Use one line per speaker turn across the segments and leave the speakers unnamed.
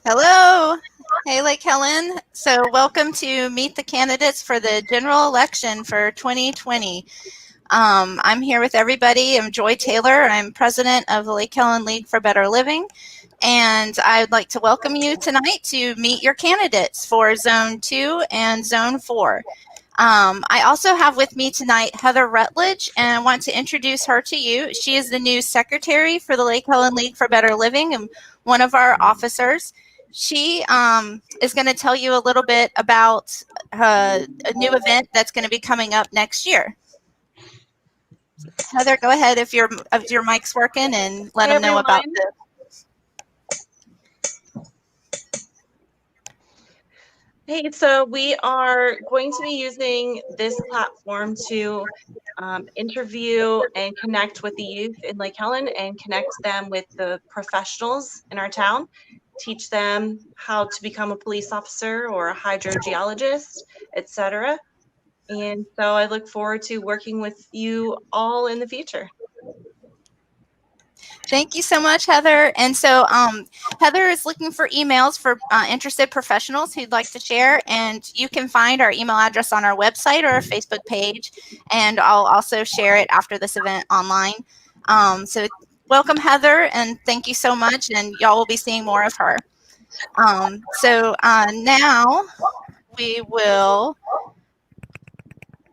Hello. Hey, Lake Helen. So welcome to Meet the Candidates for the general election for 2020. I'm here with everybody. I'm Joy Taylor. I'm president of the Lake Helen League for Better Living. And I'd like to welcome you tonight to meet your candidates for Zone 2 and Zone 4. I also have with me tonight Heather Rutledge, and I want to introduce her to you. She is the new secretary for the Lake Helen League for Better Living and one of our officers. She is going to tell you a little bit about a new event that's going to be coming up next year. Heather, go ahead if your mic's working and let them know about this.
Hey, so we are going to be using this platform to interview and connect with the youth in Lake Helen and connect them with the professionals in our town, teach them how to become a police officer or a hydrogeologist, etc. And so I look forward to working with you all in the future.
Thank you so much, Heather. And so Heather is looking for emails for interested professionals who'd like to share. And you can find our email address on our website or our Facebook page. And I'll also share it after this event online. So welcome, Heather, and thank you so much. And y'all will be seeing more of her. Now we will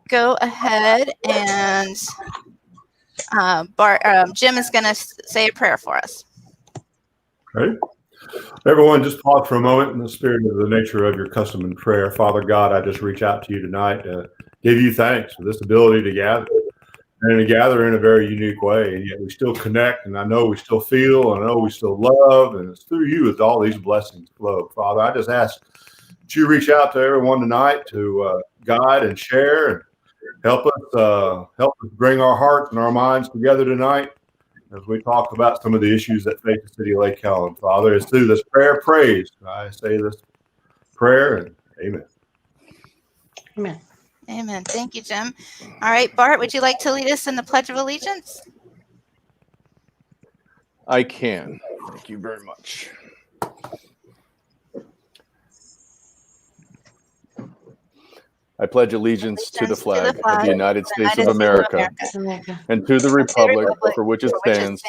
go ahead and Jim is going to say a prayer for us.
Right. Everyone, just pause for a moment in the spirit of the nature of your custom and prayer. Father God, I just reach out to you tonight to give you thanks for this ability to gather and to gather in a very unique way. And yet we still connect, and I know we still feel, and I know we still love, and it's through you that all these blessings flow. Father, I just ask that you reach out to everyone tonight to guide and share and help us bring our hearts and our minds together tonight as we talk about some of the issues that face the city of Lake Helen. Father, it's through this prayer praise I say this prayer, and amen.
Amen.
Amen. Thank you, Jim. All right, Bart, would you like to lead us in the Pledge of Allegiance?
I can. Thank you very much. I pledge allegiance to the flag of the United States of America and to the republic for which it stands,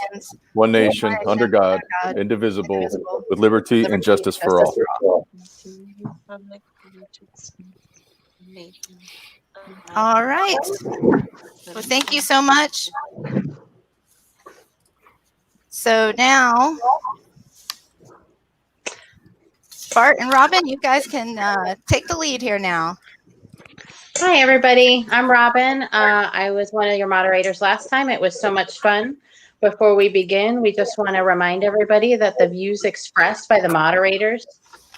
one nation, under God, indivisible, with liberty and justice for all.
All right. Well, thank you so much. So now, Bart and Robin, you guys can take the lead here now.
Hi, everybody. I'm Robin. I was one of your moderators last time. It was so much fun. Before we begin, we just want to remind everybody that the views expressed by the moderators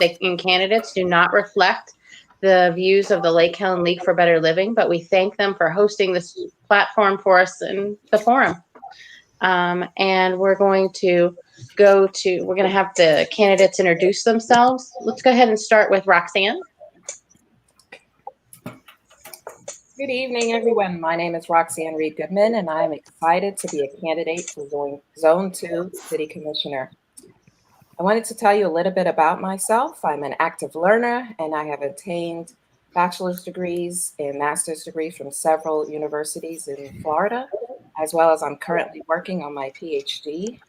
and candidates do not reflect the views of the Lake Helen League for Better Living, but we thank them for hosting this platform for us in the forum. And we're going to have the candidates introduce themselves. Let's go ahead and start with Roxanne.
Good evening, everyone. My name is Roxanne Reed Goodman, and I am excited to be a candidate for Zone 2 City Commissioner. I wanted to tell you a little bit about myself. I'm an active learner, and I have obtained bachelor's degrees and master's degrees from several universities in Florida, as well as I'm currently working on my PhD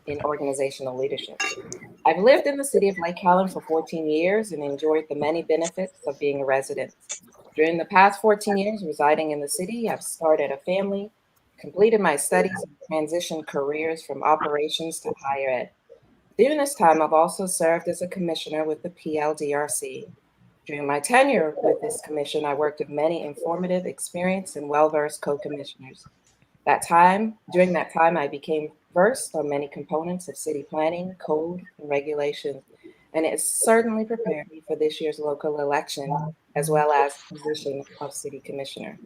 in organizational leadership. I've lived in the city of Lake Helen for 14 years and enjoyed the many benefits of being a resident. During the past 14 years residing in the city, I've started a family, completed my studies, and transitioned careers from operations to higher ed. During this time, I've also served as a commissioner with the PLDRC. During my tenure with this commission, I worked with many informative, experienced, and well-versed co-commissioners. During that time, I became versed on many components of city planning, code, and regulations, and it certainly prepared me for this year's local election, as well as the position of city commissioner.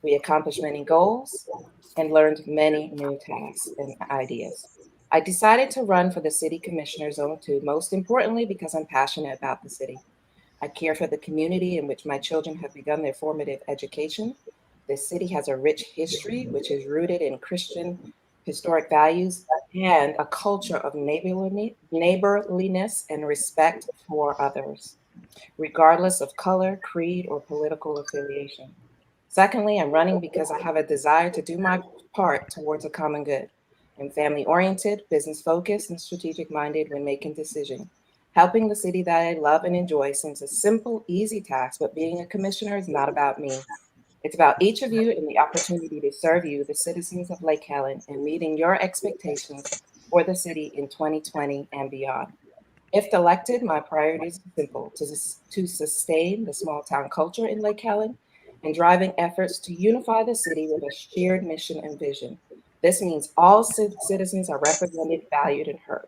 We accomplished many goals and learned many new tasks and ideas. I decided to run for the city commissioner Zone 2, most importantly because I'm passionate about the city. I care for the community in which my children have begun their formative education. This city has a rich history, which is rooted in Christian historic values and a culture of neighborliness and respect for others, regardless of color, creed, or political affiliation. Secondly, I'm running because I have a desire to do my part towards a common good. I'm family oriented, business focused, and strategic minded when making decisions. Helping the city that I love and enjoy seems a simple, easy task, but being a commissioner is not about me. It's about each of you and the opportunity to serve you, the citizens of Lake Helen, and meeting your expectations for the city in 2020 and beyond. If elected, my priorities are simple: to sustain the small town culture in Lake Helen and driving efforts to unify the city with a shared mission and vision. This means all citizens are represented, valued, and heard.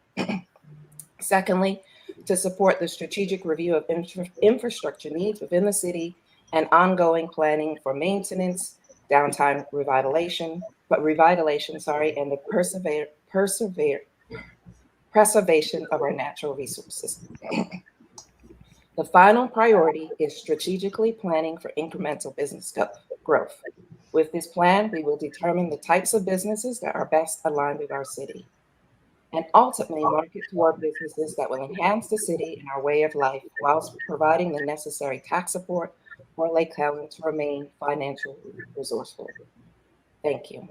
Secondly, to support the strategic review of infrastructure needs within the city and ongoing planning for maintenance, downtown revitalization, and the preservation of our natural resources. The final priority is strategically planning for incremental business growth. With this plan, we will determine the types of businesses that are best aligned with our city, and ultimately market toward businesses that will enhance the city and our way of life whilst providing the necessary tax support for Lake Helen to remain financially resourceful. Thank you.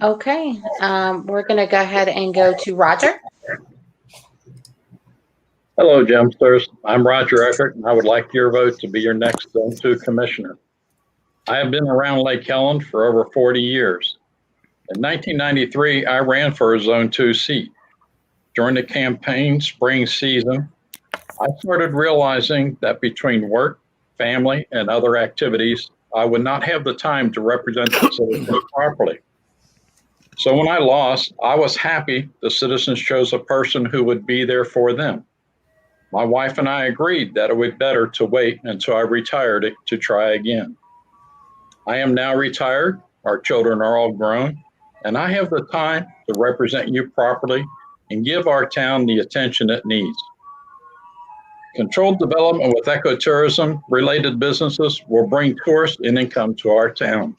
Okay, we're going to go ahead and go to Roger.
Hello, Gemsters. I'm Roger Eckert, and I would like your vote to be your next Zone 2 Commissioner. I have been around Lake Helen for over 40 years. In 1993, I ran for a Zone 2 seat. During the campaign spring season, I started realizing that between work, family, and other activities, I would not have the time to represent the citizens properly. So when I lost, I was happy the citizens chose a person who would be there for them. My wife and I agreed that it would be better to wait until I retired to try again. I am now retired, our children are all grown, and I have the time to represent you properly and give our town the attention it needs. Controlled development with ecotourism related businesses will bring tourists and income to our town.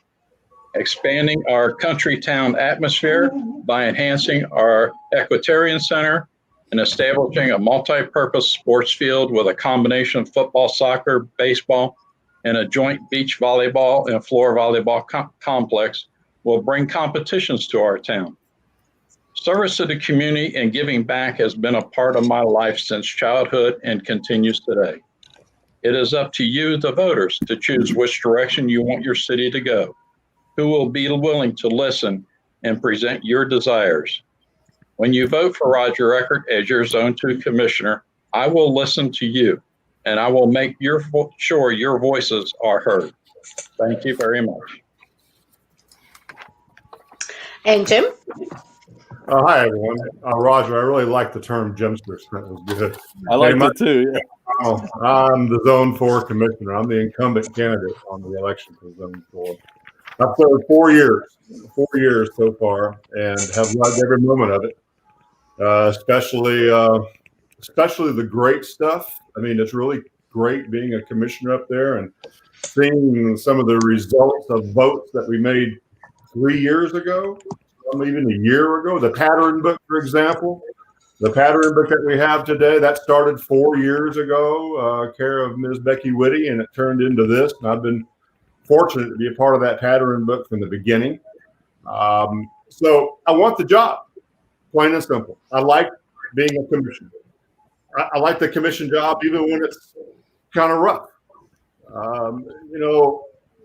Expanding our country town atmosphere by enhancing our equestrian center and establishing a multi-purpose sports field with a combination of football, soccer, baseball, and a joint beach volleyball and floor volleyball complex will bring competitions to our town. Service to the community and giving back has been a part of my life since childhood and continues today. It is up to you, the voters, to choose which direction you want your city to go. Who will be willing to listen and present your desires? When you vote for Roger Eckert as your Zone 2 Commissioner, I will listen to you, and I will make sure your voices are heard. Thank you very much.
And Jim?
Hi, everyone. Roger, I really like the term Gemsters. That was good.
I liked it too. Yeah.
I'm the Zone 4 Commissioner. I'm the incumbent candidate on the election for Zone 4. I've served 4 years so far, and have loved every moment of it, especially the great stuff. I mean, it's really great being a commissioner up there and seeing some of the results of votes that we made 3 years ago, even a year ago. The pattern book, for example, the pattern book that we have today, that started 4 years ago, care of Ms. Becky Whitty, and it turned into this. And I've been fortunate to be a part of that pattern book from the beginning. So I want the job, plain and simple. I like being a commissioner. I like the commission job even when it's kind of rough.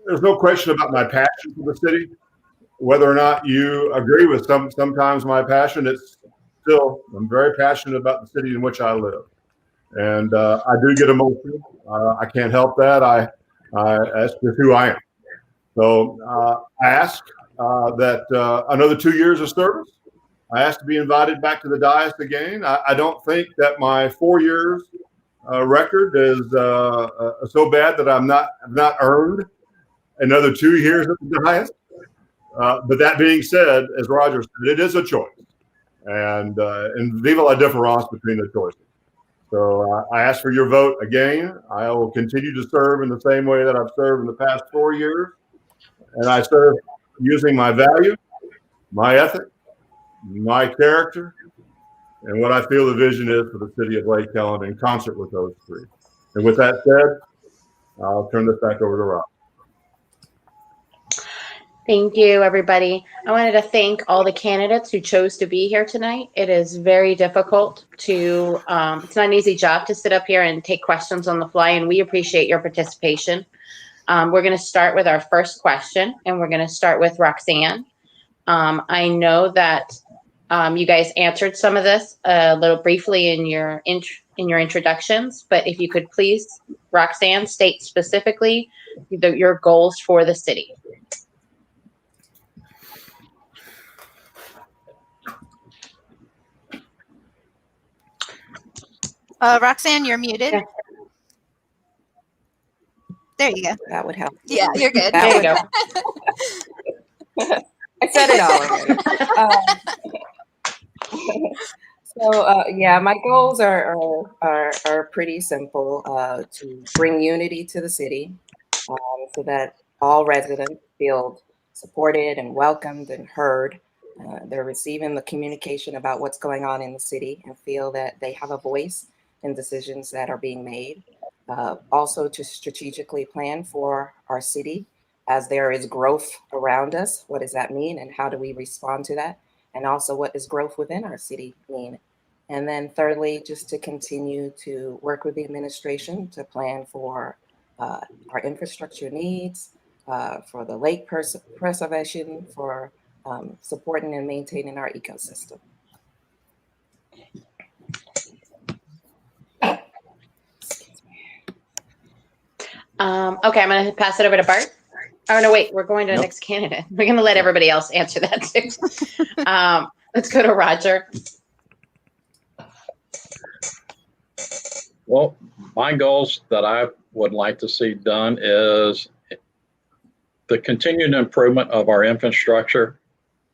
There's no question about my passion for the city. Whether or not you agree with sometimes my passion, I'm very passionate about the city in which I live. And I do get emotional. I can't help that. That's just who I am. So I ask that another 2 years of service. I asked to be invited back to the dais again. I don't think that my 4 years record is so bad that I've not earned another 2 years at the dais. But that being said, as Roger said, it is a choice, and viva la difference between the choices. So I ask for your vote again. I will continue to serve in the same way that I've served in the past 4 years, and I serve using my value, my ethic, my character, and what I feel the vision is for the city of Lake Helen in concert with those three. And with that said, I'll turn this back over to Rob.
Thank you, everybody. I wanted to thank all the candidates who chose to be here tonight. It is very difficult to, it's not an easy job to sit up here and take questions on the fly, and we appreciate your participation. We're going to start with our first question, and we're going to start with Roxanne. I know that you guys answered some of this a little briefly in your introductions, but if you could please, Roxanne, state specifically your goals for the city.
Roxanne, you're muted.
Yeah.
There you go.
That would help.
Yeah, you're good.
There you go.
I said it all already. Yeah, my goals are pretty simple. To bring unity to the city, so that all residents feel supported and welcomed and heard. They're receiving the communication about what's going on in the city and feel that they have a voice in decisions that are being made. Also to strategically plan for our city as there is growth around us. What does that mean and how do we respond to that? And also what does growth within our city mean? And then thirdly, just to continue to work with the administration to plan for our infrastructure needs, for the lake preservation, for supporting and maintaining our ecosystem.
Okay, I'm going to pass it over to Bart. Oh, no, wait, we're going to the next candidate. We're going to let everybody else answer that too. Let's go to Roger.
Well, my goals that I would like to see done is the continued improvement of our infrastructure,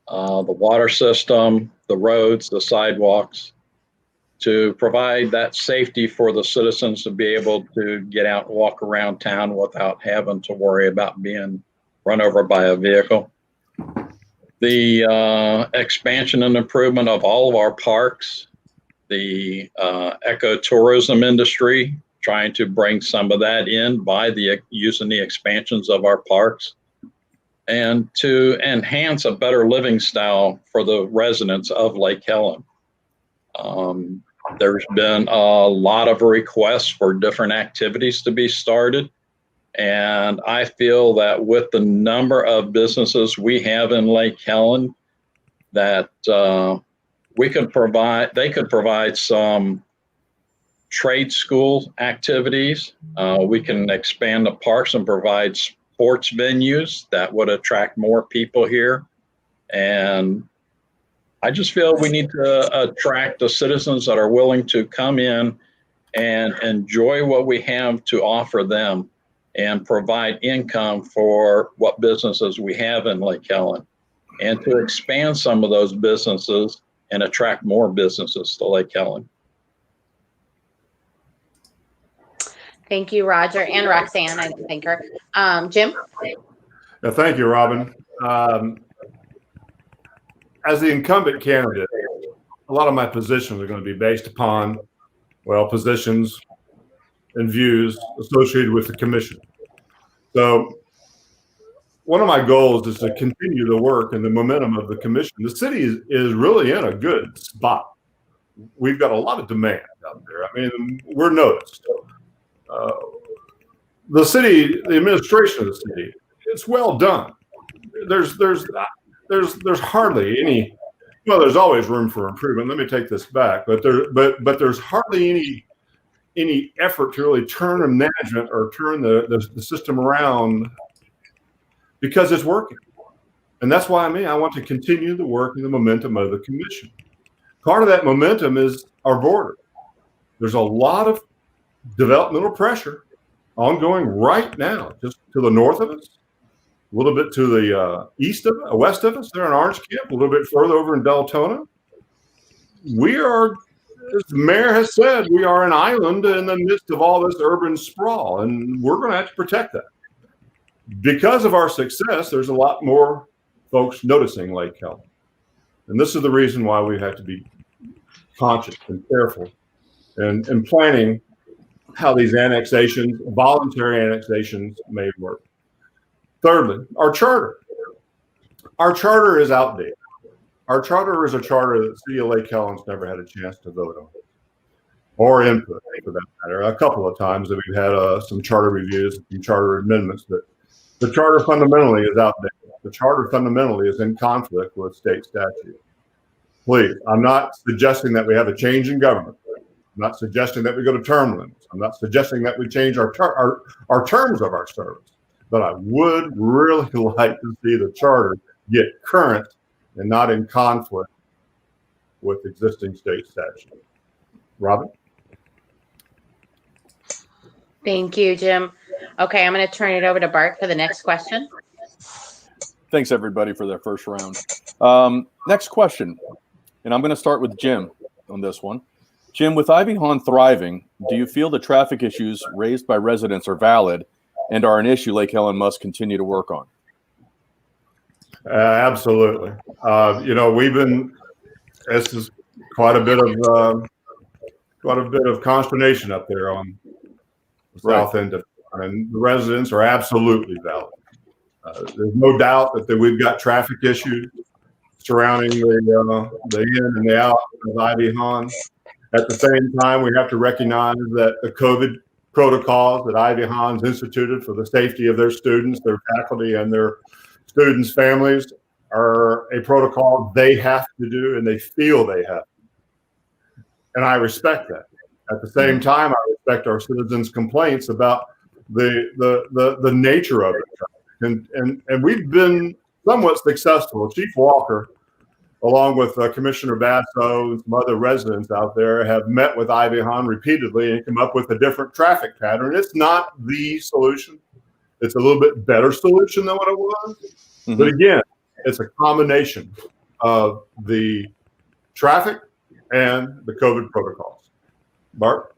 the water system, the roads, the sidewalks, to provide that safety for the citizens to be able to get out and walk around town without having to worry about being run over by a vehicle. The expansion and improvement of all of our parks, the ecotourism industry, trying to bring some of that in by using the expansions of our parks, and to enhance a better living style for the residents of Lake Helen. There's been a lot of requests for different activities to be started. And I feel that with the number of businesses we have in Lake Helen, that they could provide some trade school activities. We can expand the parks and provide sports venues that would attract more people here. And I just feel we need to attract the citizens that are willing to come in and enjoy what we have to offer them and provide income for what businesses we have in Lake Helen, and to expand some of those businesses and attract more businesses to Lake Helen.
Thank you, Roger, and Roxanne. I didn't thank her. Jim?
Yeah, thank you, Robin. As the incumbent candidate, a lot of my positions are going to be based upon, well, positions and views associated with the commission. So one of my goals is to continue the work and the momentum of the commission. The city is really in a good spot. We've got a lot of demand out there. I mean, we're noticed. The city, the administration of the city, it's well done. There's hardly any. Well, there's always room for improvement. Let me take this back, but there's hardly any effort to really turn the management or turn the system around, because it's working. And that's why I want to continue the work and the momentum of the commission. Part of that momentum is our border. There's a lot of developmental pressure ongoing right now, just to the north of us, a little bit to the west of us, there in Orange Camp, a little bit further over in Deltona. We are, as the mayor has said, we are an island in the midst of all this urban sprawl, and we're going to have to protect that. Because of our success, there's a lot more folks noticing Lake Helen. And this is the reason why we have to be conscious and careful and planning how these annexations, voluntary annexations, may work. Thirdly, our charter. Our charter is outdated. Our charter is a charter that the City of Lake Helen's never had a chance to vote on, or input for that matter. A couple of times that we've had some charter reviews and charter amendments, but the charter fundamentally is outdated. The charter fundamentally is in conflict with state statute. Please, I'm not suggesting that we have a change in government. I'm not suggesting that we go to term limits. I'm not suggesting that we change our terms of our service. But I would really like to see the charter get current and not in conflict with existing state statute. Robin?
Thank you, Jim. Okay, I'm going to turn it over to Bart for the next question.
Thanks, everybody, for their first round. Next question, and I'm going to start with Jim on this one. Jim, with Ivy Hahn thriving, do you feel the traffic issues raised by residents are valid and are an issue Lake Helen must continue to work on?
Absolutely. This is quite a bit of consternation up there on the south end of, and the residents are absolutely valid. There's no doubt that we've got traffic issues surrounding the in and the out of Ivy Hahn. At the same time, we have to recognize that the COVID protocols that Ivy Hahn's instituted for the safety of their students, their faculty, and their students' families are a protocol they have to do and they feel they have. And I respect that. At the same time, I respect our citizens' complaints about the nature of it. And we've been somewhat successful. Chief Walker, along with Commissioner Basso and some other residents out there, have met with Ivy Hahn repeatedly and come up with a different traffic pattern. It's not the solution. It's a little bit better solution than what it was. Mm-hmm. But again, it's a combination of the traffic and the COVID protocols. Bart?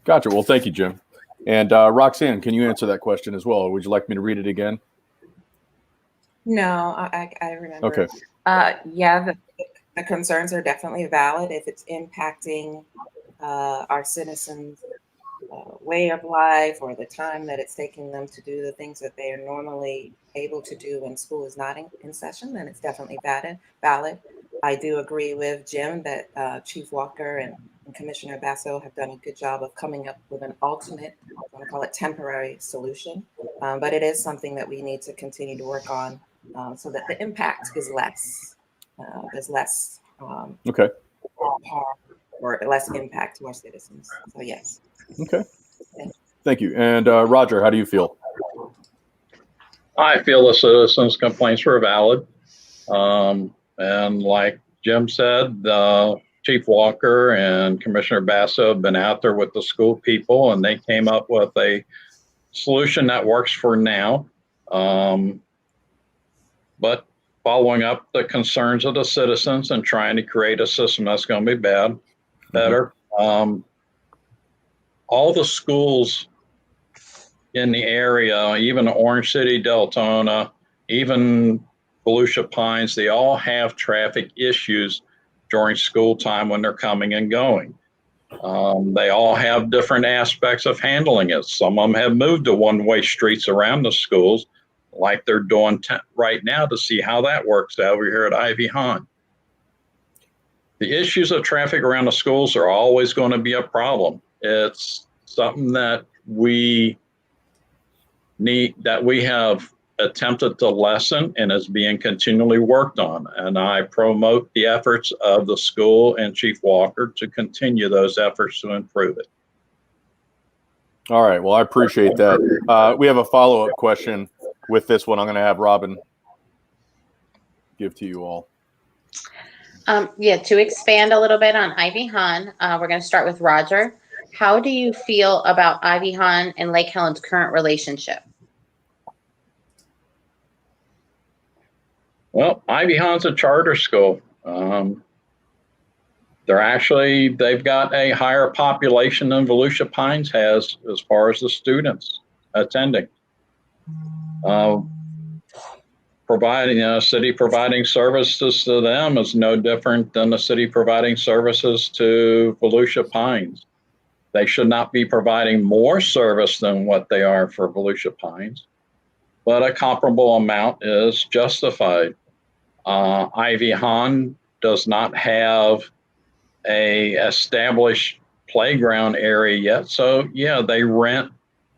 Gotcha. Well, thank you, Jim. And Roxanne, can you answer that question as well? Or would you like me to read it again?
No, I remember.
Okay.
Yeah, the concerns are definitely valid if it's impacting our citizens' way of life or the time that it's taking them to do the things that they are normally able to do when school is not in session, then it's definitely valid. I do agree with Jim that Chief Walker and Commissioner Basso have done a good job of coming up with an alternate, I want to call it temporary solution, but it is something that we need to continue to work on so that the impact is less. There's less harm or less impact to our citizens. So yes.
Okay. Thank you. And Roger, how do you feel?
I feel the citizens' complaints were valid. And like Jim said, Chief Walker and Commissioner Basso have been out there with the school people, and they came up with a solution that works for now. But following up the concerns of the citizens and trying to create a system that's going to be better. All the schools in the area, even Orange City, Deltona, even Volusia Pines, they all have traffic issues during school time when they're coming and going. They all have different aspects of handling it. Some of them have moved to one-way streets around the schools, like they're doing right now, to see how that works out over here at Ivy Hahn. The issues of traffic around the schools are always going to be a problem. It's something that we have attempted to lessen and is being continually worked on. And I promote the efforts of the school and Chief Walker to continue those efforts to improve it.
All right. Well, I appreciate that. We have a follow-up question with this one. I'm going to have Robin give to you all.
To expand a little bit on Ivy Hahn, we're going to start with Roger. How do you feel about Ivy Hahn and Lake Helen's current relationship?
Well, Ivy Hahn's a charter school. They've got a higher population than Volusia Pines has as far as the students attending. city providing services to them is no different than the city providing services to Volusia Pines. They should not be providing more service than what they are for Volusia Pines, but a comparable amount is justified. Ivy Hahn does not have a established playground area yet, so yeah, they rent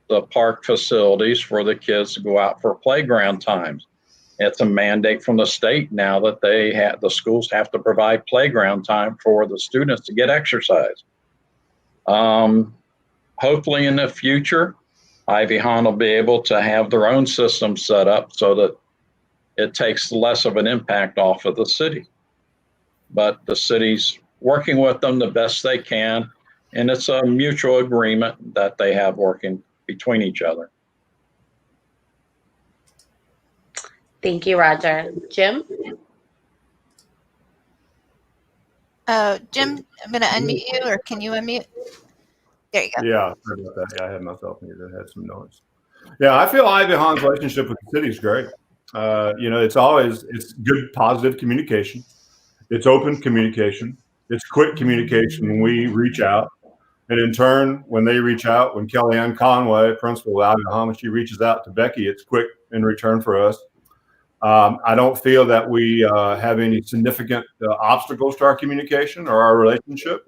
the park facilities for the kids to go out for playground times. It's a mandate from the state now that the schools have to provide playground time for the students to get exercise. Hopefully in the future, Ivy Hahn will be able to have their own system set up so that it takes less of an impact off of the city. But the city's working with them the best they can, and it's a mutual agreement that they have working between each other.
Thank you, Roger. Jim?
Jim, I'm going to unmute you, or can you unmute? There you go.
Yeah, sorry about that. Yeah, I had myself muted. I had some noise. Yeah, I feel Ivy Hahn's relationship with the city is great. It's good, positive communication. It's open communication. It's quick communication when we reach out. And in turn, when they reach out, when Kellyanne Conway, principal of Ivy Hahn, she reaches out to Becky, it's quick in return for us. I don't feel that we have any significant obstacles to our communication or our relationship.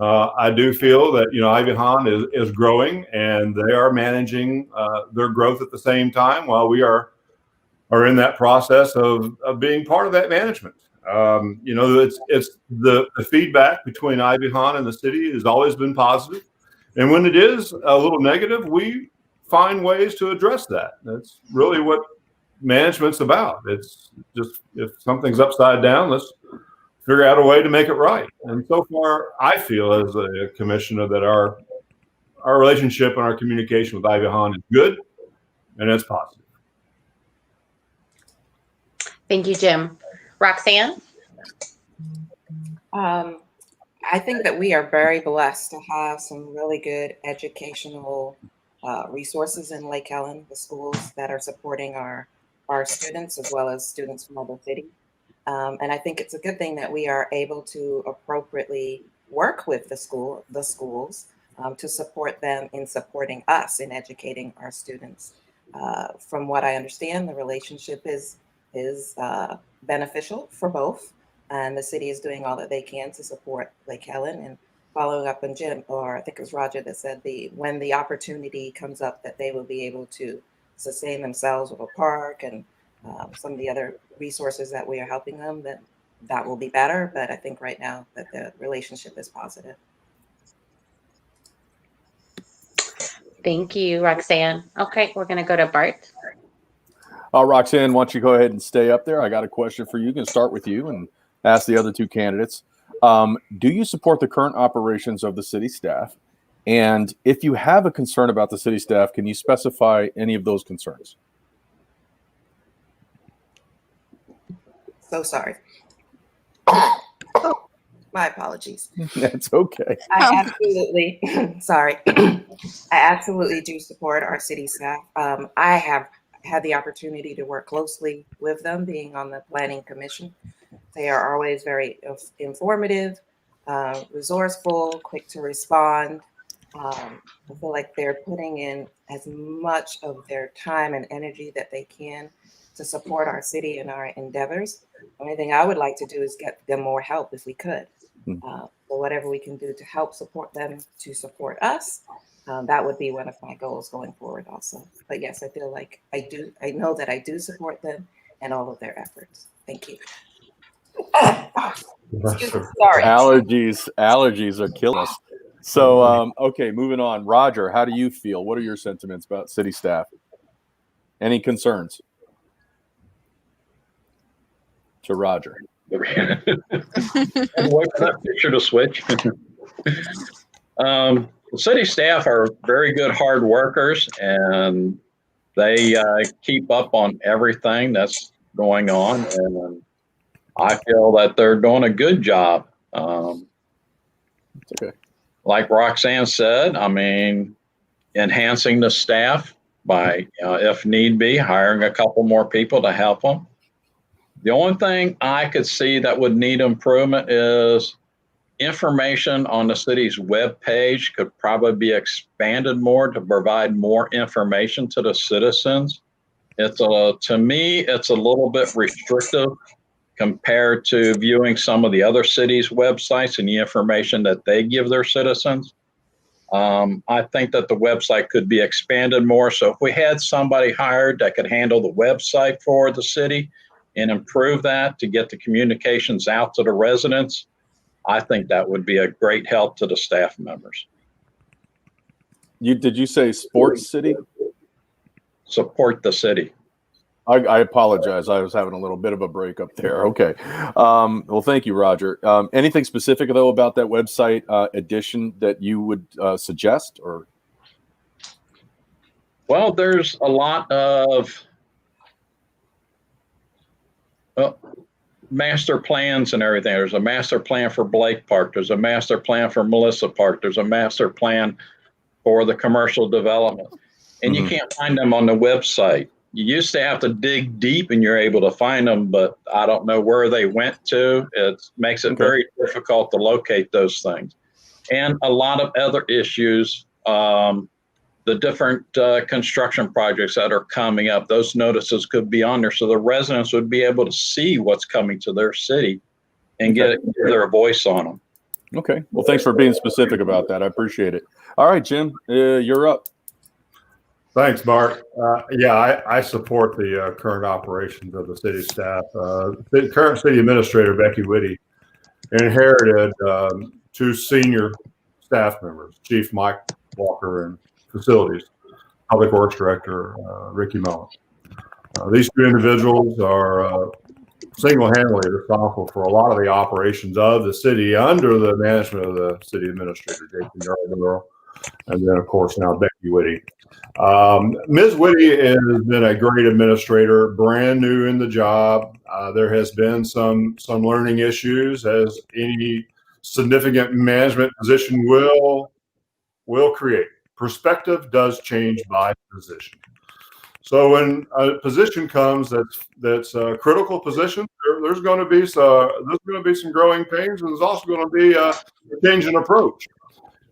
I do feel that, Ivy Hahn is growing, and they are managing their growth at the same time while we are in that process of being part of that management. It's the feedback between Ivy Hahn and the city has always been positive. And when it is a little negative, we find ways to address that. That's really what management's about. It's just, if something's upside down, let's figure out a way to make it right. And so far, I feel as a commissioner that our relationship and our communication with Ivy Hahn is good, and it's positive.
Thank you, Jim. Roxanne?
I think that we are very blessed to have some really good educational resources in Lake Helen, the schools that are supporting our students as well as students from other cities. And I think it's a good thing that we are able to appropriately work with the schools to support them in supporting us in educating our students. From what I understand, the relationship is beneficial for both, and the city is doing all that they can to support Lake Helen. And following up on Jim, or I think it was Roger that said when the opportunity comes up that they will be able to sustain themselves with a park and some of the other resources that we are helping them, that will be better. But I think right now that the relationship is positive.
Thank you, Roxanne. Okay, we're going to go to Bart.
Roxanne, why don't you go ahead and stay up there? I got a question for you. You can start with you and ask the other two candidates. Do you support the current operations of the city staff? And if you have a concern about the city staff, can you specify any of those concerns?
So sorry. My apologies.
That's okay.
I absolutely, sorry. I absolutely do support our city staff. I have had the opportunity to work closely with them, being on the planning commission. They are always very informative, resourceful, quick to respond. I feel like they're putting in as much of their time and energy that they can to support our city and our endeavors. The only thing I would like to do is get them more help if we could. So whatever we can do to help support them to support us, that would be one of my goals going forward also. But yes, I feel like I know that I do support them and all of their efforts. Thank you. Sorry.
Allergies are killing us. So, okay, moving on. Roger, how do you feel? What are your sentiments about city staff? Any concerns? To Roger.
Wait for that picture to switch. City staff are very good hard workers, and they keep up on everything that's going on, and I feel that they're doing a good job.
Okay.
Like Roxanne said, I mean, enhancing the staff by, if need be, hiring a couple more people to help them. The only thing I could see that would need improvement is information on the city's webpage could probably be expanded more to provide more information to the citizens. To me, it's a little bit restrictive compared to viewing some of the other cities' websites and the information that they give their citizens. I think that the website could be expanded more. So if we had somebody hired that could handle the website for the city and improve that to get the communications out to the residents, I think that would be a great help to the staff members.
Did you say Sports City?
Support the city.
I apologize. I was having a little bit of a break up there. Okay. Well, thank you, Roger. Anything specific, though, about that website addition that you would suggest? Or?
Well, there's a lot of master plans and everything. There's a master plan for Blake Park. There's a master plan for Melissa Park. There's a master plan for the commercial development. And you can't find them on the website. You used to have to dig deep and you're able to find them, but I don't know where they went to. It makes it very difficult to locate those things. And a lot of other issues, the different construction projects that are coming up, those notices could be on there so the residents would be able to see what's coming to their city and get their voice on them.
Okay. Well, thanks for being specific about that. I appreciate it. All right, Jim, you're up.
Thanks, Mark. Yeah, I support the current operations of the city staff. The current city administrator, Becky Whitty, inherited two senior staff members, Chief Mike Walker and Facilities, Public Works Director, Ricky Mellon. These two individuals are single-handedly responsible for a lot of the operations of the city under the management of the city administrator, Jason Yarborough, and then, of course, now Becky Whitty. Ms. Whitty has been a great administrator, brand new in the job. There has been some learning issues, as any significant management position will create. Perspective does change by position. So when a position comes that's a critical position, there's going to be some growing pains, and there's also going to be a change in approach.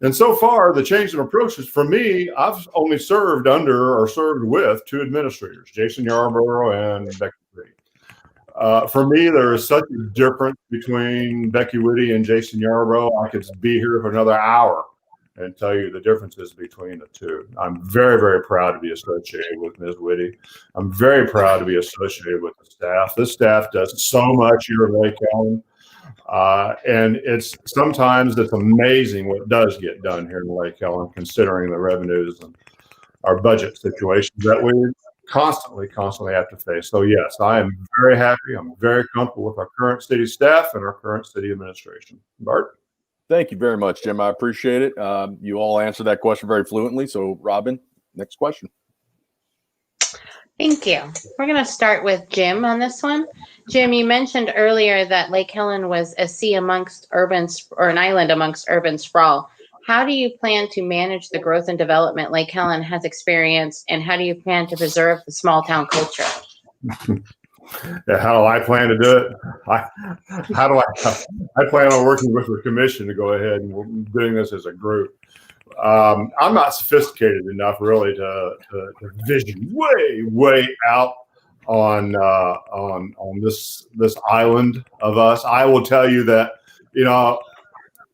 And so far, the change in approaches, for me, I've only served with two administrators, Jason Yarborough and Becky Whitty. For me, there is such a difference between Becky Whitty and Jason Yarborough. I could be here for another hour and tell you the differences between the two. I'm very, very proud to be associated with Ms. Whitty. I'm very proud to be associated with the staff. This staff does so much here at Lake Helen. And sometimes it's amazing what does get done here in Lake Helen, considering the revenues and our budget situations that we constantly have to face. So yes, I am very happy. I'm very comfortable with our current city staff and our current city administration. Bart?
Thank you very much, Jim. I appreciate it. You all answered that question very fluently. So Robin, next question.
Thank you. We're going to start with Jim on this one. Jim, you mentioned earlier that Lake Helen was a sea amongst urban, or an island amongst urban sprawl. How do you plan to manage the growth and development Lake Helen has experienced, and how do you plan to preserve the small town culture?
Yeah, how do I plan to do it? I plan on working with the commission to go ahead and doing this as a group. I'm not sophisticated enough really to vision way out on this island of us. I will tell you that,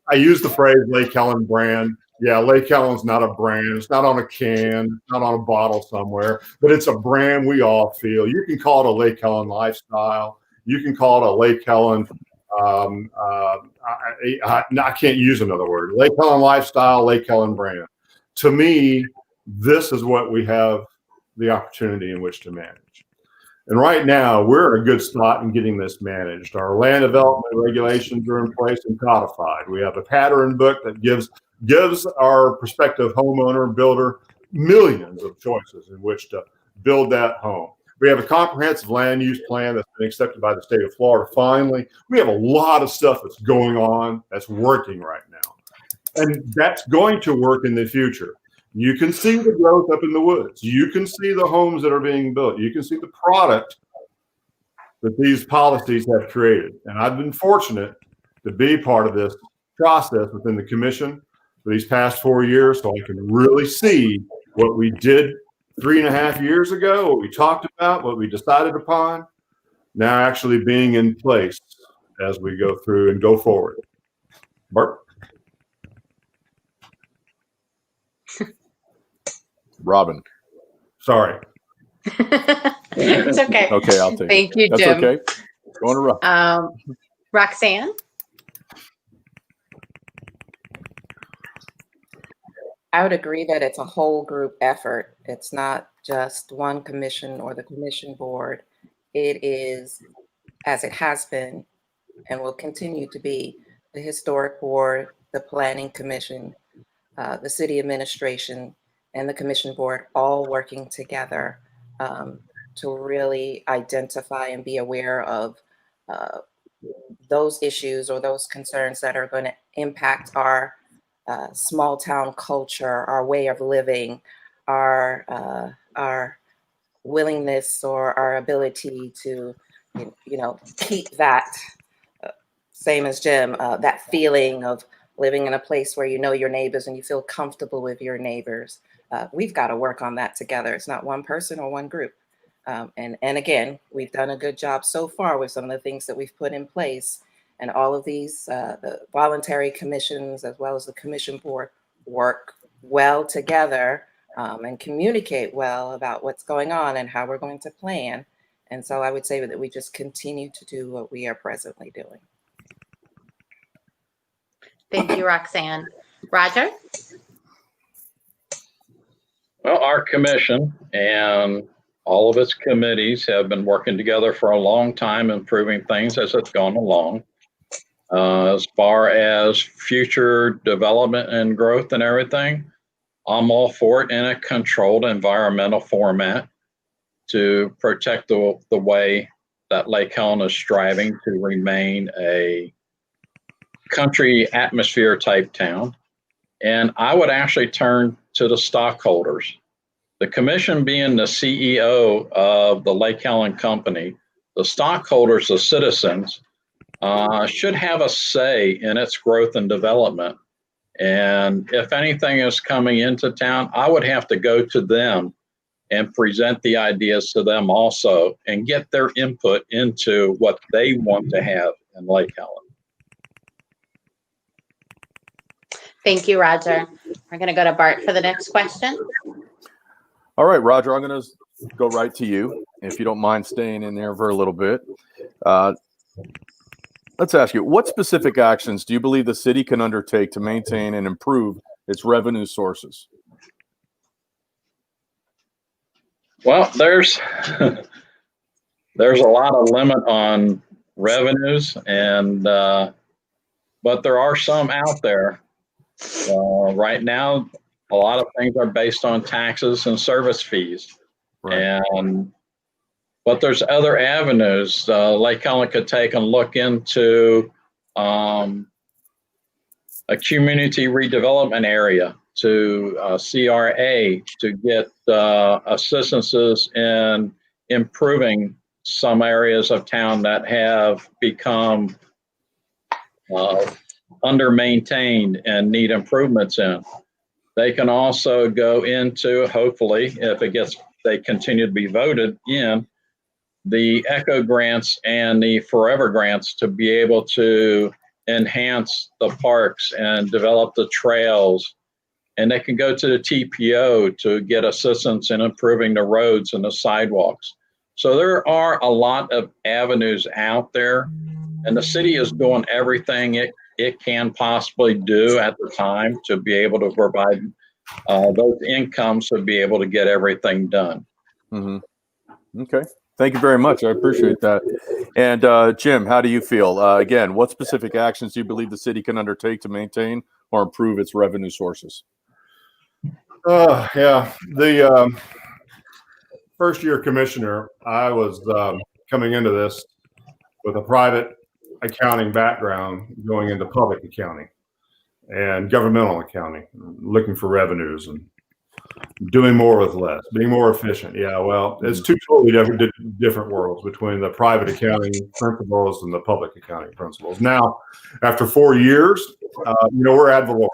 I use the phrase Lake Helen brand. Yeah, Lake Helen's not a brand. It's not on a can. It's not on a bottle somewhere, but it's a brand we all feel. You can call it a Lake Helen lifestyle. You can call it a Lake Helen. I can't use another word. Lake Helen lifestyle, Lake Helen brand. To me, this is what we have the opportunity in which to manage. And right now, we're in a good spot in getting this managed. Our land development regulations are in place and codified. We have a pattern book that gives our prospective homeowner, builder, millions of choices in which to build that home. We have a comprehensive land use plan that's been accepted by the state of Florida. Finally, we have a lot of stuff that's going on that's working right now. And that's going to work in the future. You can see the growth up in the woods. You can see the homes that are being built. You can see the product that these policies have created. And I've been fortunate to be part of this process within the commission for these past 4 years, so I can really see what we did 3.5 years ago, what we talked about, what we decided upon, now actually being in place as we go through and go forward. Bart?
Robin.
Sorry.
It's okay.
Okay, I'll take it.
Thank you,
That's
Jim.
okay. Going to Robin.
Roxanne?
I would agree that it's a whole group effort. It's not just one commission or the commission board. It is, as it has been and will continue to be, the historic board, the planning commission, the city administration, and the commission board all working together to really identify and be aware of those issues or those concerns that are going to impact our small town culture, our way of living, our willingness or our ability to, keep that, same as Jim, that feeling of living in a place where you know your neighbors and you feel comfortable with your neighbors. We've got to work on that together. It's not one person or one group. And again, we've done a good job so far with some of the things that we've put in place. And all of these, the voluntary commissions, as well as the commission board, work well together and communicate well about what's going on and how we're going to plan. And so I would say that we just continue to do what we are presently doing.
Thank you, Roxanne. Roger?
Well, our commission and all of its committees have been working together for a long time, improving things as it's gone along. As far as future development and growth and everything, I'm all for it in a controlled environmental format to protect the way that Lake Helen is striving to remain a country atmosphere type town. And I would actually turn to the stockholders. The commission being the CEO of the Lake Helen company, the stockholders, the citizens, should have a say in its growth and development. And if anything is coming into town, I would have to go to them and present the ideas to them also and get their input into what they want to have in Lake Helen.
Thank you, Roger. We're going to go to Bart for the next question.
All right, Roger, I'm going to go right to you, if you don't mind staying in there for a little bit. Let's ask you, what specific actions do you believe the city can undertake to maintain and improve its revenue sources?
Well, there's a lot of limit on revenues, and but there are some out there. Right now, a lot of things are based on taxes and service fees,
Right.
But there's other avenues. Lake Helen could take and look into a community redevelopment area to CRA to get assistances in improving some areas of town that have become under-maintained and need improvements in. They can also go into, hopefully, if they continue to be voted in, the ECHO grants and the Forever grants to be able to enhance the parks and develop the trails. And they can go to the TPO to get assistance in improving the roads and the sidewalks. So there are a lot of avenues out there, and the city is doing everything it can possibly do at the time to be able to provide those incomes to be able to get everything done.
Mm-hmm. Okay. Thank you very much. I appreciate that. And Jim, how do you feel? Again, what specific actions do you believe the city can undertake to maintain or improve its revenue sources?
Yeah, the first year commissioner, I was coming into this with a private accounting background, going into public accounting and governmental accounting, looking for revenues. And doing more with less, being more efficient. Yeah, well, it's two totally different worlds between the private accounting principles and the public accounting principles. Now, after 4 years, we're ad valorem.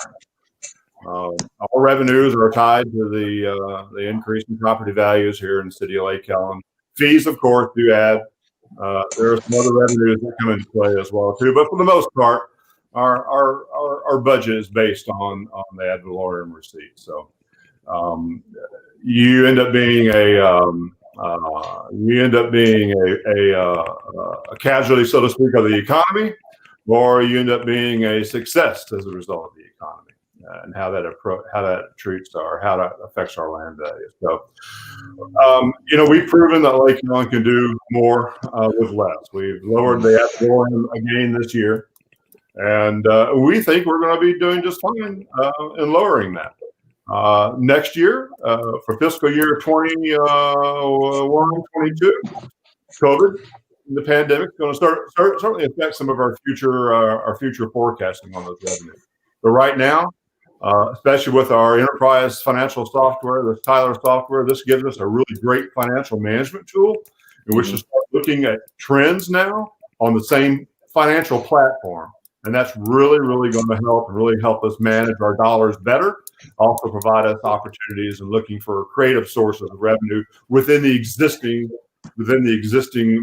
All revenues are tied to the increase in property values here in the city of Lake Helen. Fees, of course, do add. There are some other revenues that come into play as well too, but for the most part, our budget is based on the ad valorem receipts. So you end up being a casualty, so to speak, of the economy, or you end up being a success as a result of the economy. And how that affects our land values. So, we've proven that Lake Helen can do more with less. We've lowered the ad valorem again this year, and we think we're going to be doing just fine in lowering that. Next year, for fiscal year 21-22, COVID, the pandemic, is going to certainly affect some of our future forecasting on those revenues. But right now, especially with our enterprise financial software, this Tyler software, this gives us a really great financial management tool in which to start looking at trends now on the same financial platform. And that's really, really going to help us manage our dollars better, also provide us opportunities and looking for creative sources of revenue within the existing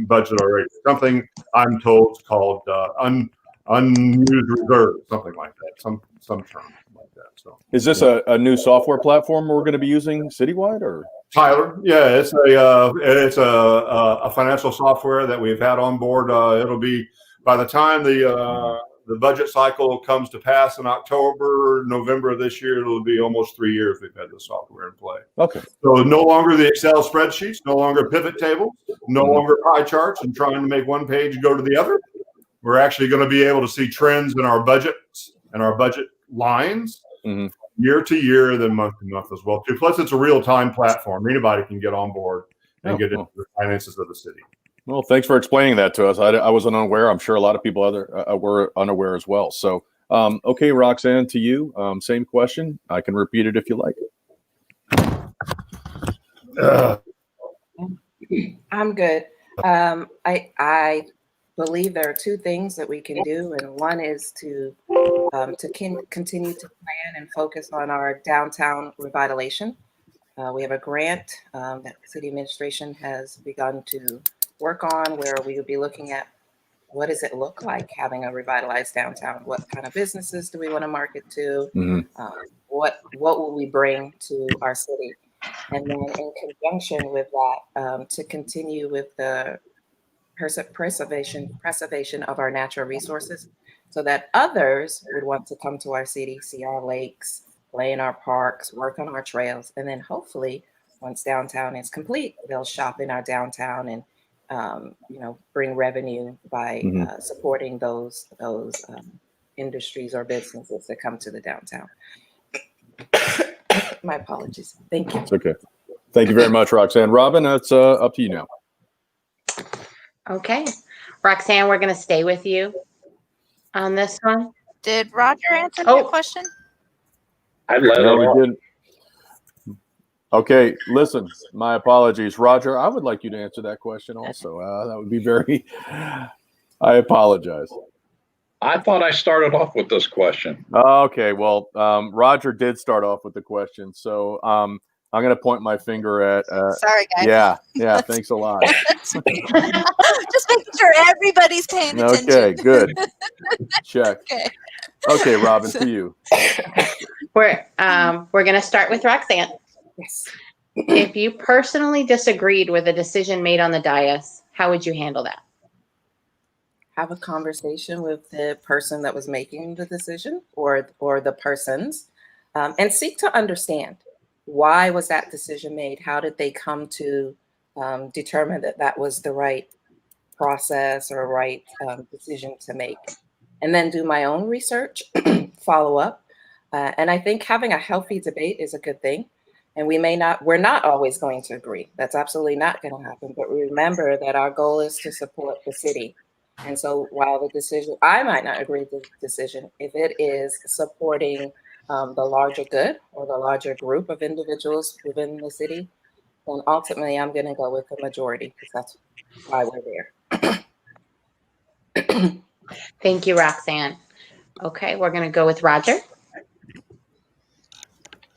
budget already. Something I'm told is called unused reserve, something like that, some term like that. So,
is this a new software platform we're going to be using citywide, or
Tyler? Yeah, it's a financial software that we've had on board. It'll be, by the time the budget cycle comes to pass in October, November of this year, it'll be almost 3 years we've had the software in play.
Okay.
So no longer the Excel spreadsheets, no longer pivot tables, no longer pie charts and trying to make one page go to the other. We're actually going to be able to see trends in our budgets and our budget lines year to year, then month to month as well too. Plus, it's a real-time platform. Anybody can get on board and get into the finances of the city.
Well, thanks for explaining that to us. I wasn't unaware. I'm sure a lot of people were unaware as well. So, okay, Roxanne, to you, same question. I can repeat it if you like.
I'm good. I believe there are two things that we can do, and one is to continue to plan and focus on our downtown revitalization. We have a grant that city administration has begun to work on, where we will be looking at what does it look like having a revitalized downtown? What kind of businesses do we want to market to? What will we bring to our city? And then in conjunction with that, to continue with the preservation of our natural resources, so that others would want to come to our city, see our lakes, play in our parks, work on our trails, and then hopefully once downtown is complete, they'll shop in our downtown and bring revenue by supporting those industries or businesses that come to the downtown. My apologies. Thank you.
It's okay. Thank you very much, Roxanne. Robin, it's up to you now.
Okay. Roxanne, we're going to stay with you on this one.
Did Roger answer your question?
No, he didn't. Okay, listen, my apologies. Roger, I would like you to answer that question also. That would be very, I apologize.
I thought I started off with this question.
Okay, well, Roger did start off with the question. So I'm going to point my finger at.
Sorry, guys.
Yeah, thanks a lot.
Just making sure everybody's paying attention.
Okay, good. Check. Okay, Robin, to you.
We're going to start with Roxanne.
Yes.
If you personally disagreed with a decision made on the dais, how would you handle that?
Have a conversation with the person that was making the decision or the persons, and seek to understand why was that decision made? How did they come to determine that that was the right process or right decision to make? And then do my own research, follow up. And I think having a healthy debate is a good thing. And we're not always going to agree. That's absolutely not going to happen. But remember that our goal is to support the city. And so while the decision, I might not agree with the decision, if it is supporting the larger good or the larger group of individuals within the city, then ultimately I'm going to go with the majority because that's why we're there.
Thank you, Roxanne. Okay, we're going to go with Roger.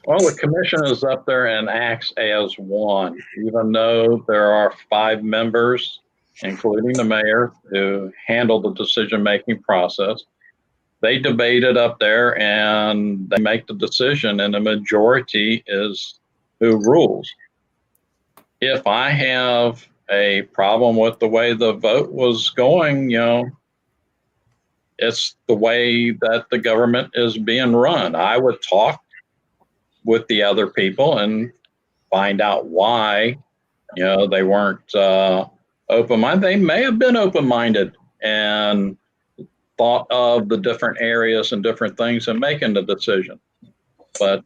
Well, the commission is up there and acts as one, even though there are 5 members, including the mayor, who handle the decision-making process. They debate it up there and they make the decision, and the majority is who rules. If I have a problem with the way the vote was going, it's the way that the government is being run. I would talk with the other people and find out why, they weren't open-minded. They may have been open-minded and thought of the different areas and different things and making the decision. But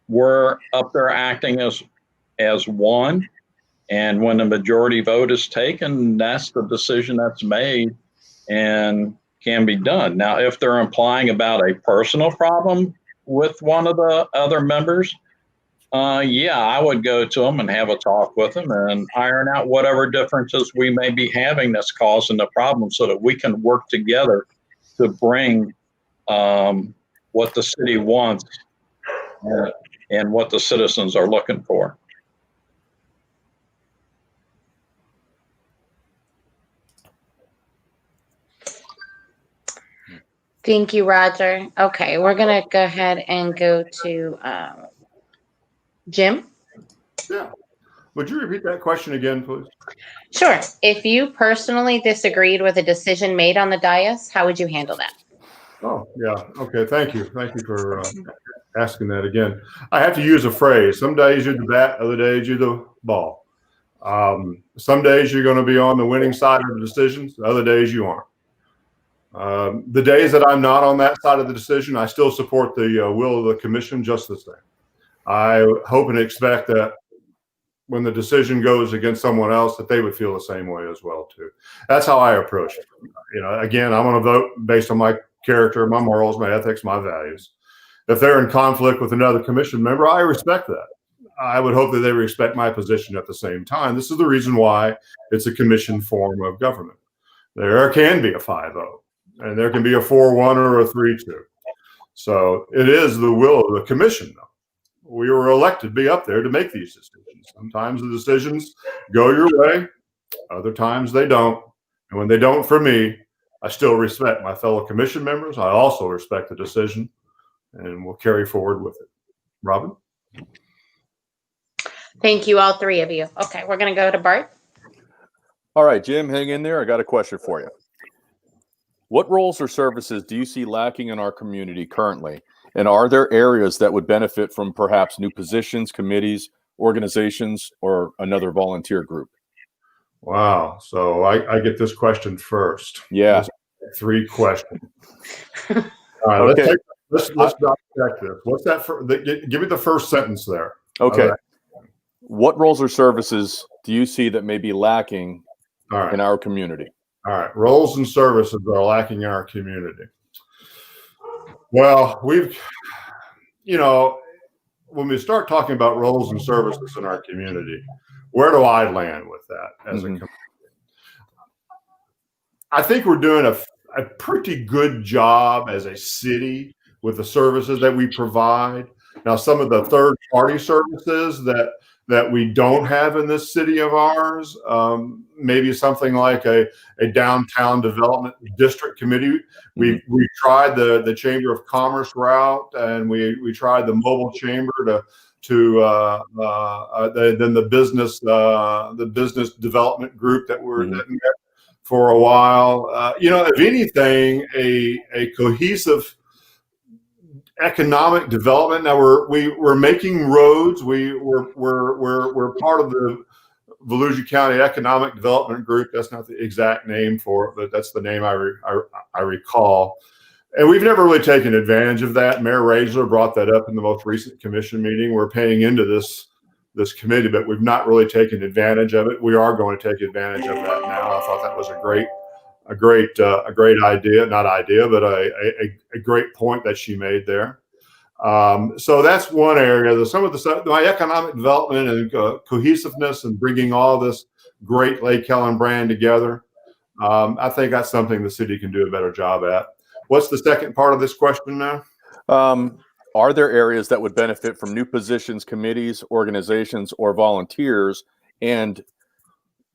we're up there acting as one. And when the majority vote is taken, that's the decision that's made and can be done. Now, if they're implying about a personal problem with one of the other members, I would go to them and have a talk with them and iron out whatever differences we may be having that's causing the problem so that we can work together to bring what the city wants and what the citizens are looking for.
Thank you, Roger. Okay, we're going to go ahead and go to Jim.
Yeah. Would you repeat that question again, please?
Sure. If you personally disagreed with a decision made on the dais, how would you handle that?
Oh, yeah. Okay. Thank you. Thank you for asking that again. I have to use a phrase. Some days you're the bat, other days you're the ball. Some days you're going to be on the winning side of the decisions, other days you aren't. The days that I'm not on that side of the decision, I still support the will of the commission just the same. I hope and expect that when the decision goes against someone else, that they would feel the same way as well too. That's how I approach it. Again, I'm going to vote based on my character, my morals, my ethics, my values. If they're in conflict with another commission member, I respect that. I would hope that they respect my position at the same time. This is the reason why it's a commission form of government. There can be a 5-0, and there can be a 4-1 or a 3-2. So it is the will of the commission, though. We were elected to be up there to make these decisions. Sometimes the decisions go your way, other times they don't. And when they don't for me, I still respect my fellow commission members. I also respect the decision, and we'll carry forward with it. Robin?
Thank you, all 3 of you. Okay, we're going to go to Bart.
All right, Jim, hang in there. I got a question for you. What roles or services do you see lacking in our community currently? And are there areas that would benefit from perhaps new positions, committees, organizations, or another volunteer group?
Wow. So I get this question first.
Yeah.
3 questions. All right. Okay. Let's check this. What's that? Give me the first sentence there.
Okay. What roles or services do you see that may be lacking in our community?
All right. Roles and services are lacking in our community. Well, when we start talking about roles and services in our community, where do I land with that as a community? I think we're doing a pretty good job as a city with the services that we provide. Now, some of the third-party services that we don't have in this city of ours, maybe something like a downtown development district committee. We tried the Chamber of Commerce route, and we tried the mobile chamber then the business development group that met for a while. If anything, a cohesive economic development. Now we're making roads. We're part of the Volusia County Economic Development Group. That's not the exact name for it, but that's the name I recall. And we've never really taken advantage of that. Mayor Raisler brought that up in the most recent commission meeting. We're paying into this committee, but we've not really taken advantage of it. We are going to take advantage of that now. I thought that was a great idea, not idea, but a great point that she made there. So that's one area. Some of the my economic development and cohesiveness and bringing all this great Lake Helen brand together. I think that's something the city can do a better job at. What's the second part of this question now?
Are there areas that would benefit from new positions, committees, organizations, or volunteers? And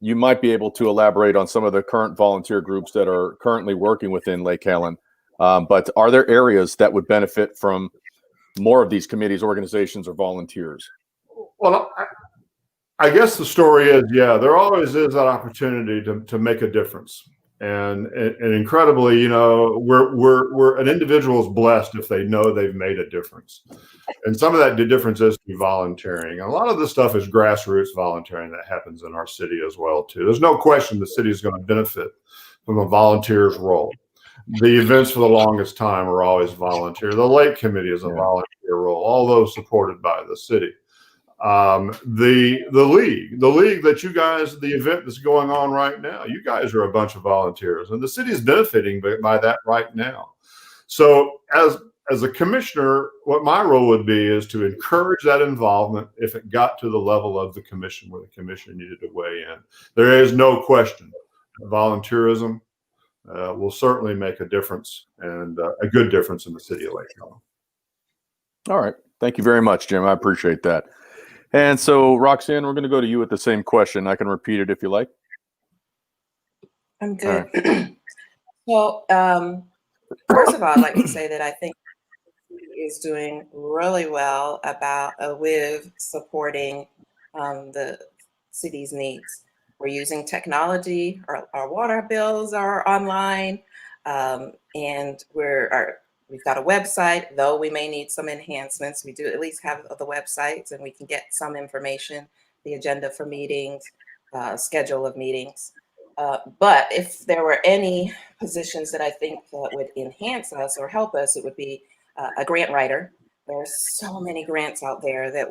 you might be able to elaborate on some of the current volunteer groups that are currently working within Lake Helen. But are there areas that would benefit from more of these committees, organizations, or volunteers?
Well, I guess the story is, yeah, there always is that opportunity to make a difference. And incredibly, you know, we're an individual is blessed if they know they've made a difference. And some of that difference is through volunteering. And a lot of this stuff is grassroots volunteering that happens in our city as well, too. There's no question the city is going to benefit from a volunteer's role. The events for the longest time are always volunteer. The Lake Committee is a volunteer role, all those supported by the city. The league that you guys, the event that's going on right now, you guys are a bunch of volunteers, and the city is benefiting by that right now. So as a commissioner, what my role would be is to encourage that involvement if it got to the level of the commission where the commission needed to weigh in. There is no question that volunteerism will certainly make a difference, and a good difference in the city of Lake Helen.
All right. Thank you very much, Jim. I appreciate that. And so, Roxanne, we're going to go to you with the same question. I can repeat it if you like.
I'm good. Right. Well, first of all, I'd like to say that I think is doing really well with supporting the city's needs. We're using technology. Our water bills are online, and we've got a website, though we may need some enhancements. We do at least have the websites, and we can get some information, the agenda for meetings, schedule of meetings. But if there were any positions that I think that would enhance us or help us, it would be a grant writer. There are so many grants out there that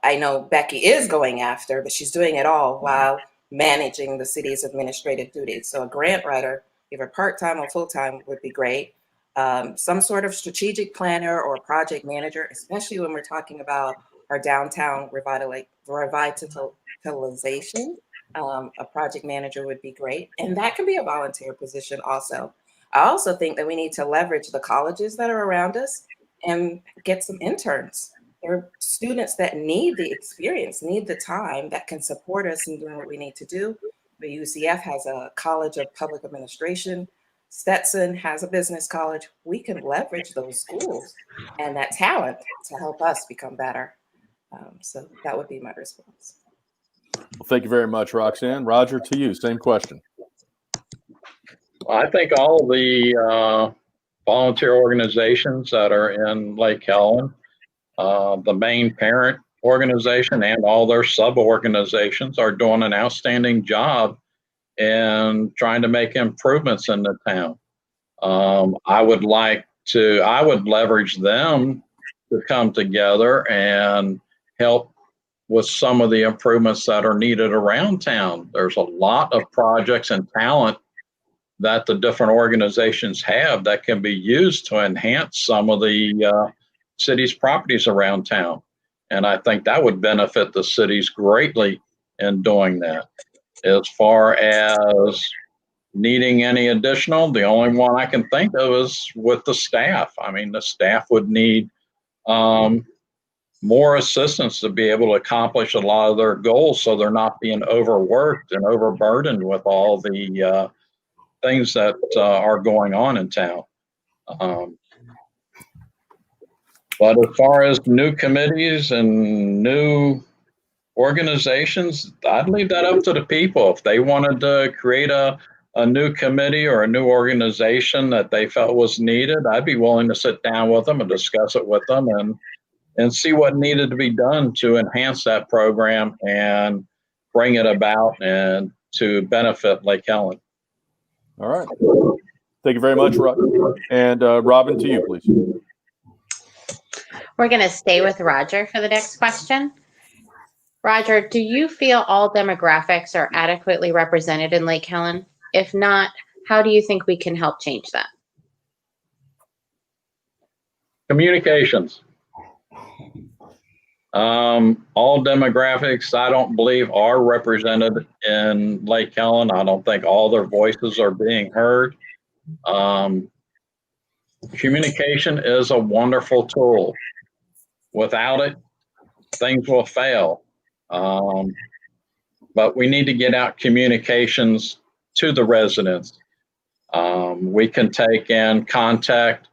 I know Becky is going after, but she's doing it all while managing the city's administrative duties. So a grant writer, either part-time or full-time, would be great. Some sort of strategic planner or project manager, especially when we're talking about our downtown revitalization. A project manager would be great. And that can be a volunteer position also. I also think that we need to leverage the colleges that are around us and get some interns. There are students that need the experience, need the time, that can support us in doing what we need to do. The UCF has a College of Public Administration. Stetson has a business college. We can leverage those schools and that talent to help us become better. So that would be my response.
Well, thank you very much, Roxanne. Roger, to you, same question.
I think all the volunteer organizations that are in Lake Helen, the main parent organization and all their sub-organizations are doing an outstanding job in trying to make improvements in the town. I would leverage them to come together and help with some of the improvements that are needed around town. There's a lot of projects and talent that the different organizations have that can be used to enhance some of the city's properties around town. And I think that would benefit the cities greatly in doing that. As far as needing any additional, the only one I can think of is with the staff. I mean, the staff would need more assistance to be able to accomplish a lot of their goals, so they're not being overworked and overburdened with all the things that are going on in town. But as far as new committees and new organizations, I'd leave that up to the people. If they wanted to create a new committee or a new organization that they felt was needed, I'd be willing to sit down with them and discuss it with them and see what needed to be done to enhance that program and bring it about and to benefit Lake Helen.
All right. Thank you very much, Rob. And Robin, to you, please.
We're going to stay with Roger for the next question. Roger, do you feel all demographics are adequately represented in Lake Helen? If not, how do you think we can help change that?
Communications. All demographics, I don't believe, are represented in Lake Helen. I don't think all their voices are being heard. Communication is a wonderful tool. Without it, things will fail. But we need to get out communications to the residents. We can take in contact,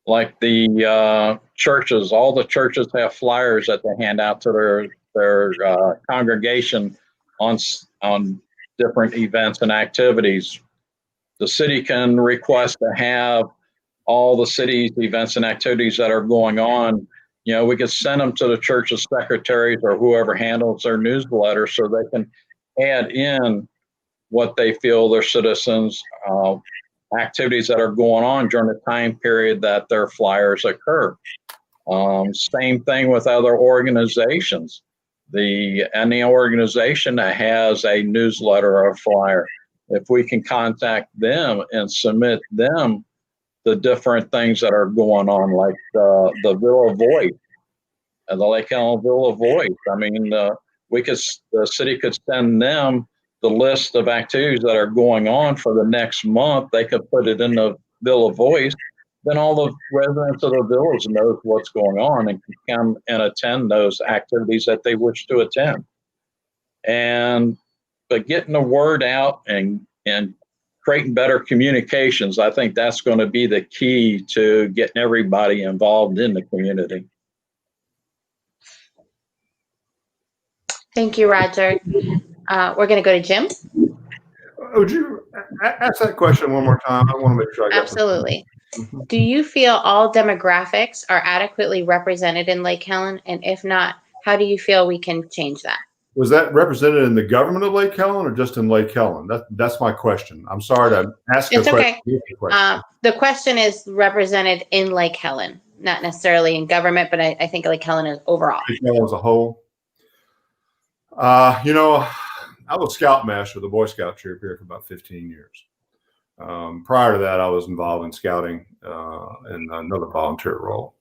like the churches. All the churches have flyers that they hand out to their congregation on different events and activities. The city can request to have all the city's events and activities that are going on. You know, we could send them to the church's secretaries or whoever handles their newsletter so they can add in what they feel their citizens' activities that are going on during the time period that their flyers occur. Same thing with other organizations. Any organization that has a newsletter or a flyer, if we can contact them and submit them the different things that are going on, like the Villa Voice and the Lake Helen Villa Voice. I mean, the city could send them the list of activities that are going on for the next month. They could put it in the Villa Voice. Then all the residents of the villas knows what's going on and can come and attend those activities that they wish to attend. But getting the word out and creating better communications, I think that's going to be the key to getting everybody involved in the community.
Thank you, Roger. We're going to go to Jim.
Would you ask that question one more time? I want to make sure I got
Absolutely. Do you feel all demographics are adequately represented in Lake Helen? And if not, how do you feel we can change that?
Was that represented in the government of Lake Helen or just in Lake Helen? That's my question. I'm sorry to ask
It's
a
okay.
question.
The question is represented in Lake Helen, not necessarily in government, but I think Lake Helen is overall.
Lake Helen as a whole. You know, I was scoutmaster of the Boy Scout troop here for about 15 years. Prior to that, I was involved in scouting in another volunteer role.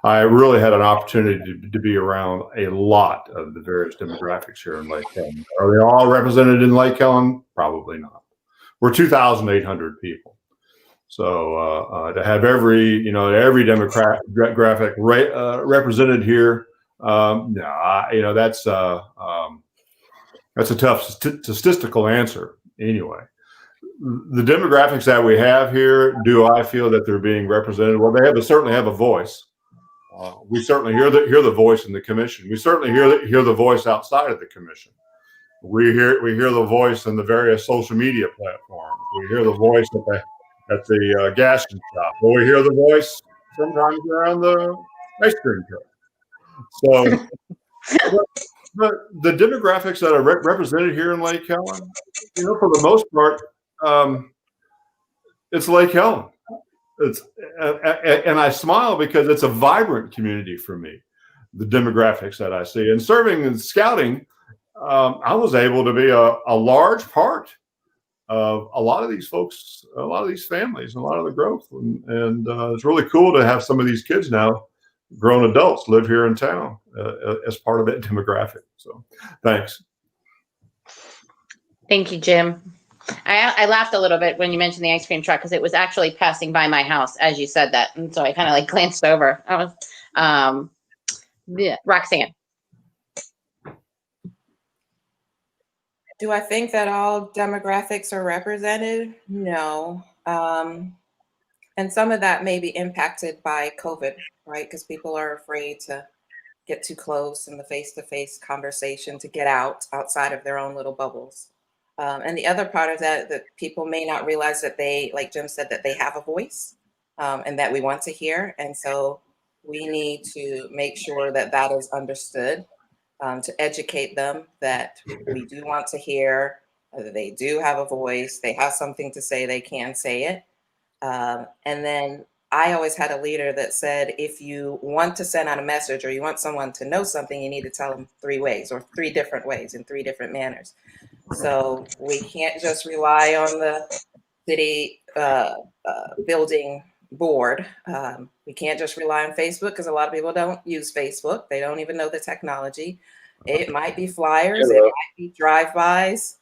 I really had an opportunity to be around a lot of the various demographics here in Lake Helen. Are they all represented in Lake Helen? Probably not. We're 2,800 people. So to have every demographic represented here, that's a tough statistical answer anyway. The demographics that we have here, do I feel that they're being represented? Well, they certainly have a voice. We certainly hear the voice in the commission. We certainly hear the voice outside of the commission. We hear the voice in the various social media platforms. We hear the voice at the gas shop. Well, we hear the voice sometimes around the ice cream truck. So, but the demographics that are represented here in Lake Helen, for the most part, it's Lake Helen. And I smile because it's a vibrant community for me, the demographics that I see. And serving and scouting, I was able to be a large part of a lot of these folks, a lot of these families, a lot of the growth. And it's really cool to have some of these kids now, grown adults, live here in town as part of that demographic. So thanks.
Thank you, Jim. I laughed a little bit when you mentioned the ice cream truck because it was actually passing by my house as you said that, and so I kind of glanced over. Roxanne.
Do I think that all demographics are represented? No. And some of that may be impacted by COVID, right? Because people are afraid to get too close in the face-to-face conversation, to get outside of their own little bubbles. And the other part of that people may not realize that they, like Jim said, that they have a voice and that we want to hear. And so we need to make sure that that is understood, to educate them that we do want to hear, that they do have a voice, they have something to say, they can say it. And then I always had a leader that said, if you want to send out a message or you want someone to know something, you need to tell them 3 ways or 3 different ways in 3 different manners. So we can't just rely on the city building board. We can't just rely on Facebook because a lot of people don't use Facebook. They don't even know the technology. It might be flyers, it might be drive-bys,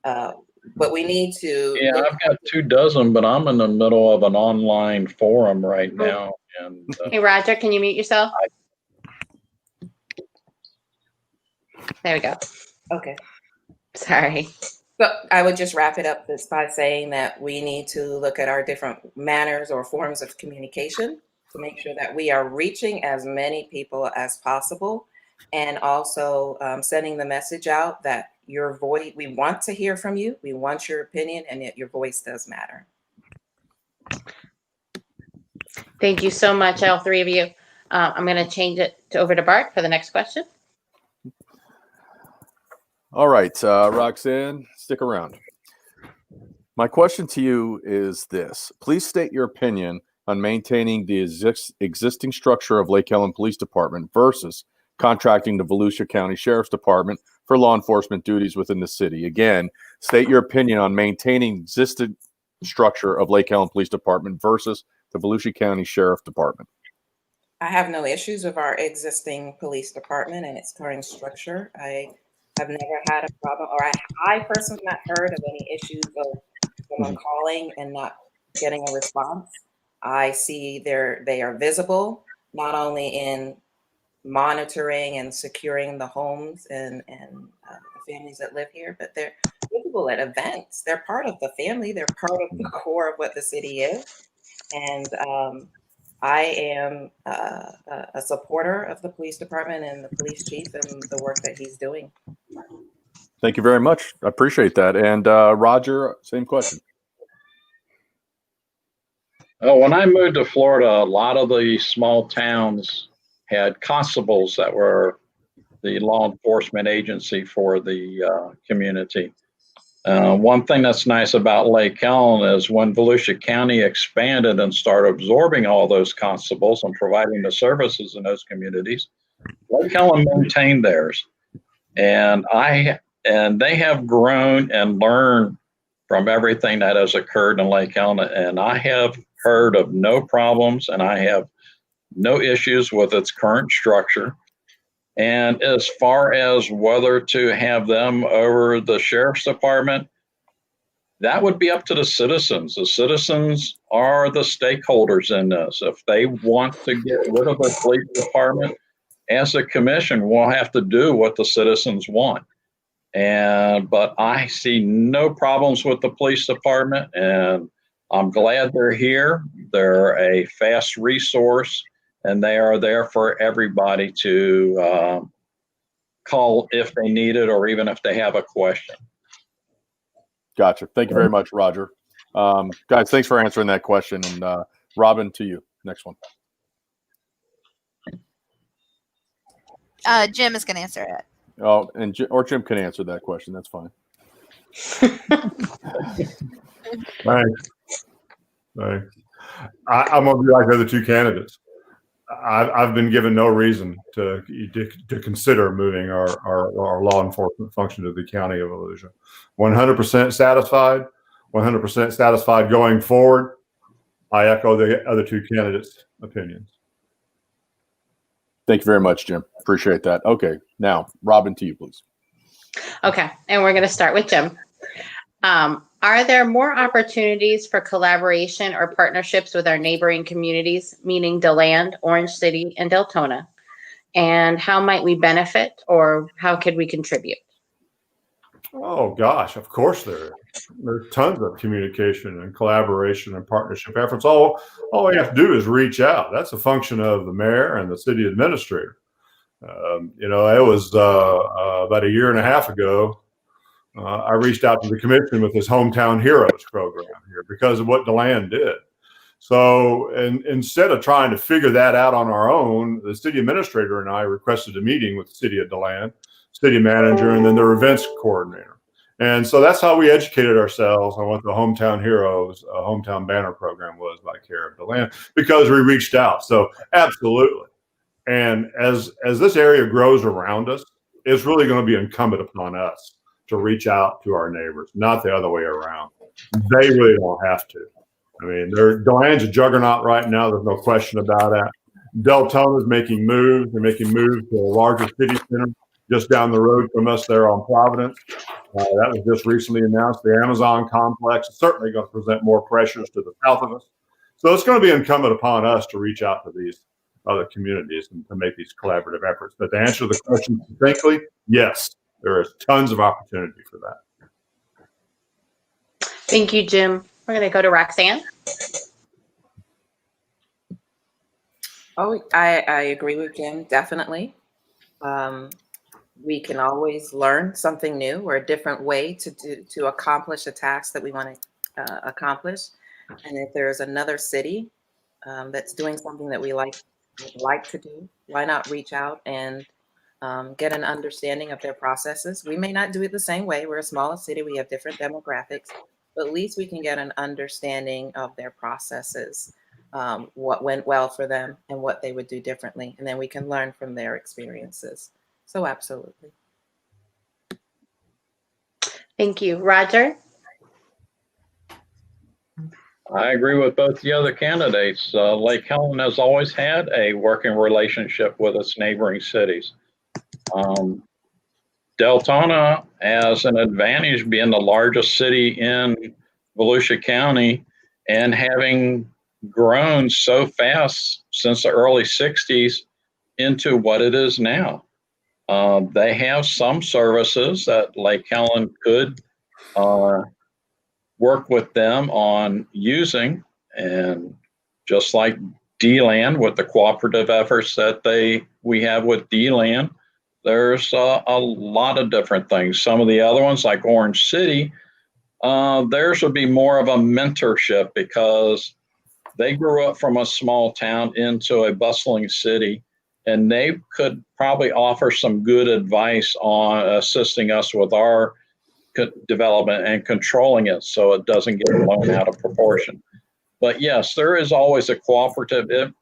but we need to.
Yeah, I've got 24, but I'm in the middle of an online forum right now. And
hey, Roger, can you mute yourself? There we go.
Okay.
Sorry.
So I would just wrap it up this by saying that we need to look at our different manners or forms of communication to make sure that we are reaching as many people as possible, and also sending the message out that your voice, we want to hear from you, we want your opinion, and that your voice does matter.
Thank you so much, all three of you. I'm going to change it over to Bart for the next question.
All right, Roxanne, stick around. My question to you is this. Please state your opinion on maintaining the existing structure of Lake Helen Police Department versus contracting the Volusia County Sheriff's Department for law enforcement duties within the city. Again, state your opinion on maintaining existing structure of Lake Helen Police Department versus the Volusia County Sheriff Department.
I have no issues with our existing police department and its current structure. I have never had a problem, or I personally have not heard of any issues of someone calling and not getting a response. I see they are visible, not only in monitoring and securing the homes and the families that live here, but they're visible at events. They're part of the family. They're part of the core of what the city is. And I am a supporter of the police department and the police chief and the work that he's doing.
Thank you very much. I appreciate that. And Roger, same question.
Oh, when I moved to Florida, a lot of the small towns had constables that were the law enforcement agency for the community. One thing that's nice about Lake Helen is when Volusia County expanded and started absorbing all those constables and providing the services in those communities, Lake Helen maintained theirs. And they have grown and learned from everything that has occurred in Lake Helen. And I have heard of no problems, and I have no issues with its current structure. And as far as whether to have them over the sheriff's department, that would be up to the citizens. The citizens are the stakeholders in this. If they want to get rid of the police department, as a commission, we'll have to do what the citizens want. But I see no problems with the police department, and I'm glad they're here. They're a fast resource, and they are there for everybody to call if they need it or even if they have a question.
Gotcha. Thank you very much, Roger. Guys, thanks for answering that question. And Robin, to you. Next one.
Jim is going to answer it.
Oh, or Jim can answer that question. That's fine.
Thanks. I'm going to be like the other two candidates. I've been given no reason to consider moving our law enforcement function to the county of Volusia. 100% satisfied. 100% satisfied going forward. I echo the other two candidates' opinions.
Thank you very much, Jim. Appreciate that. Okay, now Robin, to you, please.
Okay, and we're going to start with Jim. Are there more opportunities for collaboration or partnerships with our neighboring communities, meaning DeLand, Orange City, and Deltona? And how might we benefit, or how could we contribute?
Oh gosh, of course there's tons of communication and collaboration and partnership efforts. All we have to do is reach out. That's a function of the mayor and the city administrator. It was about a year and a half ago. I reached out to the commission with this Hometown Heroes program here because of what DeLand did. So, and instead of trying to figure that out on our own, the city administrator and I requested a meeting with the city of DeLand, city manager, and then their events coordinator. And so that's how we educated ourselves on what the Hometown Heroes, Hometown Banner program was by care of DeLand, because we reached out. So absolutely. And as this area grows around us, it's really going to be incumbent upon us to reach out to our neighbors, not the other way around. They really don't have to. I mean, Deland's a juggernaut right now. There's no question about that. Deltona's making moves. They're making moves to a larger city center just down the road from us there on Providence. That was just recently announced. The Amazon complex is certainly going to present more pressures to the south of us. So it's going to be incumbent upon us to reach out to these other communities and to make these collaborative efforts. But to answer the question succinctly, yes, there is tons of opportunity for that.
Thank you, Jim. We're going to go to Roxanne.
Oh, I agree with Jim, definitely. We can always learn something new or a different way to accomplish a task that we want to accomplish. And if there's another city that's doing something that we would like to do, why not reach out and get an understanding of their processes? We may not do it the same way. We're a smaller city. We have different demographics, but at least we can get an understanding of their processes, what went well for them and what they would do differently. And then we can learn from their experiences. So absolutely.
Thank you. Roger?
I agree with both the other candidates. Lake Helen has always had a working relationship with its neighboring cities. Deltona has an advantage being the largest city in Volusia County and having grown so fast since the early 60s into what it is now. They have some services that Lake Helen could work with them on using, and just like D-Land with the cooperative efforts that we have with D-Land, there's a lot of different things. Some of the other ones, like Orange City, theirs would be more of a mentorship because they grew up from a small town into a bustling city, and they could probably offer some good advice on assisting us with our development and controlling it so it doesn't get blown out of proportion. But yes, there is always a cooperative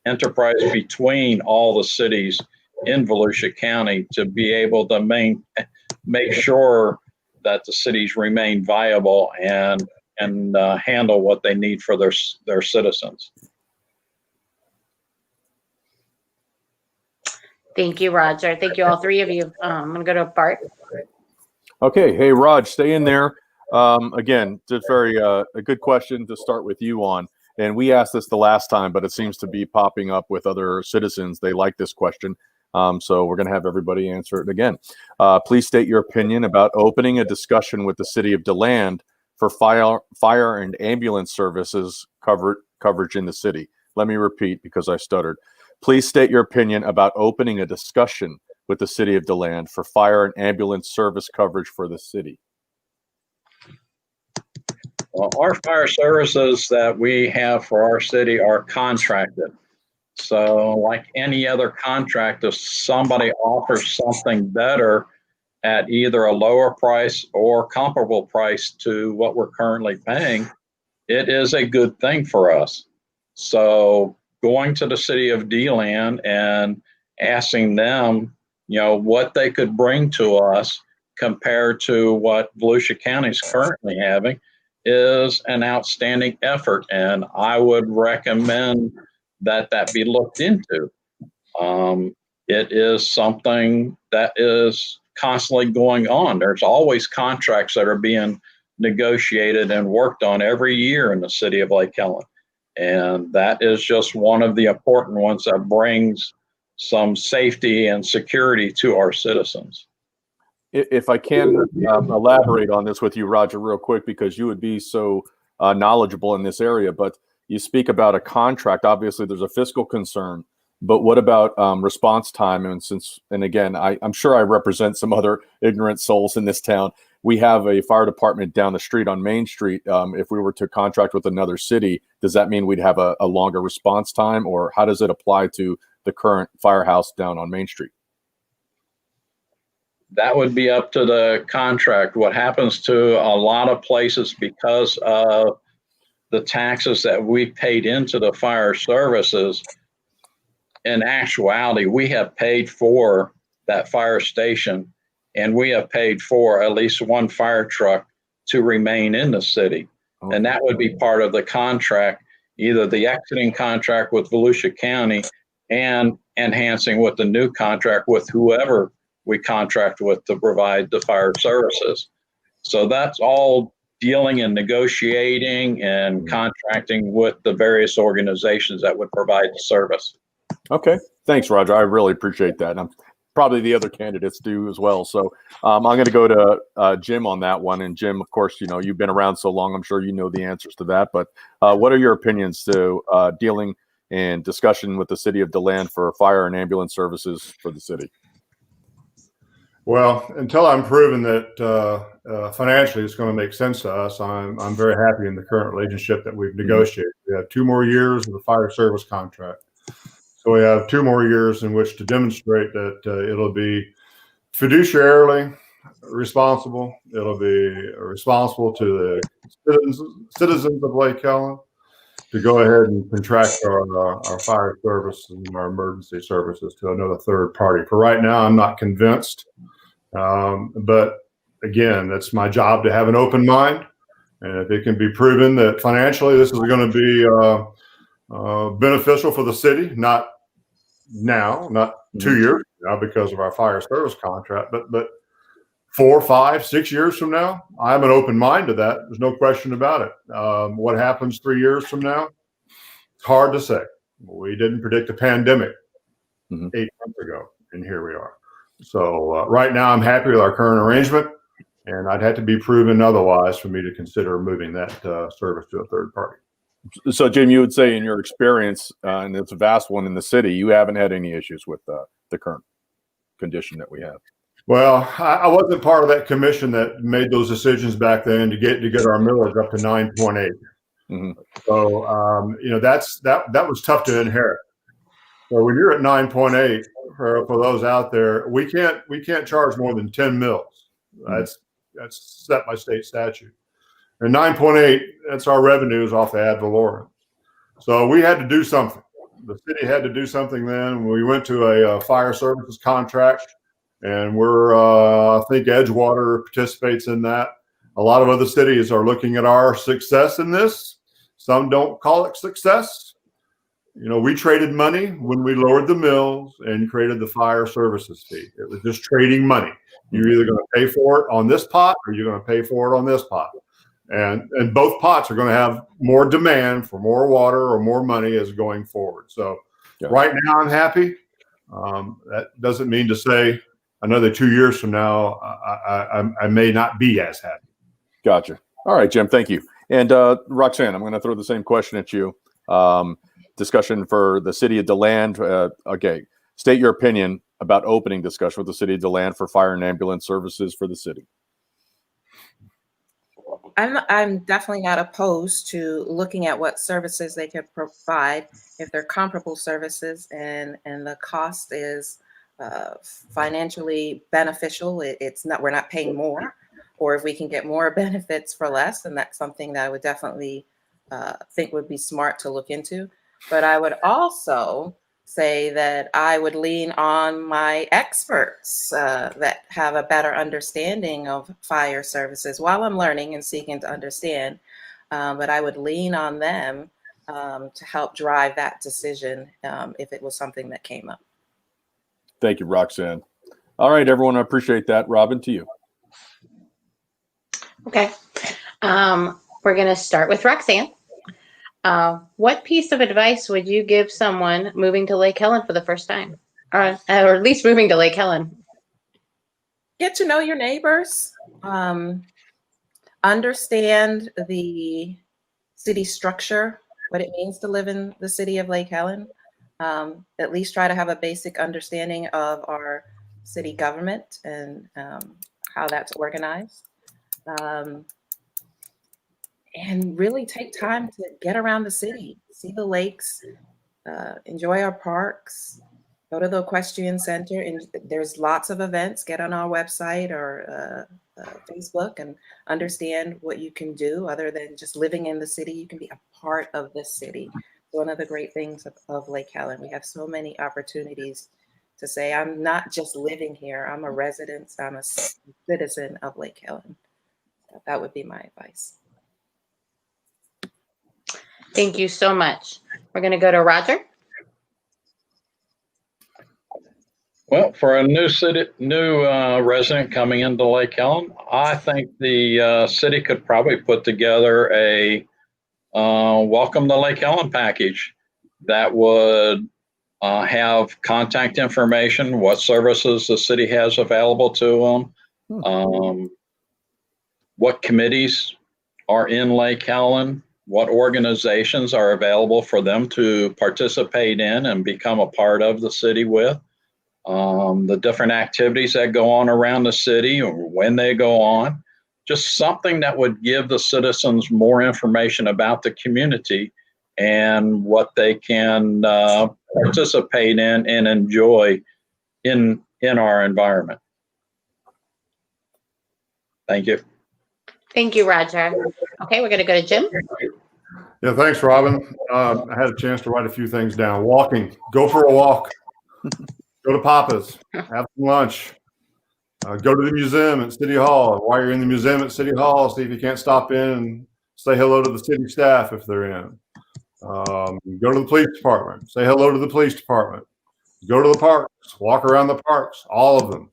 enterprise between all the cities in Volusia County to be able to make sure that the cities remain viable and handle what they need for their citizens.
Thank you, Roger. Thank you, all three of you. I'm going to go to Bart.
Okay. Hey, Raj, stay in there. Again, just a good question to start with you on. And we asked this the last time, but it seems to be popping up with other citizens. They like this question. So we're going to have everybody answer it again. Please state your opinion about opening a discussion with the city of DeLand for fire and ambulance services coverage in the city. Let me repeat because I stuttered. Please state your opinion about opening a discussion with the city of DeLand for fire and ambulance service coverage for the city.
Well, our fire services that we have for our city are contracted. So like any other contract, if somebody offers something better at either a lower price or comparable price to what we're currently paying, it is a good thing for us. So going to the city of DeLand and asking them, what they could bring to us compared to what Volusia County is currently having is an outstanding effort. And I would recommend that be looked into. It is something that is constantly going on. There's always contracts that are being negotiated and worked on every year in the city of Lake Helen. And that is just one of the important ones that brings some safety and security to our citizens.
If I can elaborate on this with you, Roger, real quick, because you would be so knowledgeable in this area, but you speak about a contract. Obviously, there's a fiscal concern, but what about response time? And again, I'm sure I represent some other ignorant souls in this town. We have a fire department down the street on Main Street. If we were to contract with another city, does that mean we'd have a longer response time, or how does it apply to the current firehouse down on Main Street?
That would be up to the contract. What happens to a lot of places, because of the taxes that we paid into the fire services, in actuality, we have paid for that fire station, and we have paid for at least one fire truck to remain in the city. And that would be part of the contract, either the exiting contract with Volusia County and enhancing with the new contract with whoever we contract with to provide the fire services. So that's all dealing and negotiating and contracting with the various organizations that would provide the service.
Okay. Thanks, Roger. I really appreciate that. And probably the other candidates do as well. So I'm going to go to Jim on that one. And Jim, of course, you've been around so long, I'm sure you know the answers to that. But what are your opinions to dealing and discussion with the city of DeLand for fire and ambulance services for the city?
Well, until I'm proven that financially it's going to make sense to us, I'm very happy in the current relationship that we've negotiated. We have 2 more years of the fire service contract. So we have 2 more years in which to demonstrate that it'll be fiduciarily responsible. It'll be responsible to the citizens of Lake Helen to go ahead and contract our fire service and our emergency services to another third party. For right now, I'm not convinced. But again, that's my job to have an open mind. And if it can be proven that financially this is going to be beneficial for the city, not now, not 2 years now because of our fire service contract, but 4, 5, 6 years from now, I have an open mind to that. There's no question about it. What happens 3 years from now? It's hard to say. We didn't predict a pandemic 8 months ago, and here we are. So right now, I'm happy with our current arrangement, and I'd have to be proven otherwise for me to consider moving that service to a third party.
So, Jim, you would say in your experience, and it's a vast one in the city, you haven't had any issues with the current condition that we have? Well,
I wasn't part of that commission that made those decisions back then to get our millage up to 9.8. So, that was tough to inherit. So when you're at 9.8, for those out there, we can't charge more than 10 mils. That's set by state statute. And 9.8, that's our revenues off the ad valorem. So we had to do something. The city had to do something then. We went to a fire services contract, and I think Edgewater participates in that. A lot of other cities are looking at our success in this. Some don't call it success. We traded money when we lowered the mills and created the fire services fee. It was just trading money. You're either going to pay for it on this pot or you're going to pay for it on this pot. And both pots are going to have more demand for more water or more money as going forward. So right now I'm happy. That doesn't mean to say another 2 years from now, I may not be as happy.
Gotcha. All right, Jim, thank you. And Roxanne, I'm going to throw the same question at you. Discussion for the city of DeLand. Okay, state your opinion about opening discussion with the city of DeLand for fire and ambulance services for the city.
I'm definitely not opposed to looking at what services they can provide if they're comparable services and the cost is financially beneficial. We're not paying more, or if we can get more benefits for less, then that's something that I would definitely think would be smart to look into. But I would also say that I would lean on my experts that have a better understanding of fire services while I'm learning and seeking to understand. But I would lean on them to help drive that decision if it was something that came up.
Thank you, Roxanne. All right, everyone, I appreciate that. Robin, to you.
Okay. We're going to start with Roxanne. What piece of advice would you give someone moving to Lake Helen for the first time, or at least moving to Lake Helen?
Get to know your neighbors, understand the city structure, what it means to live in the city of Lake Helen. At least try to have a basic understanding of our city government and how that's organized. And really take time to get around the city, see the lakes, enjoy our parks, go to the equestrian center. And there's lots of events. Get on our website or Facebook and understand what you can do other than just living in the city. You can be a part of the city. One of the great things of Lake Helen. We have so many opportunities to say, I'm not just living here. I'm a resident. I'm a citizen of Lake Helen. That would be my advice.
Thank you so much. We're going to go to Roger.
Well, for a new resident coming into Lake Helen, I think the city could probably put together a welcome to Lake Helen package that would have contact information, what services the city has available to them, what committees are in Lake Helen, what organizations are available for them to participate in and become a part of the city with. The different activities that go on around the city or when they go on, just something that would give the citizens more information about the community and what they can participate in and enjoy in our environment. Thank you.
Thank you, Roger. Okay, we're going to go to Jim.
Yeah, thanks, Robin. I had a chance to write a few things down. Walking, go for a walk. Go to Papa's, have some lunch. Go to the museum at City Hall. While you're in the museum at City Hall, see if you can't stop in and say hello to the city staff if they're in. Go to the police department. Say hello to the police department. Go to the parks. Walk around the parks, all of them.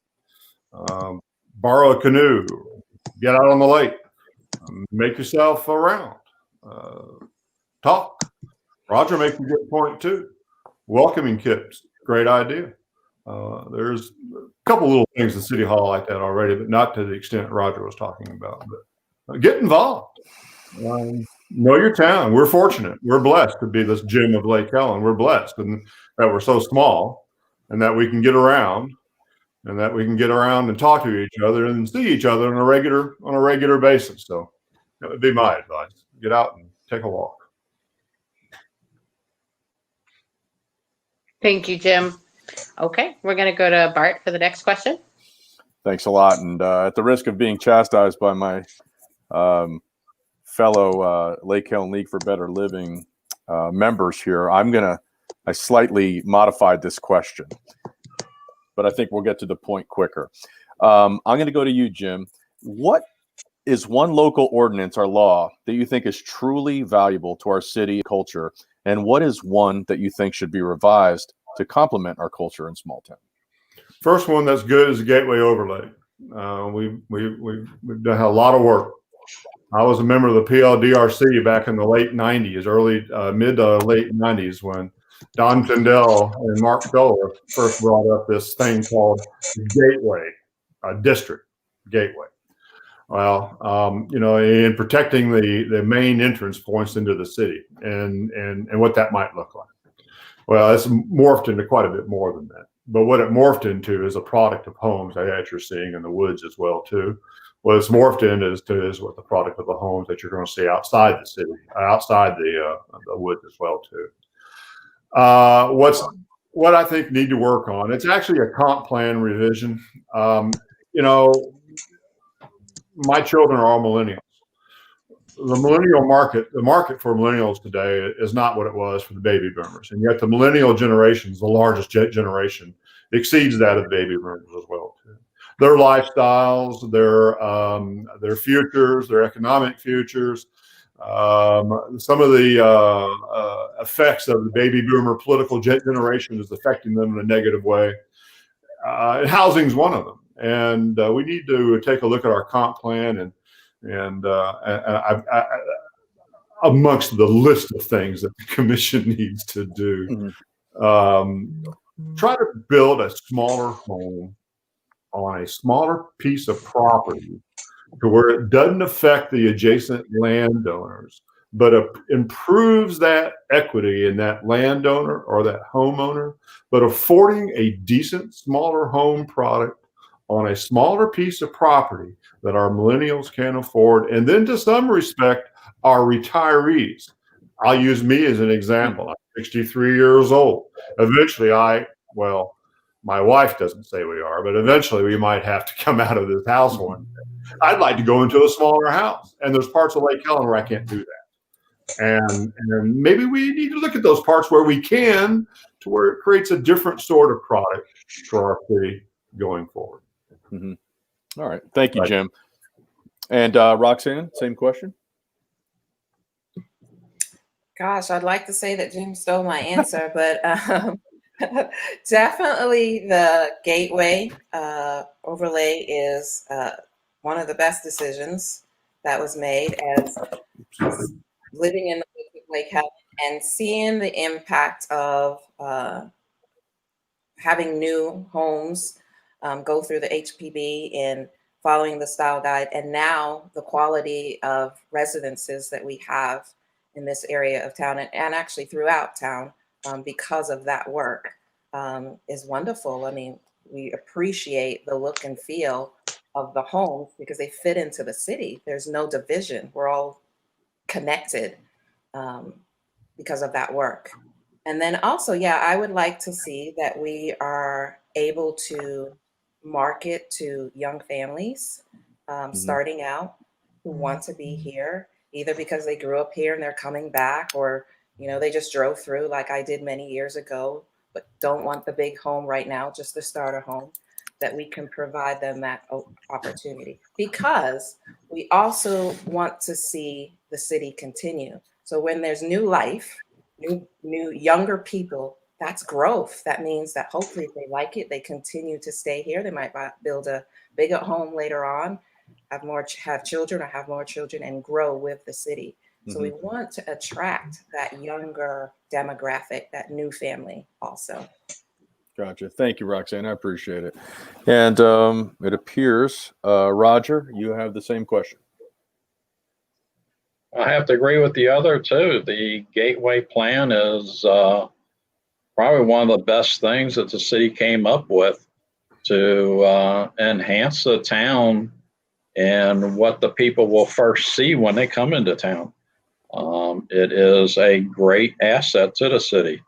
Borrow a canoe. Get out on the lake. Make yourself around. Talk. Roger makes a good point too. Welcoming kits, great idea. There's a couple little things in City Hall like that already, but not to the extent Roger was talking about. But get involved. Know your town. We're fortunate. We're blessed to be this gem of Lake Helen. We're blessed and that we're so small and that we can get around and talk to each other and see each other on a regular basis. So that would be my advice. Get out and take a walk.
Thank you, Jim. Okay, we're going to go to Bart for the next question.
Thanks a lot. And at the risk of being chastised by my fellow Lake Helen League for Better Living members here, I slightly modified this question, but I think we'll get to the point quicker. I'm going to go to you, Jim. What is one local ordinance or law that you think is truly valuable to our city culture? And what is one that you think should be revised to complement our culture in small town?
First one that's good is the Gateway Overlay. We've done a lot of work. I was a member of the PLDRC back in the late 90s, mid to late 90s, when Don Tyndall and Mark Scholler first brought up this thing called Gateway, District Gateway. Well, in protecting the main entrance points into the city and what that might look like. Well, it's morphed into quite a bit more than that. But what it morphed into is a product of homes that you're seeing in the woods as well too. What it's morphed into is what the product of the homes that you're going to see outside the city, outside the woods as well too. What I think need to work on, it's actually a comp plan revision. My children are all millennials. The market for millennials today is not what it was for the baby boomers. And yet the millennial generation is the largest generation, exceeds that of the baby boomers as well too. Their lifestyles, their futures, their economic futures, some of the effects of the baby boomer political generation is affecting them in a negative way. And housing is one of them. And we need to take a look at our comp plan and amongst the list of things that the commission needs to do, try to build a smaller home on a smaller piece of property to where it doesn't affect the adjacent landowners, but improves that equity in that landowner or that homeowner, but affording a decent, smaller home product on a smaller piece of property that our millennials can afford. And then to some respect, our retirees. I'll use me as an example. I'm 63 years old. Eventually my wife doesn't say we are, but eventually we might have to come out of this house one day. I'd like to go into a smaller house. And there's parts of Lake Helen where I can't do that. And maybe we need to look at those parts where we can, to where it creates a different sort of product for our city going forward.
Mm-hmm. All right. Thank you, Jim. And Roxanne, same question.
Gosh, I'd like to say that Jim stole my answer, but definitely the gateway overlay is one of the best decisions that was made as living in Lake Helen and seeing the impact of having new homes go through the HPB and following the style guide, and now the quality of residences that we have in this area of town and actually throughout town because of that work is wonderful. I mean, we appreciate the look and feel of the homes because they fit into the city. There's no division. We're all connected because of that work. And then also, yeah, I would like to see that we are able to market to young families starting out who want to be here, either because they grew up here and they're coming back, or they just drove through like I did many years ago, but don't want the big home right now, just the starter home. That we can provide them that opportunity, because we also want to see the city continue. So when there's new life, new younger people, that's growth. That means that hopefully if they like it, they continue to stay here. They might build a bigger home later on, have children or have more children and grow with the city. So we want to attract that younger demographic, that new family also.
Gotcha. Thank you, Roxanne. I appreciate it. And it appears, Roger, you have the same question.
I have to agree with the other two. The gateway plan is probably one of the best things that the city came up with to enhance the town and what the people will first see when they come into town. It is a great asset to the city.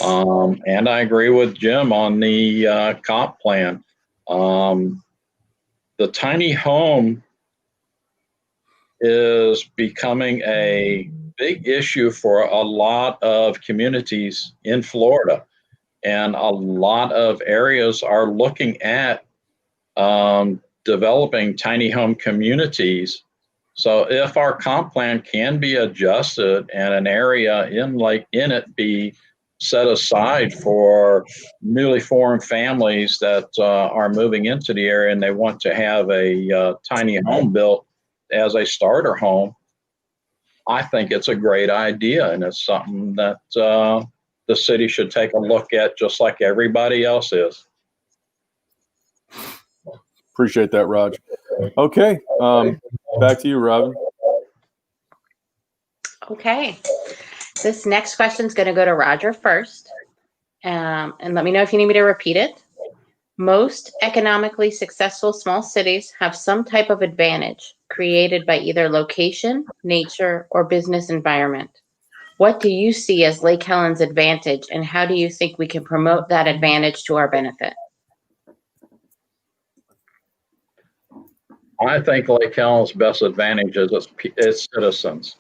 And I agree with Jim on the comp plan. The tiny home is becoming a big issue for a lot of communities in Florida. And a lot of areas are looking at developing tiny home communities. So if our comp plan can be adjusted and an area in it be set aside for newly formed families that are moving into the area and they want to have a tiny home built as a starter home, I think it's a great idea, and it's something that the city should take a look at just like everybody else is.
Appreciate that, Raj. Okay, back to you, Robin.
Okay, this next question is going to go to Roger first, and let me know if you need me to repeat it. Most economically successful small cities have some type of advantage created by either location, nature, or business environment. What do you see as Lake Helen's advantage, and how do you think we can promote that advantage to our benefit?
I think Lake Helen's best advantage is its citizens.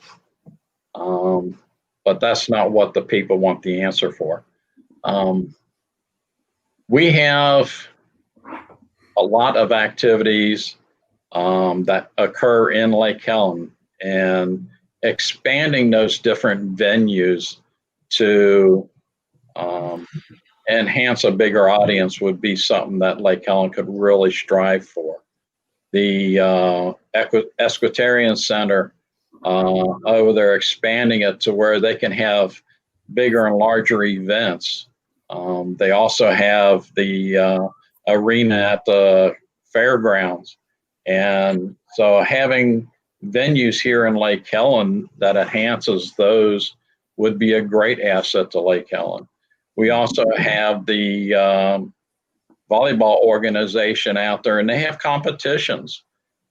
But that's not what the people want the answer for. We have a lot of activities that occur in Lake Helen, and expanding those different venues to enhance a bigger audience would be something that Lake Helen could really strive for. The Equestrian Center over there, expanding it to where they can have bigger and larger events. They also have the arena at the fairgrounds. And so having venues here in Lake Helen that enhances those would be a great asset to Lake Helen. We also have the volleyball organization out there, and they have competitions.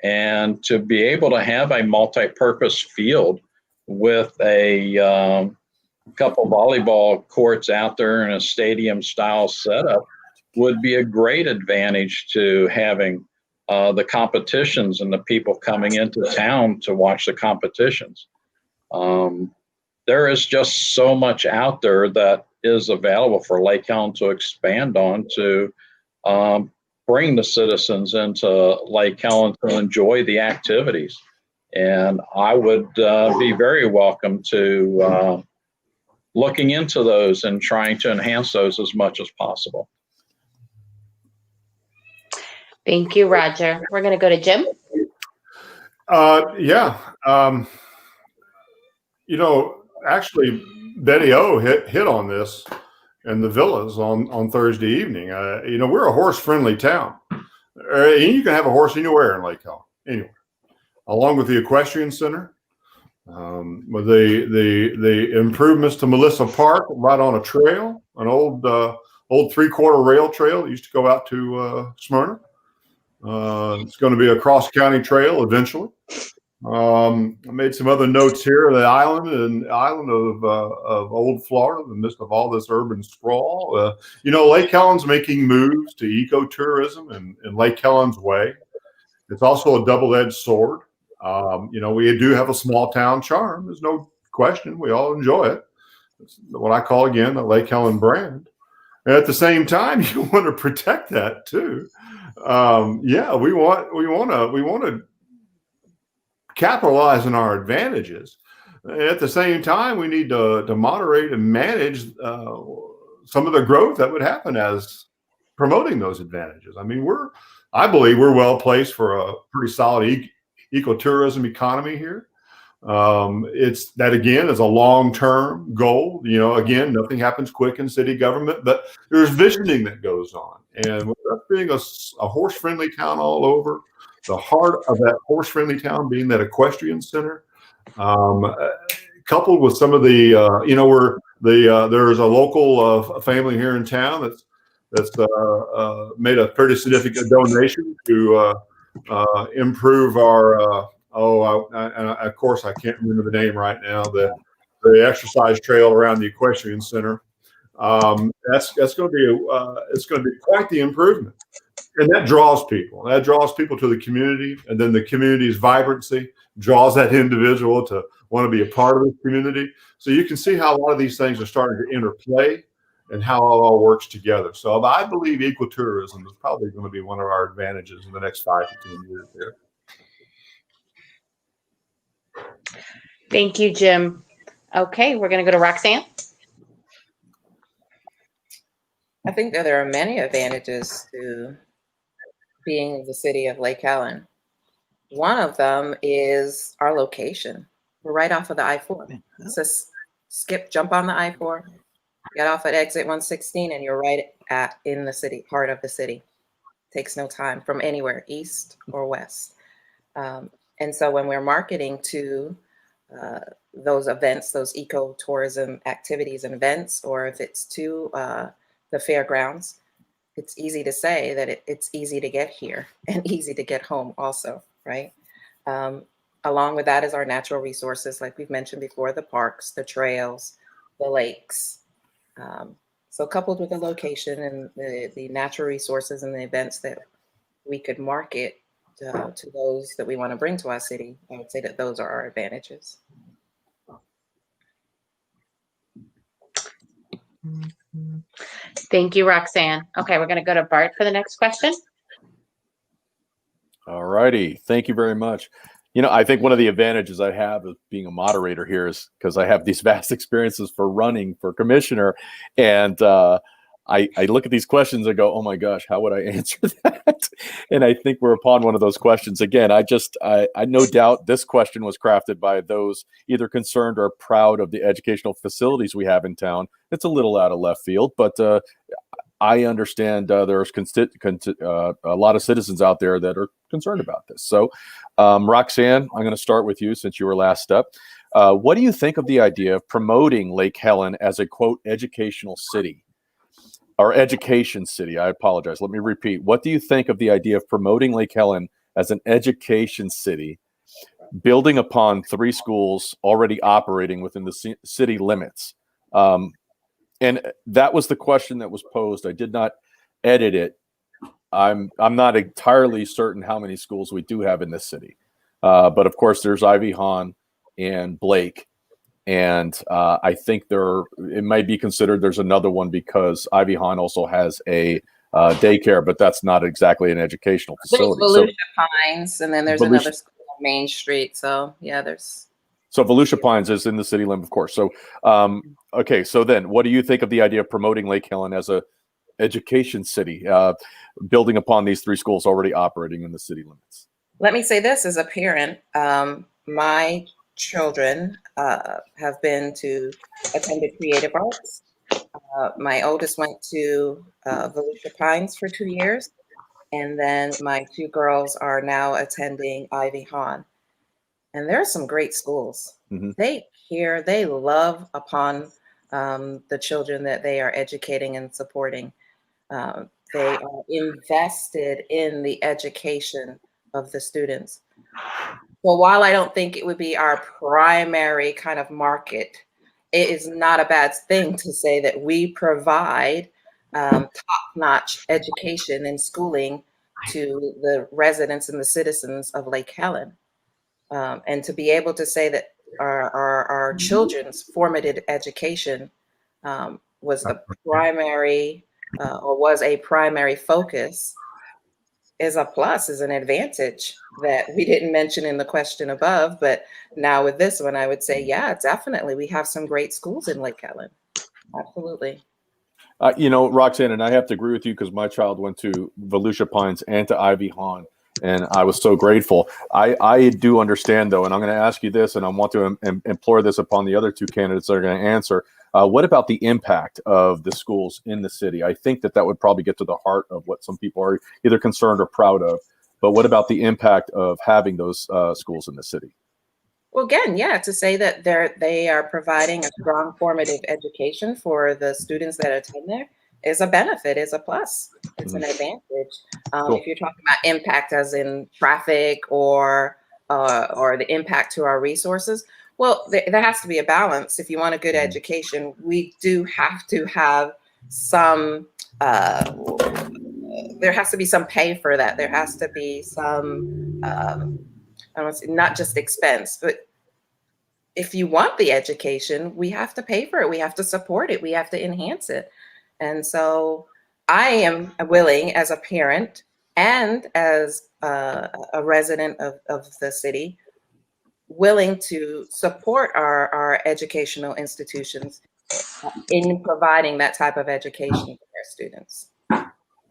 And to be able to have a multi-purpose field with a couple volleyball courts out there in a stadium style setup would be a great advantage to having the competitions and the people coming into town to watch the competitions. There is just so much out there that is available for Lake Helen to expand on to bring the citizens into Lake Helen to enjoy the activities. And I would be very welcome to looking into those and trying to enhance those as much as possible.
Thank you, Roger. We're going to go to Jim.
Yeah. Actually, Betty O hit on this in the villas on Thursday evening. We're a horse-friendly town. You can have a horse anywhere in Lake Helen, anywhere, along with the equestrian center, with the improvements to Melissa Park, right on a trail, an old 3/4 rail trail that used to go out to Smyrna. It's going to be a cross-county trail eventually. I made some other notes here. The island of Old Florida, in the midst of all this urban sprawl. Lake Helen's making moves to ecotourism in Lake Helen's way. It's also a double-edged sword. We do have a small town charm. There's no question. We all enjoy it. It's what I call, again, the Lake Helen brand. And at the same time, you want to protect that too. We want to capitalize on our advantages. At the same time, we need to moderate and manage some of the growth that would happen as promoting those advantages. I mean, I believe we're well placed for a pretty solid ecotourism economy here. It's that, again, is a long-term goal. Again, nothing happens quick in city government, but there's visioning that goes on. And with us being a horse-friendly town all over, the heart of that horse-friendly town being that equestrian center, coupled with some of the, there's a local family here in town that's made a pretty significant donation to improve our. Of course, I can't remember the name right now. The exercise trail around the equestrian center. That's going to be it's going to be quite the improvement, and that draws people. That draws people to the community, and then the community's vibrancy draws that individual to want to be a part of the community. So you can see how a lot of these things are starting to interplay, and how it all works together. So I believe ecotourism is probably going to be one of our advantages in the next 5 to 10 years here.
Thank you, Jim. Okay, we're going to go to Roxanne.
I think that there are many advantages to being the city of Lake Helen. One of them is our location. We're right off of the I-4. It's a jump on the I-4, get off at exit 116, and you're right in the city, heart of the city. Takes no time from anywhere, east or west. And so when we're marketing to those events, those ecotourism activities and events, or if it's to the fairgrounds, it's easy to say that it's easy to get here and easy to get home also, right? Along with that is our natural resources, like we've mentioned before, the parks, the trails, the lakes. So coupled with the location and the natural resources and the events that we could market to those that we want to bring to our city, I would say that those are our advantages.
Thank you, Roxanne. Okay, we're going to go to Bart for the next question.
All righty. Thank you very much. I think one of the advantages I have of being a moderator here is because I have these vast experiences for running for commissioner. And I look at these questions and go, oh my gosh, how would I answer that? And I think we're upon one of those questions. Again, I no doubt this question was crafted by those either concerned or proud of the educational facilities we have in town. It's a little out of left field, but I understand there's a lot of citizens out there that are concerned about this. So, Roxanne, I'm going to start with you since you were last up. What do you think of the idea of promoting Lake Helen as a, quote, educational city? Or education city, I apologize. Let me repeat. What do you think of the idea of promoting Lake Helen as an education city, building upon 3 schools already operating within the city limits? And that was the question that was posed. I did not edit it. I'm not entirely certain how many schools we do have in this city. But of course, there's Ivy Hahn and Blake. And I think it might be considered there's another one because Ivy Hahn also has a daycare, but that's not exactly an educational facility.
There's Volusia Pines, and then there's another school Main Street. So yeah, there's.
So Volusia Pines is in the city limit, of course. So, okay. So then what do you think of the idea of promoting Lake Helen as a education city, building upon these 3 schools already operating in the city limits?
Let me say this as a parent. My children have been to attended creative arts. My oldest went to Volusia Pines for 2 years. And then my 2 girls are now attending Ivy Hahn. And there are some great schools.
Mm-hmm.
They love upon the children that they are educating and supporting. They are invested in the education of the students. Well, while I don't think it would be our primary kind of market, it is not a bad thing to say that we provide top-notch education and schooling to the residents and the citizens of Lake Helen. And to be able to say that our children's formative education was a primary focus is a plus, is an advantage that we didn't mention in the question above. But now with this one, I would say, yeah, definitely. We have some great schools in Lake Helen. Absolutely.
Roxanne, and I have to agree with you because my child went to Volusia Pines and to Ivy Hahn, and I was so grateful. I do understand, though, and I'm going to ask you this, and I want to implore this upon the other 2 candidates that are going to answer. What about the impact of the schools in the city? I think that would probably get to the heart of what some people are either concerned or proud of. But what about the impact of having those schools in the city?
Well, again, yeah, to say that they are providing a strong formative education for the students that attend there is a benefit, is a plus. It's an advantage.
Cool.
If you're talking about impact as in traffic or the impact to our resources, well, there has to be a balance. If you want a good education, we do have to have some, there has to be some pay for that. There has to be some, not just expense, but if you want the education, we have to pay for it. We have to support it. We have to enhance it. And so I am willing, as a parent and as a resident of the city, willing to support our educational institutions in providing that type of education for their students.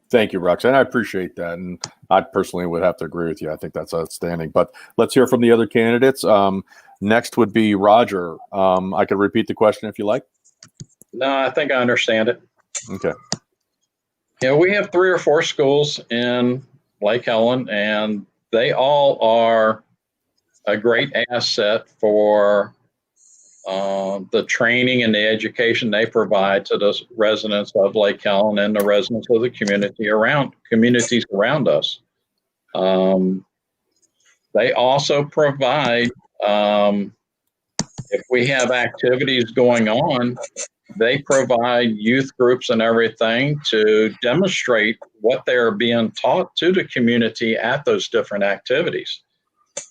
Thank you, Roxanne. I appreciate that. And I personally would have to agree with you. I think that's outstanding. But let's hear from the other candidates. Next would be Roger. I could repeat the question if you like.
No, I think I understand it.
Okay.
Yeah, we have 3 or 4 schools in Lake Helen, and they all are a great asset for the training and the education they provide to the residents of Lake Helen and the residents of the communities around us. They also provide, if we have activities going on, they provide youth groups and everything to demonstrate what they're being taught to the community at those different activities.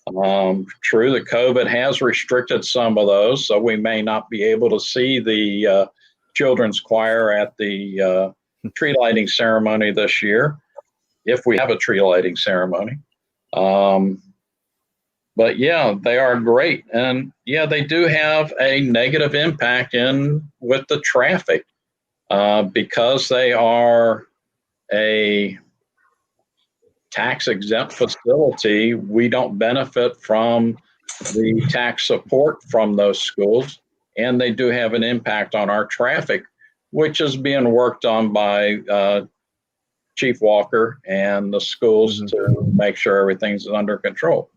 True, the COVID has restricted some of those, so we may not be able to see the children's choir at the tree lighting ceremony this year, if we have a tree lighting ceremony. But yeah, they are great. And yeah, they do have a negative impact with the traffic because they are a tax exempt facility. We don't benefit from the tax support from those schools, and they do have an impact on our traffic, which is being worked on by Chief Walker and the schools to make sure everything's under control.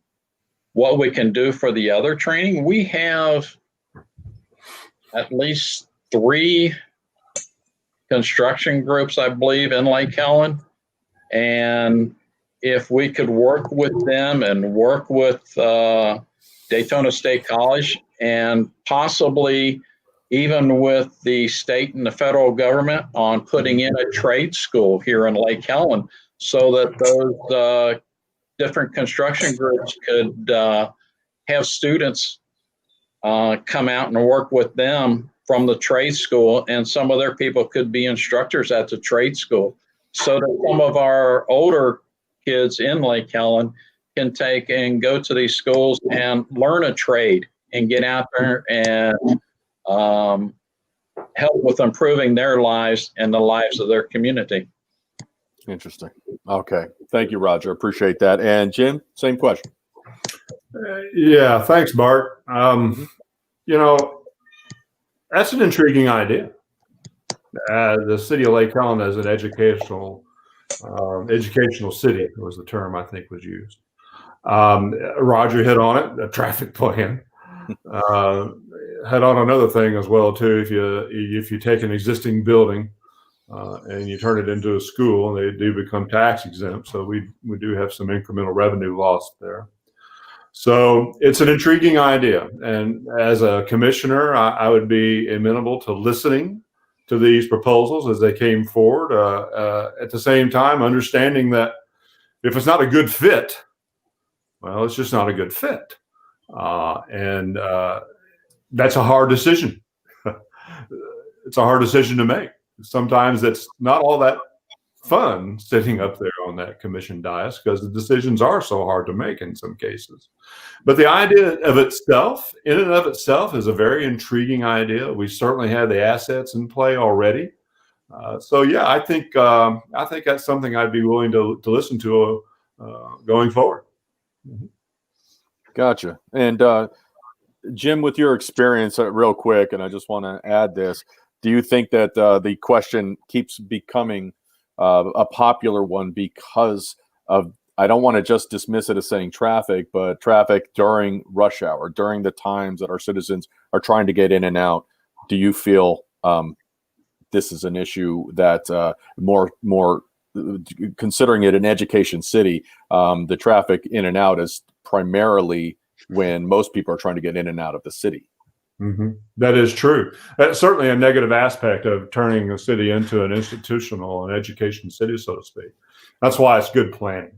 What we can do for the other training, we have at least 3 construction groups, I believe, in Lake Helen. And if we could work with them and work with Daytona State College and possibly even with the state and the federal government on putting in a trade school here in Lake Helen so that those different construction groups could have students come out and work with them from the trade school, and some of their people could be instructors at the trade school so that some of our older kids in Lake Helen can take and go to these schools and learn a trade and get out there and help with improving their lives and the lives of their community.
Interesting. Okay. Thank you, Roger. Appreciate that. And Jim, same question.
Yeah, thanks, Bart. That's an intriguing idea. The city of Lake Helen as an educational city was the term I think was used. Roger hit on it, a traffic plan. Hit on another thing as well too. If you take an existing building and you turn it into a school, and they do become tax exempt, so we do have some incremental revenue loss there. So it's an intriguing idea, and as a commissioner, I would be amenable to listening to these proposals as they came forward. At the same time, understanding that if it's not a good fit, well, it's just not a good fit, and that's a hard decision. It's a hard decision to make. Sometimes it's not all that fun sitting up there on that commission dais because the decisions are so hard to make in some cases. But the idea of itself, in and of itself, is a very intriguing idea. We certainly have the assets in play already. So yeah, I think that's something I'd be willing to listen to going forward.
Gotcha. And Jim, with your experience, real quick, and I just want to add this: do you think that the question keeps becoming a popular one because of, I don't want to just dismiss it as saying traffic, but traffic during rush hour, during the times that our citizens are trying to get in and out? Do you feel this is an issue that more considering it an education city, the traffic in and out is primarily when most people are trying to get in and out of the city?
Mm-hmm. That is true. That's certainly a negative aspect of turning a city into an institutional and education city, so to speak. That's why it's good planning.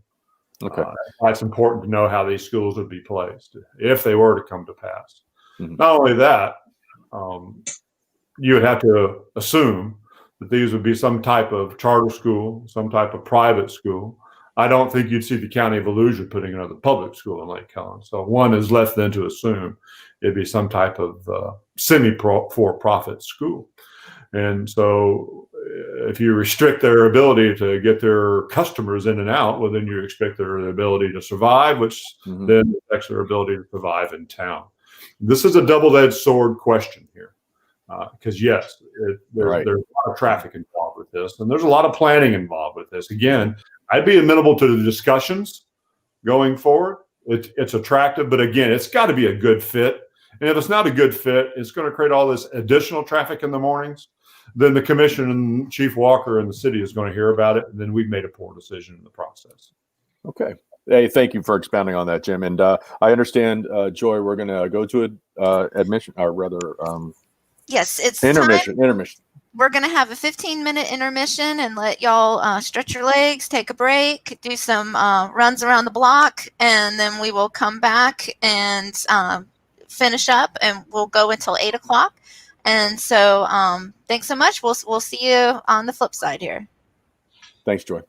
Okay.
Why it's important to know how these schools would be placed if they were to come to pass.
Mm-hmm.
Not only that, you would have to assume that these would be some type of charter school, some type of private school. I don't think you'd see the county of Volusia putting another public school in Lake Helen. So one is left then to assume it'd be some type of semi-for-profit school. And so if you restrict their ability to get their customers in and out, well, then you expect their ability to survive, which then affects their ability to survive in town. This is a double-edged sword question here. Because yes, there's a lot of traffic involved with this, and there's a lot of planning involved with this. Again, I'd be amenable to the discussions going forward. It's attractive, but again, it's got to be a good fit. And if it's not a good fit, it's going to create all this additional traffic in the mornings. Then the commission and Chief Walker and the city is going to hear about it, and then we've made a poor decision in the process.
Okay. Hey, thank you for expounding on that, Jim. And I understand, Joy, we're going to go to admission, or rather,
yes, it's
intermission.
We're going to have a 15-minute intermission and let y'all stretch your legs, take a break, do some runs around the block, and then we will come back and finish up, and we'll go until 8 o'clock. And so thanks so much. We'll see you on the flip side here.
Thanks, Joy.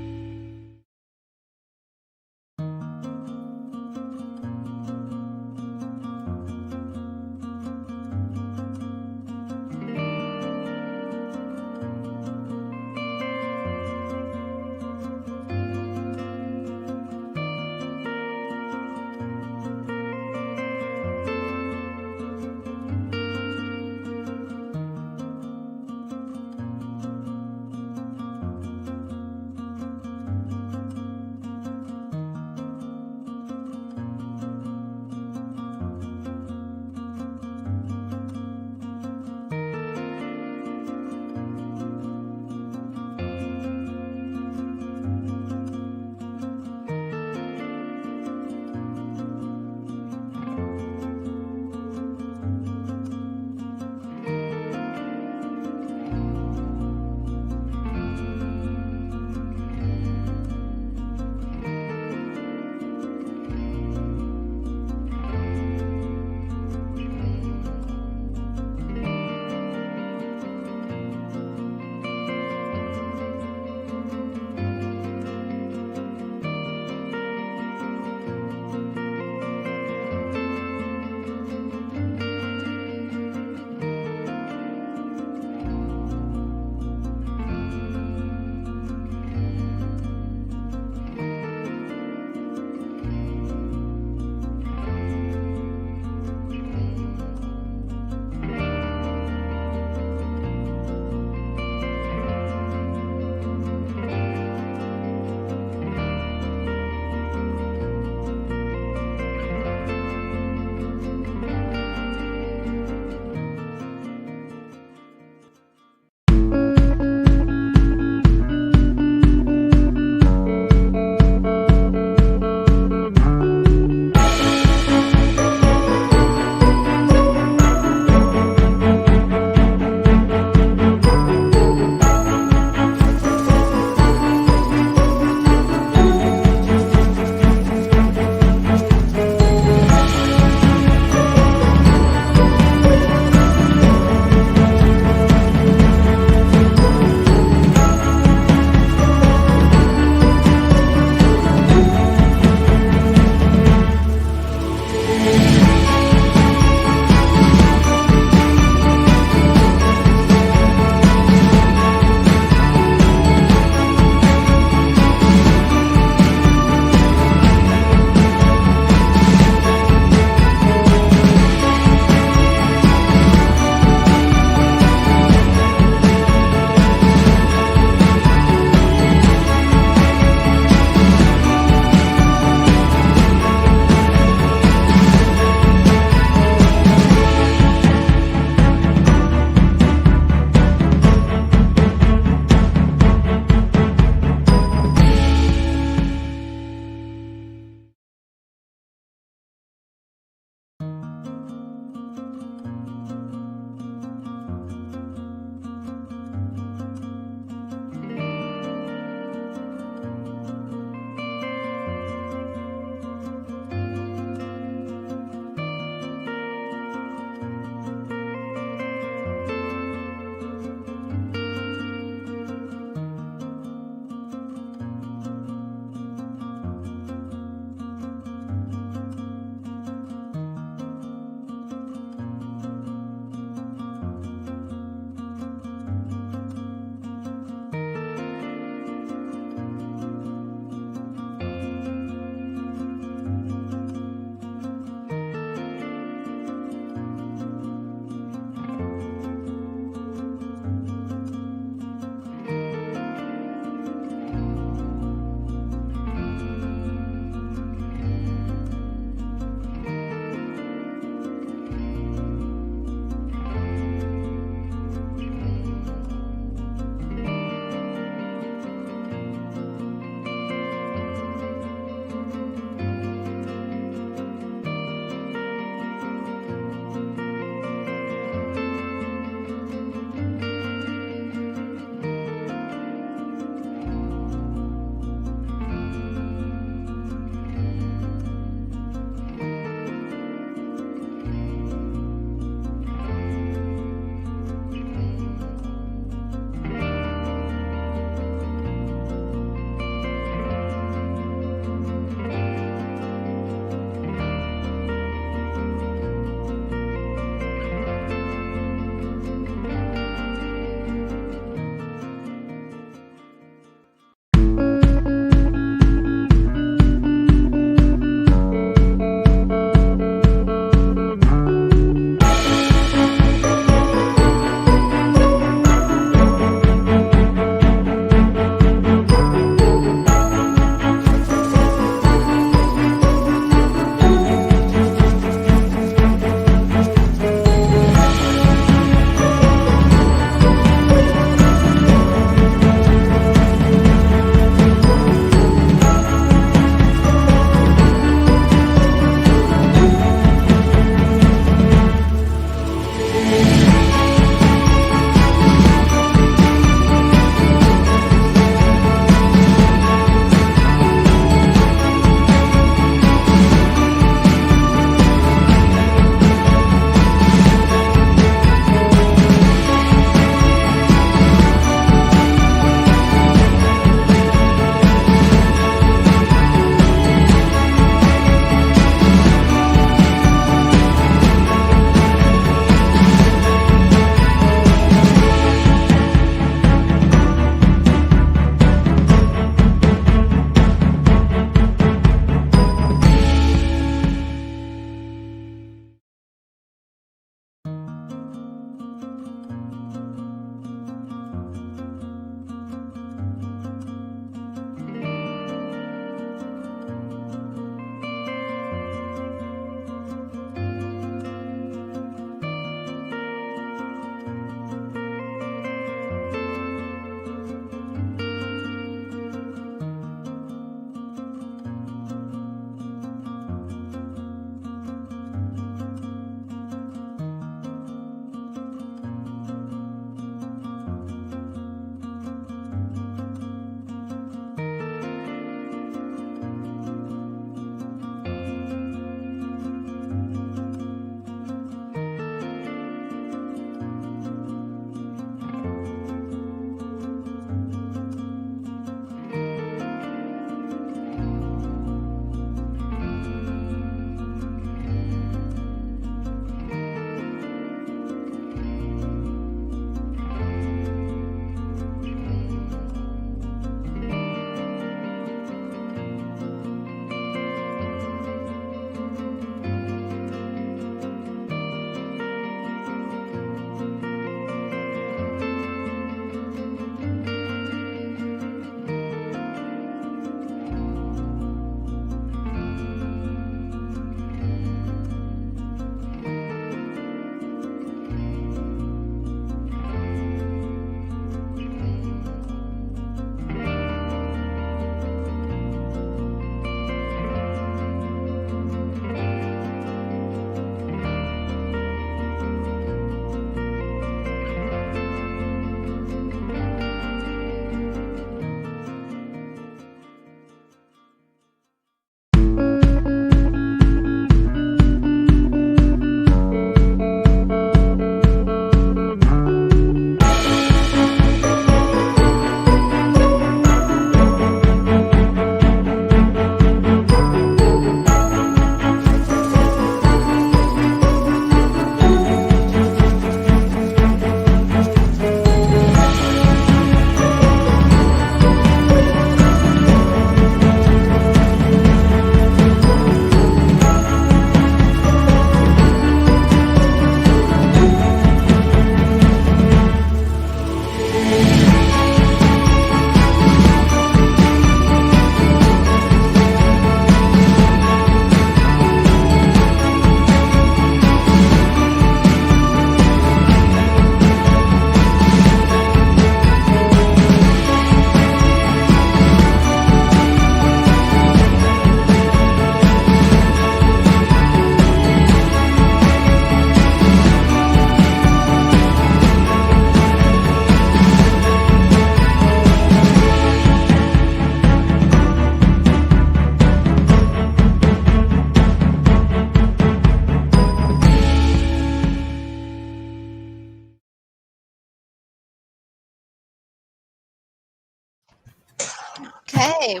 Okay.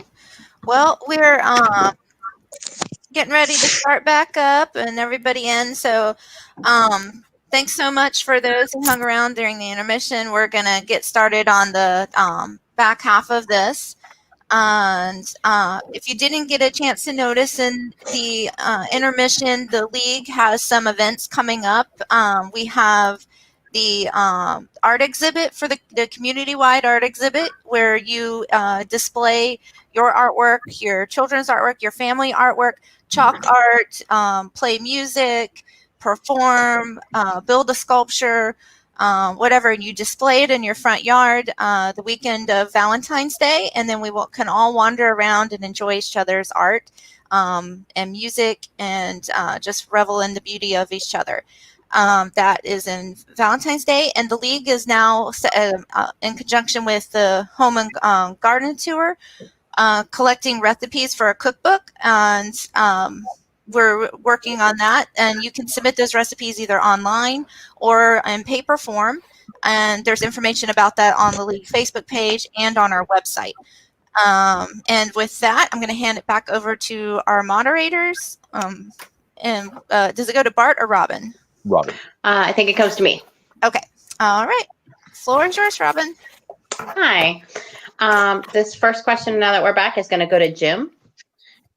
Well, we're getting ready to start back up and everybody in. So thanks so much for those who hung around during the intermission. We're going to get started on the back half of this. And if you didn't get a chance to notice in the intermission, the league has some events coming up. We have the art exhibit for the community-wide art exhibit where you display your artwork, your children's artwork, your family artwork, chalk art, play music, perform, build a sculpture, whatever, and you display it in your front yard the weekend of Valentine's Day, and then can all wander around and enjoy each other's art and music and just revel in the beauty of each other. That is in Valentine's Day, and the league is now in conjunction with the Home and Garden Tour collecting recipes for a cookbook, and we're working on that, and you can submit those recipes either online or in paper form, and there's information about that on the league Facebook page and on our website. And with that, I'm going to hand it back over to our moderators. And does it go to Bart or Robin?
Robin.
I think it comes to me.
Okay. All right. Floor is yours, Robin.
Hi. This first question, now that we're back, is going to go to Jim.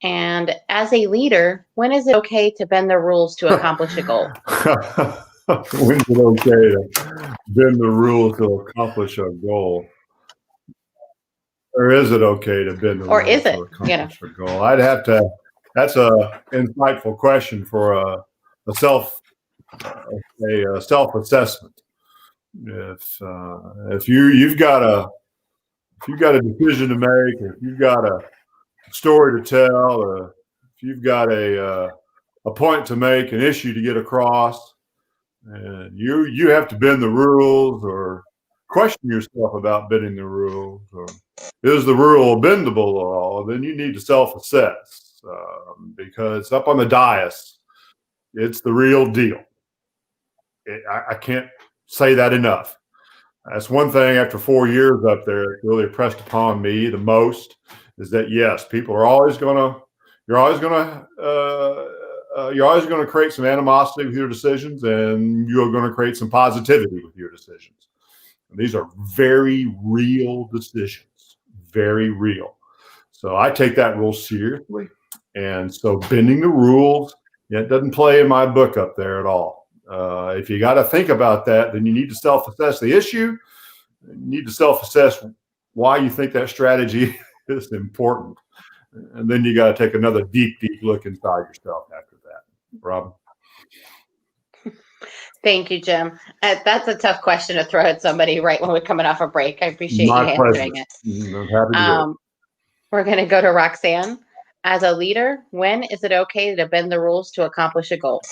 And as a leader, when is it okay to bend the rules to accomplish a goal?
When's it okay to bend the rules to accomplish a goal? Or is it okay to bend the rules to accomplish a goal? I'd have to. That's a insightful question for a self-assessment. If you've got a decision to make, if you've got a story to tell, or if you've got a point to make, an issue to get across, and you have to bend the rules or question yourself about bending the rules, or is the rule bendable at all, then you need to self-assess, because up on the dais, it's the real deal. I can't say that enough. That's one thing after 4 years up there, it really impressed upon me the most is that, yes, people are always you're always going to create some animosity with your decisions, and you're going to create some positivity with your decisions. And these are very real decisions, very real. So I take that rule seriously. And so bending the rules, it doesn't play in my book up there at all. If you got to think about that, then you need to self-assess the issue. You need to self-assess why you think that strategy is important. And then you got to take another deep look inside yourself after that. Robin?
Thank you, Jim. That's a tough question to throw at somebody right when we're coming off a break. I appreciate
My
you
pleasure.
answering it.
I'm happy to do it.
We're going to go to Roxanne. As a leader, when is it okay to bend the rules to accomplish a goal?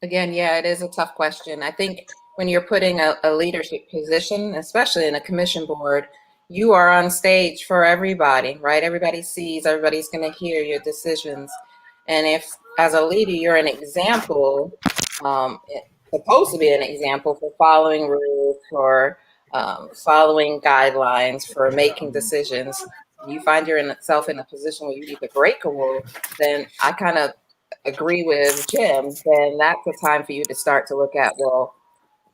Again, yeah, it is a tough question. I think when you're putting a leadership position, especially in a commission board, you are on stage for everybody, right? Everybody sees, everybody's going to hear your decisions. And if, as a leader, you're an example, it's supposed to be an example for following rules, for following guidelines, for making decisions, you find yourself in a position where you need to break a rule, then I kind of agree with Jim, then that's the time for you to start to look at, well,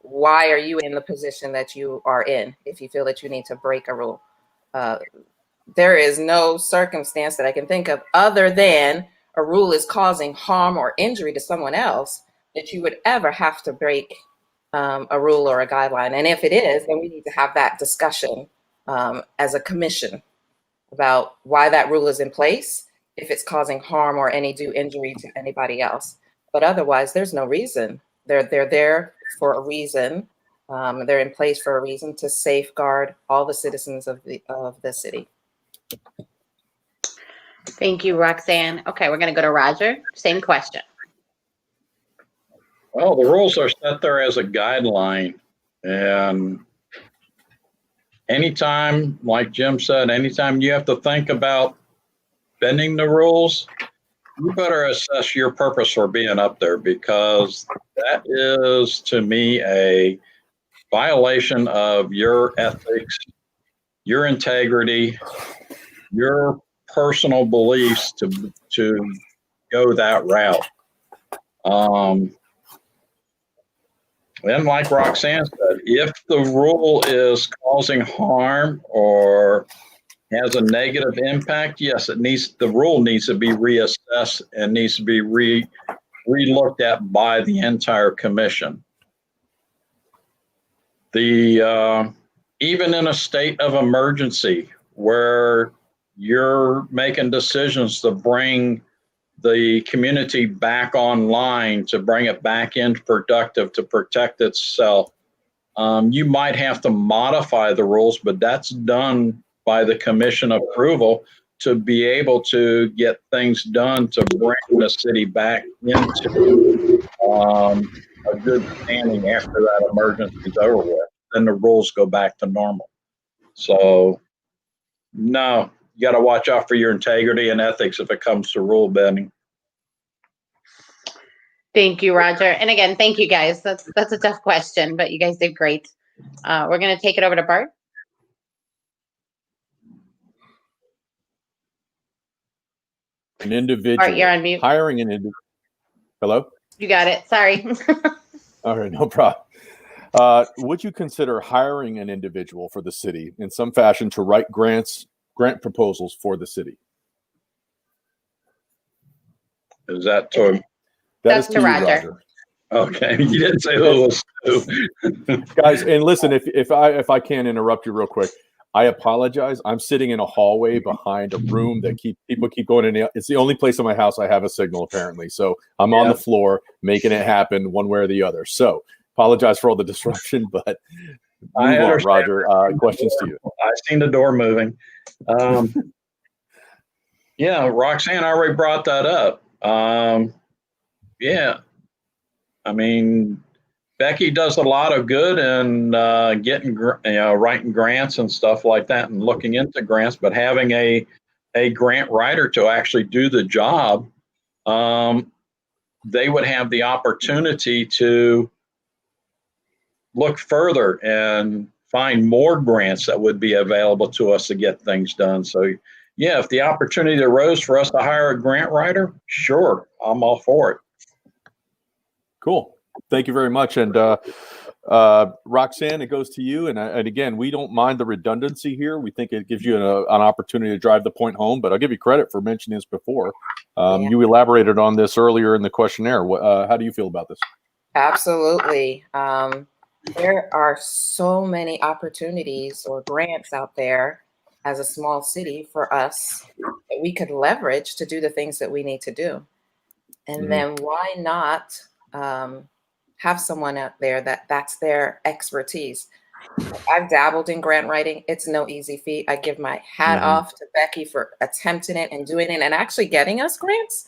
why are you in the position that you are in if you feel that you need to break a rule? There is no circumstance that I can think of other than a rule is causing harm or injury to someone else that you would ever have to break a rule or a guideline. And if it is, then we need to have that discussion as a commission about why that rule is in place, if it's causing harm or any due injury to anybody else. But otherwise, there's no reason. They're there for a reason. They're in place for a reason to safeguard all the citizens of the city.
Thank you, Roxanne. Okay, we're going to go to Roger. Same question.
Well, the rules are set there as a guideline. And anytime, like Jim said, anytime you have to think about bending the rules, you better assess your purpose for being up there, because that is, to me, a violation of your ethics, your integrity, your personal beliefs to go that route. And like Roxanne said, if the rule is causing harm or has a negative impact, yes, the rule needs to be reassessed and needs to be re-looked at by the entire commission. Even in a state of emergency where you're making decisions to bring the community back online, to bring it back into productive, to protect itself, you might have to modify the rules, but that's done by the commission approval to be able to get things done to bring the city back into a good standing after that emergency is over with. Then the rules go back to normal. So, no, you got to watch out for your integrity and ethics if it comes to rule bending.
Thank you, Roger. And again, thank you guys. That's a tough question, but you guys did great. We're going to take it over to Bart.
An individual.
Bart, you're on mute.
Hiring an individual. Hello?
You got it. Sorry.
All right, no problem. Would you consider hiring an individual for the city in some fashion to write grant proposals for the city?
Is that to?
That's to Roger.
Okay, you didn't say who it was to.
Guys, and listen, if I can interrupt you real quick, I apologize. I'm sitting in a hallway behind a room that people keep going in. It's the only place in my house I have a signal, apparently. So I'm on the floor making it happen one way or the other. So apologize for all the disruption, but move on, Roger. Questions to you.
I've seen the door moving. Yeah, Roxanne already brought that up. Yeah, I mean, Becky does a lot of good in writing grants and stuff like that and looking into grants, but having a grant writer to actually do the job, they would have the opportunity to look further and find more grants that would be available to us to get things done. So yeah, if the opportunity arose for us to hire a grant writer, sure, I'm all for it.
Cool. Thank you very much. And Roxanne, it goes to you. And again, we don't mind the redundancy here. We think it gives you an opportunity to drive the point home, but I'll give you credit for mentioning this before. You elaborated on this earlier in the questionnaire. How do you feel about this?
Absolutely. There are so many opportunities or grants out there as a small city for us that we could leverage to do the things that we need to do. And then why not have someone out there that's their expertise? I've dabbled in grant writing. It's no easy feat. I give my hat off to Becky for attempting it and doing it and actually getting us grants.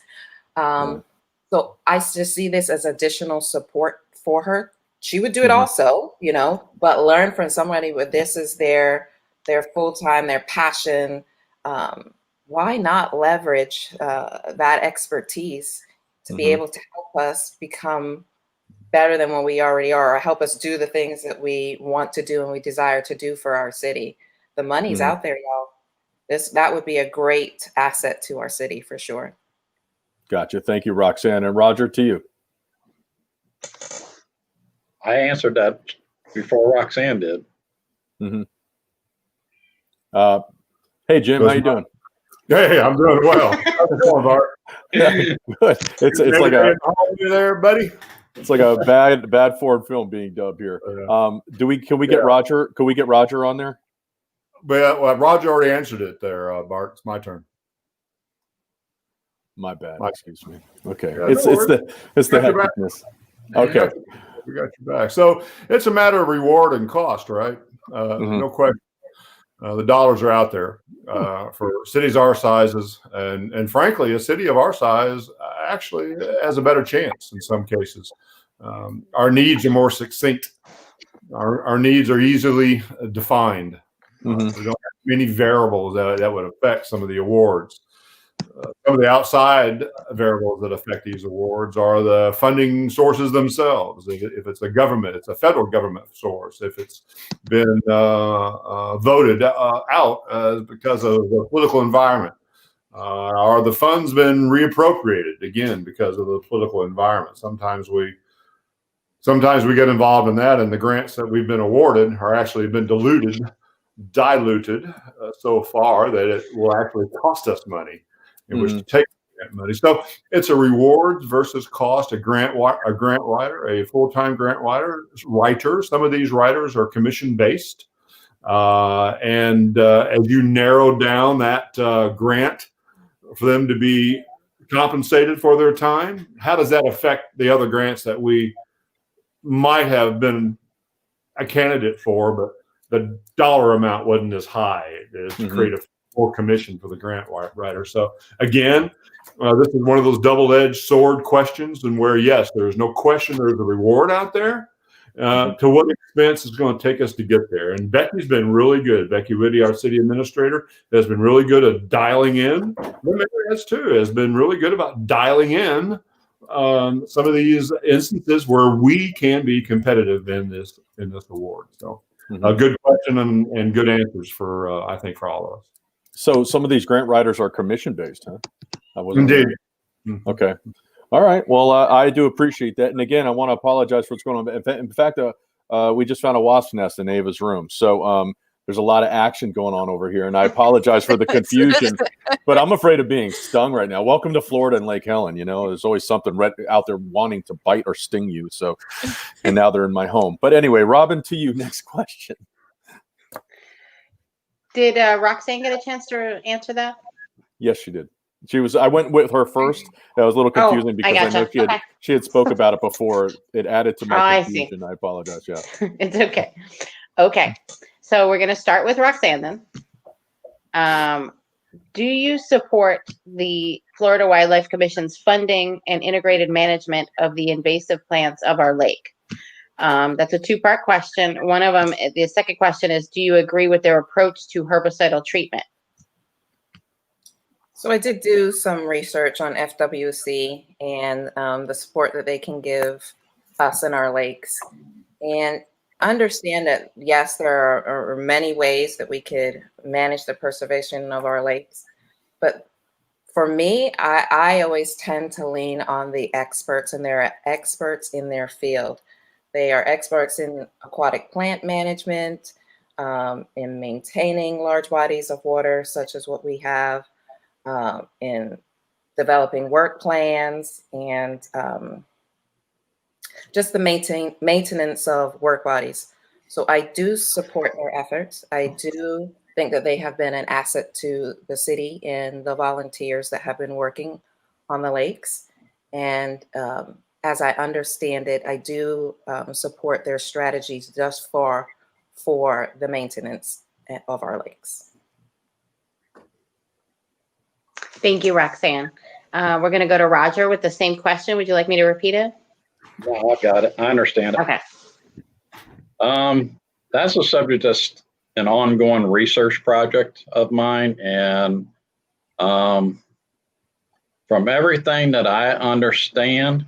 So I just see this as additional support for her. She would do it also, but learn from somebody where this is their full-time, their passion. Why not leverage that expertise to be able to help us become better than what we already are, or help us do the things that we want to do and we desire to do for our city? The money's out there, y'all. That would be a great asset to our city for sure.
Gotcha. Thank you, Roxanne. And Roger, to you.
I answered that before Roxanne did.
Hey, Jim, how you doing?
Hey, I'm doing well. How's it going, Bart?
Good. It's like
there, buddy.
It's like a bad foreign film being dubbed here. Can we get Roger? Can we get Roger on there?
Well, Roger already answered it there, Bart. It's my turn.
My bad. Excuse me. Okay.
Yeah,
it's the hecticness. Okay.
We got your back. So it's a matter of reward and cost, right? No question. The dollars are out there for cities our sizes, and frankly, a city of our size actually has a better chance in some cases. Our needs are more succinct. Our needs are easily defined. We don't have many variables that would affect some of the awards. some of the outside variables that affect these awards are the funding sources themselves. If it's a government, it's a federal government source. If it's been voted out because of the political environment, are the funds been reappropriated again because of the political environment? Sometimes we get involved in that, and the grants that we've been awarded are actually been diluted so far that it will actually cost us money in which to take that money. So it's a rewards versus cost. A grant writer, a full-time grant writer. Some of these writers are commission based, and as you narrow down that grant for them to be compensated for their time, how does that affect the other grants that we might have been a candidate for, but the dollar amount wasn't as high to create a full commission for the grant writer? So again, this is one of those double-edged sword questions, and where, yes, there's no question there's a reward out there. To what expense is going to take us to get there? And Becky's been really good. Becky Whitty, our city administrator, has been really good at dialing in. Mary has too, has been really good about dialing in some of these instances where we can be competitive in this award. So a good question and good answers for I think for all of us.
So some of these grant writers are commission based, huh?
Indeed.
Okay. All right. Well, I do appreciate that. And again, I want to apologize for what's going on. In fact, we just found a wasp nest in Ava's room. So there's a lot of action going on over here. And I apologize for the confusion, but I'm afraid of being stung right now. Welcome to Florida and Lake Helen. You know, there's always something out there wanting to bite or sting you. So, and now they're in my home. But anyway, Robin, to you, next question.
Did Roxanne get a chance to answer that?
Yes, she did. I went with her first. That was a little confusing because I know she had spoke about it before. It added to my confusion. I apologize. Yeah.
It's okay. Okay. So we're going to start with Roxanne then. Do you support the Florida Wildlife Commission's funding and integrated management of the invasive plants of our lake? That's a two-part question. One of them, the second question is, do you agree with their approach to herbicidal treatment?
So I did do some research on FWC and the support that they can give us in our lakes, and understand that, yes, there are many ways that we could manage the preservation of our lakes. But for me, I always tend to lean on the experts, and they're experts in their field. They are experts in aquatic plant management, in maintaining large bodies of water, such as what we have, in developing work plans, and just the maintenance of work bodies. So I do support their efforts. I do think that they have been an asset to the city and the volunteers that have been working on the lakes. And as I understand it, I do support their strategies thus far for the maintenance of our lakes.
Thank you, Roxanne. We're going to go to Roger with the same question. Would you like me to repeat it?
No, I've got it. I understand it.
Okay.
That's a subject that's an ongoing research project of mine. And from everything that I understand,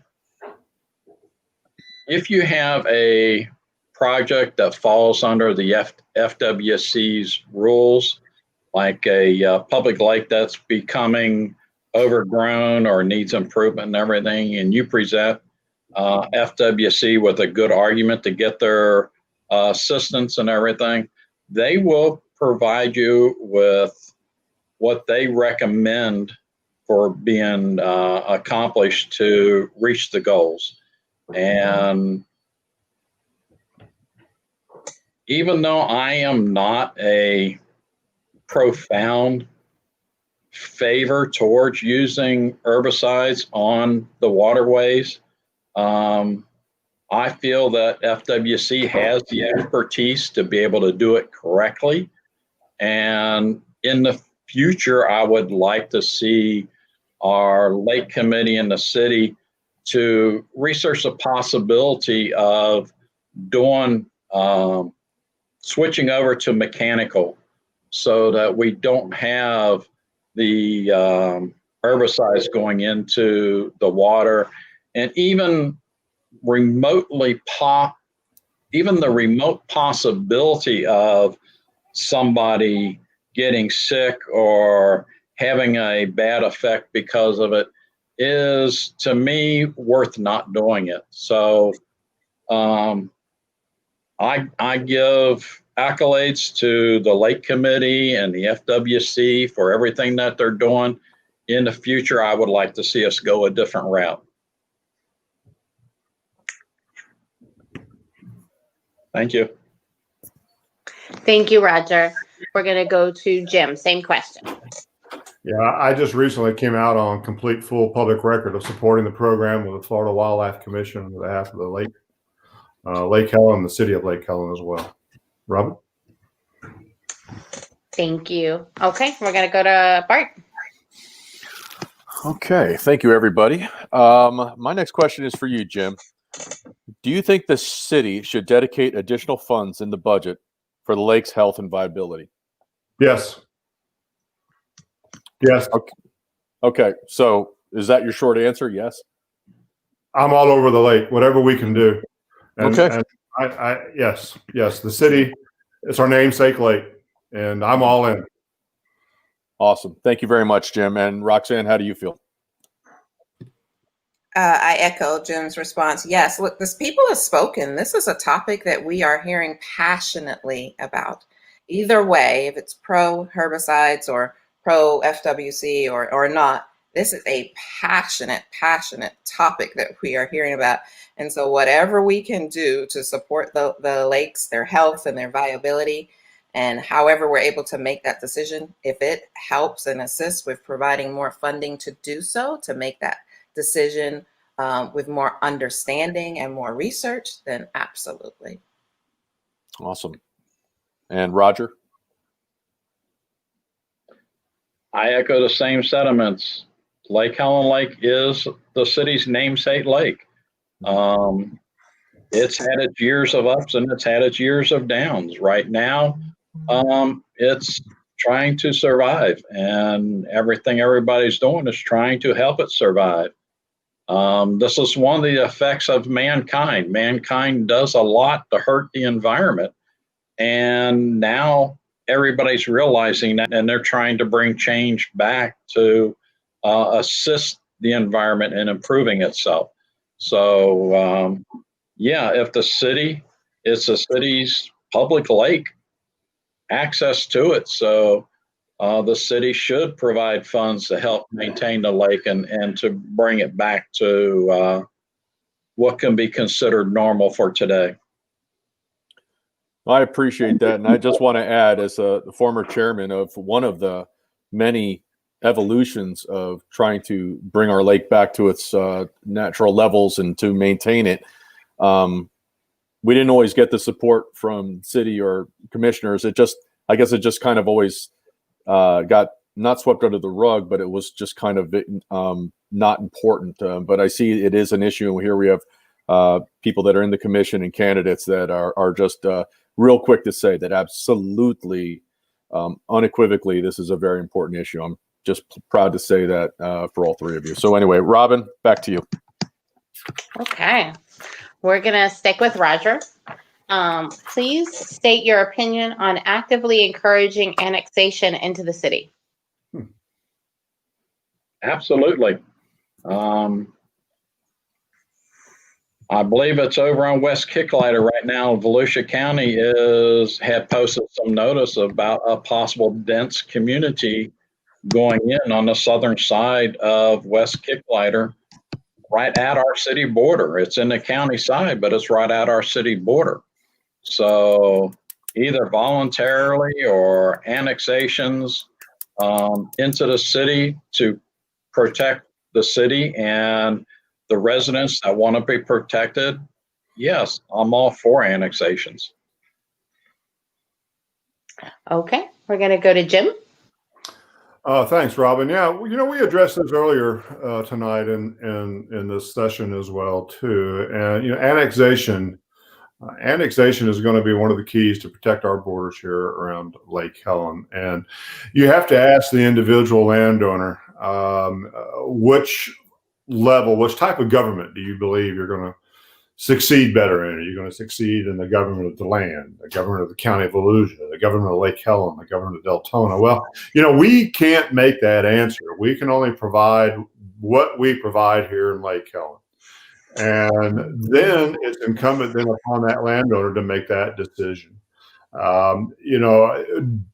if you have a project that falls under the FWC's rules, like a public lake that's becoming overgrown or needs improvement and everything, and you present FWC with a good argument to get their assistance and everything, they will provide you with what they recommend for being accomplished to reach the goals. And even though I am not a profound favor towards using herbicides on the waterways, I feel that FWC has the expertise to be able to do it correctly. And in the future, I would like to see our lake committee in the city to research the possibility of doing switching over to mechanical, so that we don't have the herbicides going into the water, and even the remote possibility of somebody getting sick or having a bad effect because of it is, to me, worth not doing it. So I give accolades to the Lake Committee and the FWC for everything that they're doing. In the future, I would like to see us go a different route. Thank you.
Thank you, Roger. We're going to go to Jim. Same question.
Yeah, I just recently came out on complete full public record of supporting the program with the Florida Wildlife Commission on behalf of the Lake Helen, the city of Lake Helen as well. Robin?
Thank you. Okay, we're going to go to Bart.
Okay, thank you, everybody. My next question is for you, Jim. Do you think the city should dedicate additional funds in the budget for the lake's health and viability?
Yes. Yes.
Okay, so is that your short answer? Yes?
I'm all over the lake, whatever we can do. And,
okay.
And yes, the city, it's our namesake lake, and I'm all in.
Awesome. Thank you very much, Jim. And Roxanne, how do you feel?
I echo Jim's response. Yes, look, people have spoken. This is a topic that we are hearing passionately about. Either way, if it's pro herbicides or pro FWC or not, this is a passionate topic that we are hearing about. And so whatever we can do to support the lakes, their health and their viability, and however we're able to make that decision, if it helps and assists with providing more funding to do so, to make that decision with more understanding and more research, then absolutely.
Awesome. And Roger?
I echo the same sentiments. Lake Helen Lake is the city's namesake lake. It's had its years of ups and it's had its years of downs. Right now, it's trying to survive, and everything everybody's doing is trying to help it survive. This is one of the effects of mankind. Mankind does a lot to hurt the environment, and now everybody's realizing that, and they're trying to bring change back to assist the environment in improving itself. So, yeah, if the city, it's a city's public lake, access to it. So the city should provide funds to help maintain the lake and to bring it back to what can be considered normal for today.
I appreciate that. And I just want to add, as a former chairman of one of the many evolutions of trying to bring our lake back to its natural levels and to maintain it, we didn't always get the support from city or commissioners. I guess it just kind of always got not swept under the rug, but it was just kind of not important. But I see it is an issue. And here we have people that are in the commission and candidates that are just real quick to say that absolutely, unequivocally, this is a very important issue. I'm just proud to say that for all three of you. So anyway, Robin, back to you.
Okay. We're going to stick with Roger. Please state your opinion on actively encouraging annexation into the city.
Absolutely. I believe it's over on West Kicklighter right now. Volusia County had posted some notice about a possible dense community going in on the southern side of West Kicklighter, right at our city border. It's in the county side, but it's right at our city border. So either voluntarily or annexations into the city to protect the city and the residents that want to be protected, yes, I'm all for annexations.
Okay, we're going to go to Jim.
Thanks, Robin. Yeah, we addressed this earlier tonight in this session as well too. And annexation is going to be one of the keys to protect our borders here around Lake Helen. And you have to ask the individual landowner which level, which type of government do you believe you're going to succeed better in? Are you going to succeed in the government of DeLand, the government of the County of Volusia, the government of Lake Helen, the government of Deltona? Well, we can't make that answer. We can only provide what we provide here in Lake Helen. And then it's incumbent then upon that landowner to make that decision.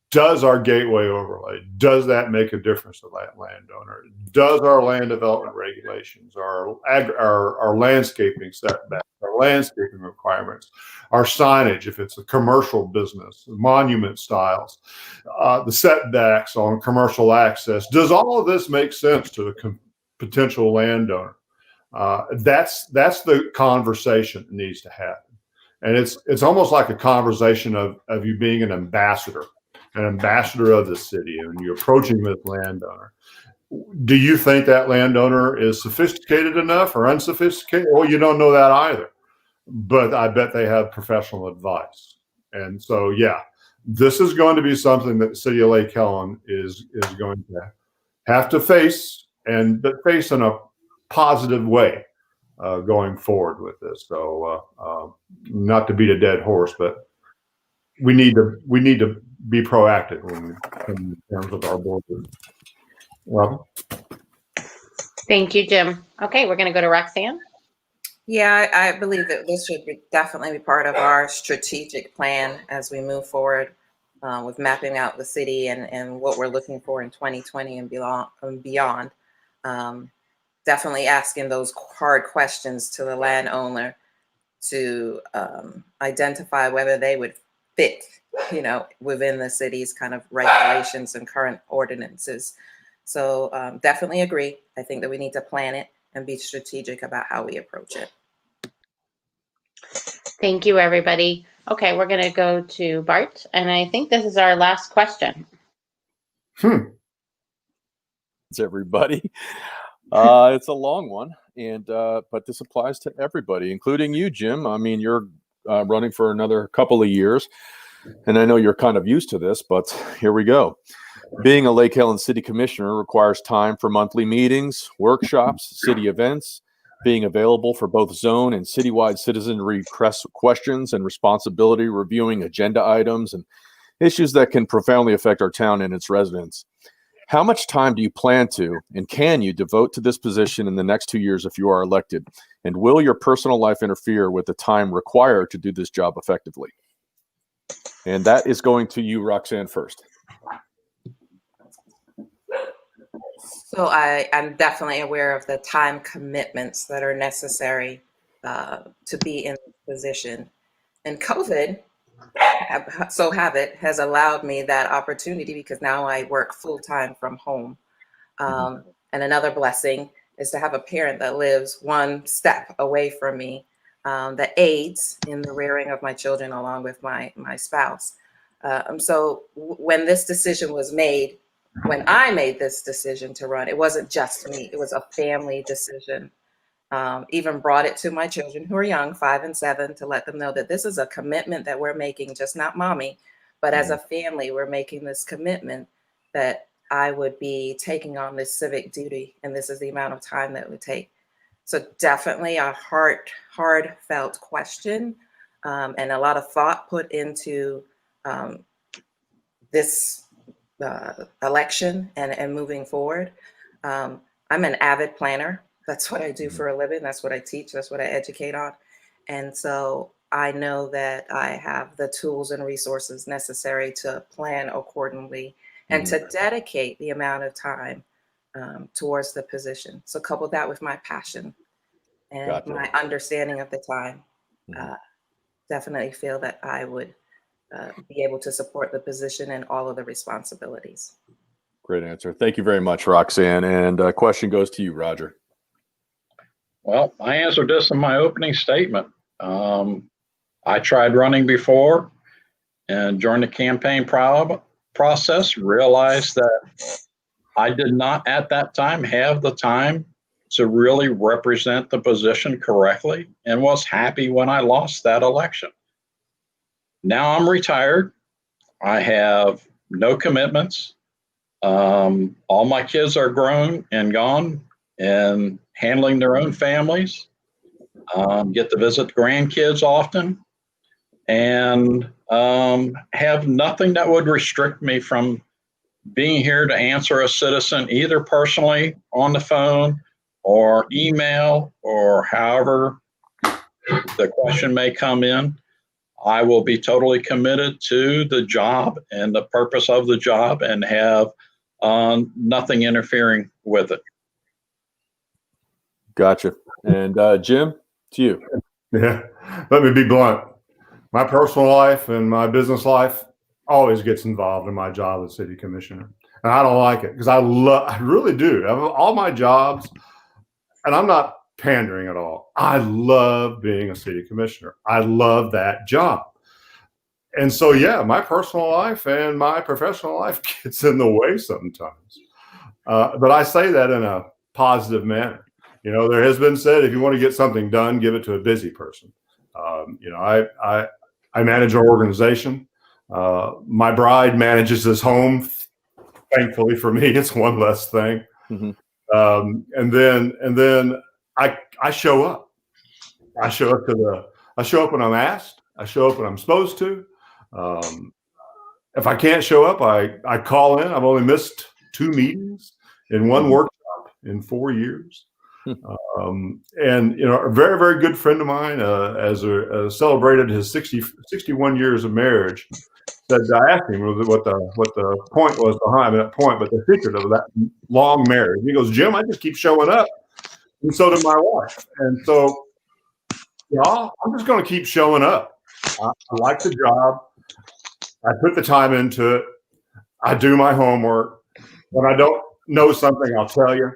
Does our gateway overlay, does that make a difference to that landowner? Does our land development regulations, our landscaping setbacks, our landscaping requirements, our signage, if it's a commercial business, monument styles, the setbacks on commercial access, does all of this make sense to the potential landowner? That's the conversation that needs to happen. And it's almost like a conversation of you being an ambassador of the city, and you're approaching this landowner. Do you think that landowner is sophisticated enough or unsophisticated? Well, you don't know that either, but I bet they have professional advice. And so, yeah, this is going to be something that the city of Lake Helen is going to have to face, but face in a positive way going forward with this. So not to beat a dead horse, but we need to be proactive in terms of our board. Robin?
Thank you, Jim. Okay, we're going to go to Roxanne.
Yeah, I believe that this should definitely be part of our strategic plan as we move forward with mapping out the city and what we're looking for in 2020 and beyond. Definitely asking those hard questions to the landowner to identify whether they would fit, within the city's kind of regulations and current ordinances. So definitely agree. I think that we need to plan it and be strategic about how we approach it.
Thank you, everybody. Okay, we're going to go to Bart, and I think this is our last question.
It's everybody. It's a long one, but this applies to everybody, including you, Jim. I mean, you're running for another couple of years, and I know you're kind of used to this, but here we go. Being a Lake Helen City Commissioner requires time for monthly meetings, workshops, city events, being available for both zone and citywide citizenry press questions and responsibility reviewing agenda items and issues that can profoundly affect our town and its residents. How much time do you plan to and can you devote to this position in the next 2 years if you are elected? And will your personal life interfere with the time required to do this job effectively? And that is going to you, Roxanne, first.
So I'm definitely aware of the time commitments that are necessary to be in this position. And COVID, has allowed me that opportunity because now I work full-time from home. And another blessing is to have a parent that lives one step away from me that aids in the rearing of my children along with my spouse. So when this decision was made, when I made this decision to run, it wasn't just me, it was a family decision. Even brought it to my children who are young, 5 and 7, to let them know that this is a commitment that we're making, just not mommy, but as a family, we're making this commitment that I would be taking on this civic duty, and this is the amount of time that it would take. So definitely a heartfelt question and a lot of thought put into this election and moving forward. I'm an avid planner. That's what I do for a living. That's what I teach. That's what I educate on. And so I know that I have the tools and resources necessary to plan accordingly and to dedicate the amount of time towards the position. So couple that with my passion and my understanding of the time, definitely feel that I would be able to support the position and all of the responsibilities.
Great answer. Thank you very much, Roxanne. And question goes to you, Roger.
Well, I answered this in my opening statement. I tried running before, and during the campaign process, realized that I did not at that time have the time to really represent the position correctly, and was happy when I lost that election. Now I'm retired. I have no commitments. All my kids are grown and gone and handling their own families. Get to visit grandkids often, and have nothing that would restrict me from being here to answer a citizen, either personally on the phone or email or however the question may come in. I will be totally committed to the job and the purpose of the job and have nothing interfering with it.
Gotcha. And Jim, to you.
Yeah, let me be blunt. My personal life and my business life always gets involved in my job as city commissioner. And I don't like it because I really do. All my jobs, and I'm not pandering at all. I love being a city commissioner. I love that job. And so, yeah, my personal life and my professional life gets in the way sometimes. But I say that in a positive manner. You know, there has been said, if you want to get something done, give it to a busy person. You know, I manage an organization. My bride manages this home. Thankfully for me, it's one less thing.
Mm-hmm.
And then I show up. I show up when I'm asked. I show up when I'm supposed to. If I can't show up, I call in. I've only missed 2 meetings in one workshop in 4 years. And, you know, a very, very good friend of mine, celebrated his 61 years of marriage, said, I asked him what the point was behind that point, but the secret of that long marriage. He goes, Jim, I just keep showing up. And so did my wife. And so, y'all, I'm just going to keep showing up. I like the job. I put the time into it. I do my homework. When I don't know something, I'll tell you.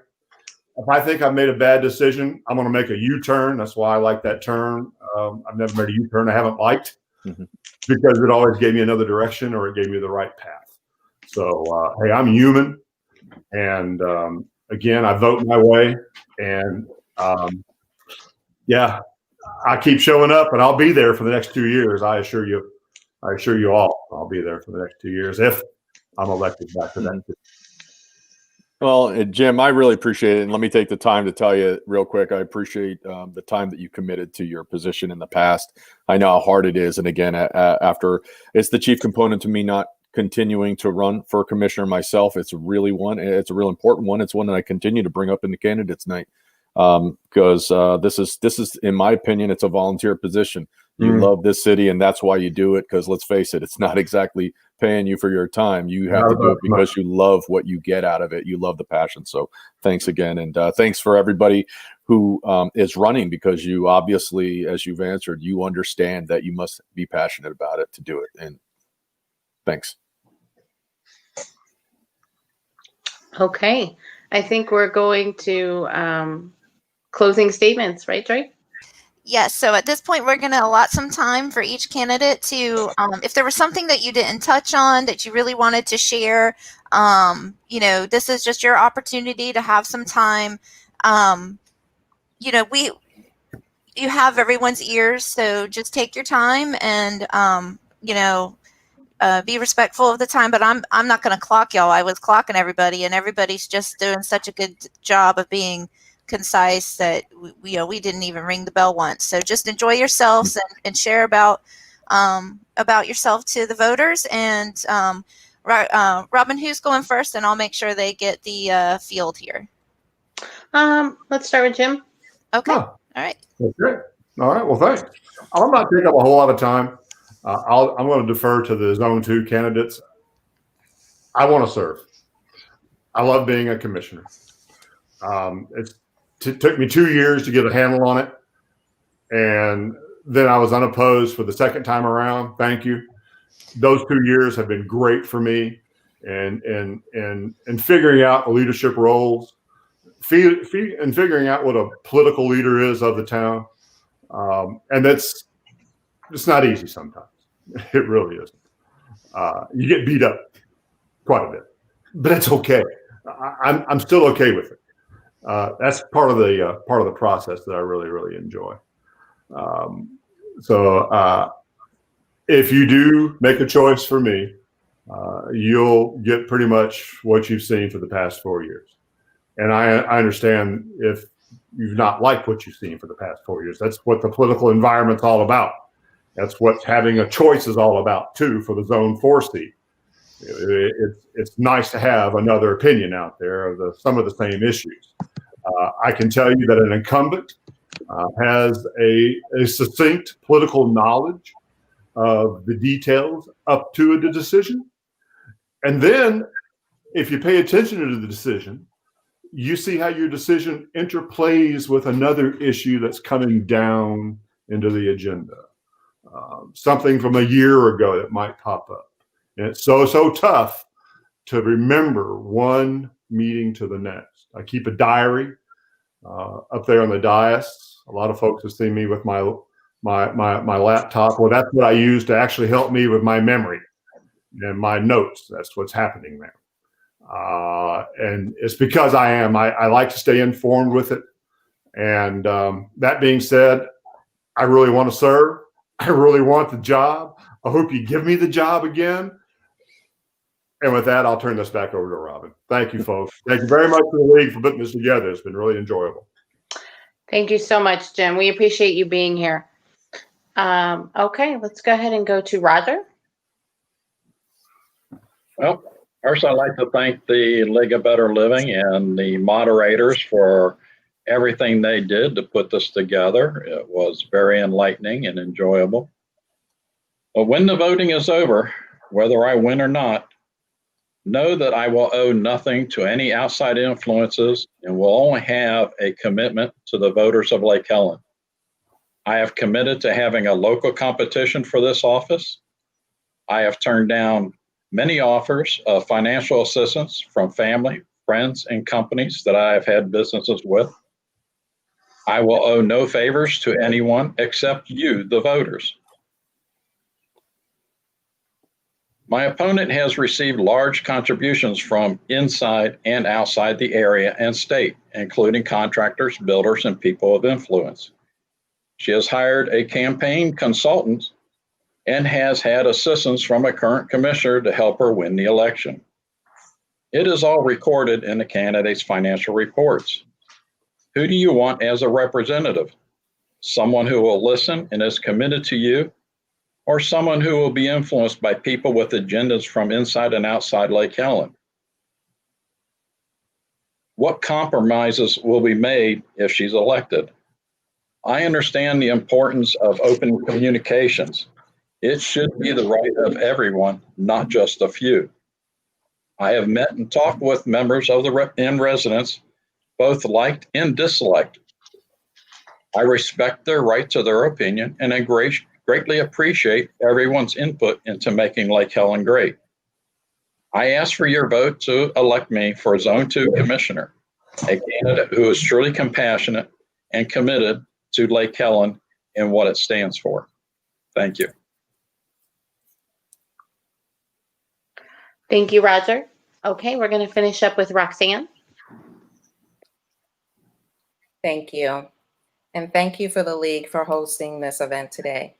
If I think I've made a bad decision, I'm going to make a U-turn. That's why I like that turn. I've never made a U-turn I haven't liked, because it always gave me another direction or it gave me the right path. So, hey, I'm human. And again, I vote my way. And yeah, I keep showing up, and I'll be there for the next 2 years. I assure you all, I'll be there for the next 2 years if I'm elected back to that.
Well, Jim, I really appreciate it. And let me take the time to tell you real quick, I appreciate the time that you committed to your position in the past. I know how hard it is. And again, after it's the chief component to me not continuing to run for commissioner myself, it's a real important one. It's one that I continue to bring up in the candidates night, because this is, in my opinion, it's a volunteer position. You love this city, and that's why you do it. Because let's face it, it's not exactly paying you for your time. You have to do it because you love what you get out of it. You love the passion. So thanks again. And thanks for everybody who is running, because you obviously, as you've answered, you understand that you must be passionate about it to do it. And thanks.
Okay. I think we're going to closing statements, right, Joy?
Yes. So at this point, we're going to allot some time for each candidate to, if there was something that you didn't touch on that you really wanted to share, you know, this is just your opportunity to have some time. You know, you have everyone's ears, so just take your time and, you know, be respectful of the time. But I'm not going to clock y'all. I was clocking everybody, and everybody's just doing such a good job of being concise that we didn't even ring the bell once. So just enjoy yourselves and share about yourself to the voters. And Robin, who's going first? And I'll make sure they get the field here.
Let's start with Jim.
Okay. All right.
Okay. All right. Well, thanks. I'm not taking up a whole lot of time. I'm going to defer to the Zone 2 candidates. I want to serve. I love being a commissioner. It took me 2 years to get a handle on it, and then I was unopposed for the second time around. Thank you. Those 2 years have been great for me, and figuring out the leadership roles, and figuring out what a political leader is of the town, and it's not easy sometimes. It really isn't. You get beat up quite a bit, but it's okay. I'm still okay with it. That's part of the process that I really, really enjoy. So if you do make a choice for me, you'll get pretty much what you've seen for the past 4 years. And I understand if you've not liked what you've seen for the past 4 years. That's what the political environment's all about. That's what having a choice is all about too for the Zone 4 seat. It's nice to have another opinion out there of some of the same issues. I can tell you that an incumbent has a succinct political knowledge of the details up to the decision. And then if you pay attention to the decision, you see how your decision interplays with another issue that's coming down into the agenda. Something from a year ago that might pop up. And it's so tough to remember one meeting to the next. I keep a diary up there on the dais. A lot of folks have seen me with my laptop. Well, that's what I use to actually help me with my memory and my notes. That's what's happening there. And it's because I like to stay informed with it. And that being said, I really want to serve. I really want the job. I hope you give me the job again. And with that, I'll turn this back over to Robin. Thank you, folks. Thank you very much to the league for putting this together. It's been really enjoyable.
Thank you so much, Jim. We appreciate you being here. Okay, let's go ahead and go to Roger.
Well, first, I'd like to thank the League of Better Living and the moderators for everything they did to put this together. It was very enlightening and enjoyable. But when the voting is over, whether I win or not, know that I will owe nothing to any outside influences and will only have a commitment to the voters of Lake Helen. I have committed to having a local competition for this office. I have turned down many offers of financial assistance from family, friends, and companies that I have had businesses with. I will owe no favors to anyone except you, the voters. My opponent has received large contributions from inside and outside the area and state, including contractors, builders, and people of influence. She has hired a campaign consultant and has had assistance from a current commissioner to help her win the election. It is all recorded in the candidate's financial reports. Who do you want as a representative? Someone who will listen and is committed to you, or someone who will be influenced by people with agendas from inside and outside Lake Helen? What compromises will be made if she's elected? I understand the importance of open communications. It should be the right of everyone, not just a few. I have met and talked with members of and residents, both liked and disliked. I respect their right to their opinion and I greatly appreciate everyone's input into making Lake Helen great. I ask for your vote to elect me for Zone 2 Commissioner, a candidate who is truly compassionate and committed to Lake Helen and what it stands for. Thank you.
Thank you, Roger. Okay, we're going to finish up with Roxanne.
Thank you. And thank you for the League for hosting this event today.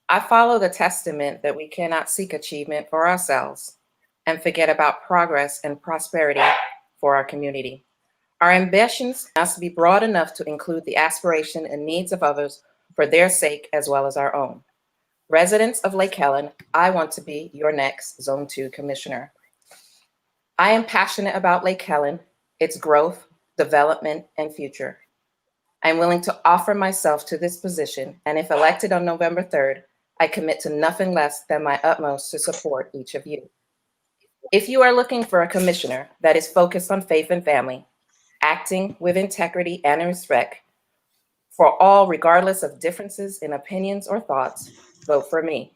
I follow the testament that we cannot seek achievement for ourselves and forget about progress and prosperity for our community. Our ambitions must be broad enough to include the aspiration and needs of others for their sake as well as our own. Residents of Lake Helen, I want to be your next Zone 2 Commissioner. I am passionate about Lake Helen, its growth, development, and future. I'm willing to offer myself to this position, and if elected on November 3rd, I commit to nothing less than my utmost to support each of you. If you are looking for a commissioner that is focused on faith and family, acting with integrity and respect for all regardless of differences in opinions or thoughts, vote for me.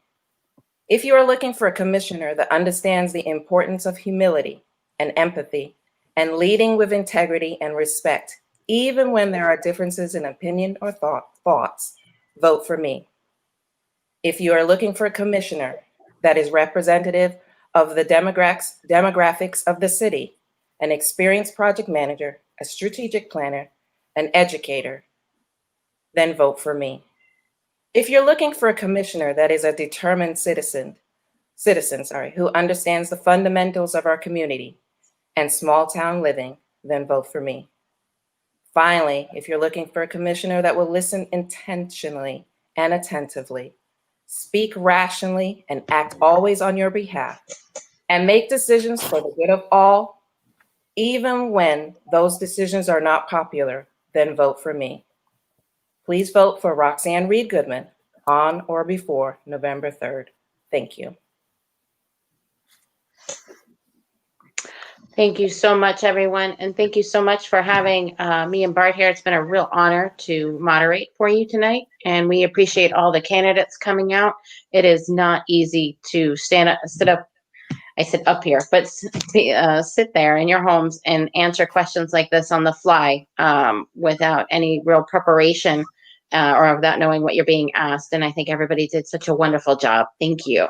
If you are looking for a commissioner that understands the importance of humility and empathy and leading with integrity and respect, even when there are differences in opinion or thoughts, vote for me. If you are looking for a commissioner that is representative of the demographics of the city, an experienced project manager, a strategic planner, an educator, then vote for me. If you're looking for a commissioner that is a determined citizen who understands the fundamentals of our community and small town living, then vote for me. Finally, if you're looking for a commissioner that will listen intentionally and attentively, speak rationally and act always on your behalf, and make decisions for the good of all, even when those decisions are not popular, then vote for me. Please vote for Roxanne Reed Goodman on or before November 3rd. Thank you.
Thank you so much, everyone. And thank you so much for having me and Bart here. It's been a real honor to moderate for you tonight. And we appreciate all the candidates coming out. It is not easy to sit up here, but sit there in your homes and answer questions like this on the fly without any real preparation or without knowing what you're being asked. And I think everybody did such a wonderful job. Thank you.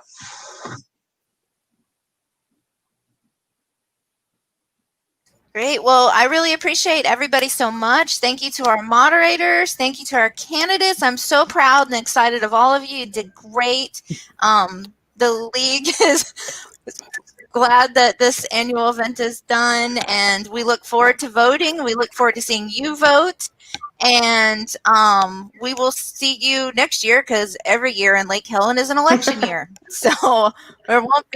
Great. Well, I really appreciate everybody so much. Thank you to our moderators. Thank you to our candidates. I'm so proud and excited of all of you. You did great. The league is glad that this annual event is done, and we look forward to voting. We look forward to seeing you vote. And we will see you next year, because every year in Lake Helen is an election year. So there won't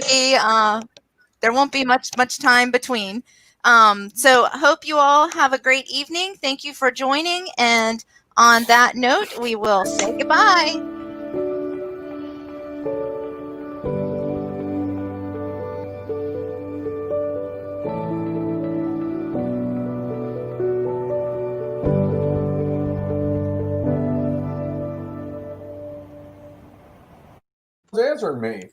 be much time between. So I hope you all have a great evening. Thank you for joining. And on that note, we will say goodbye.
Answer me.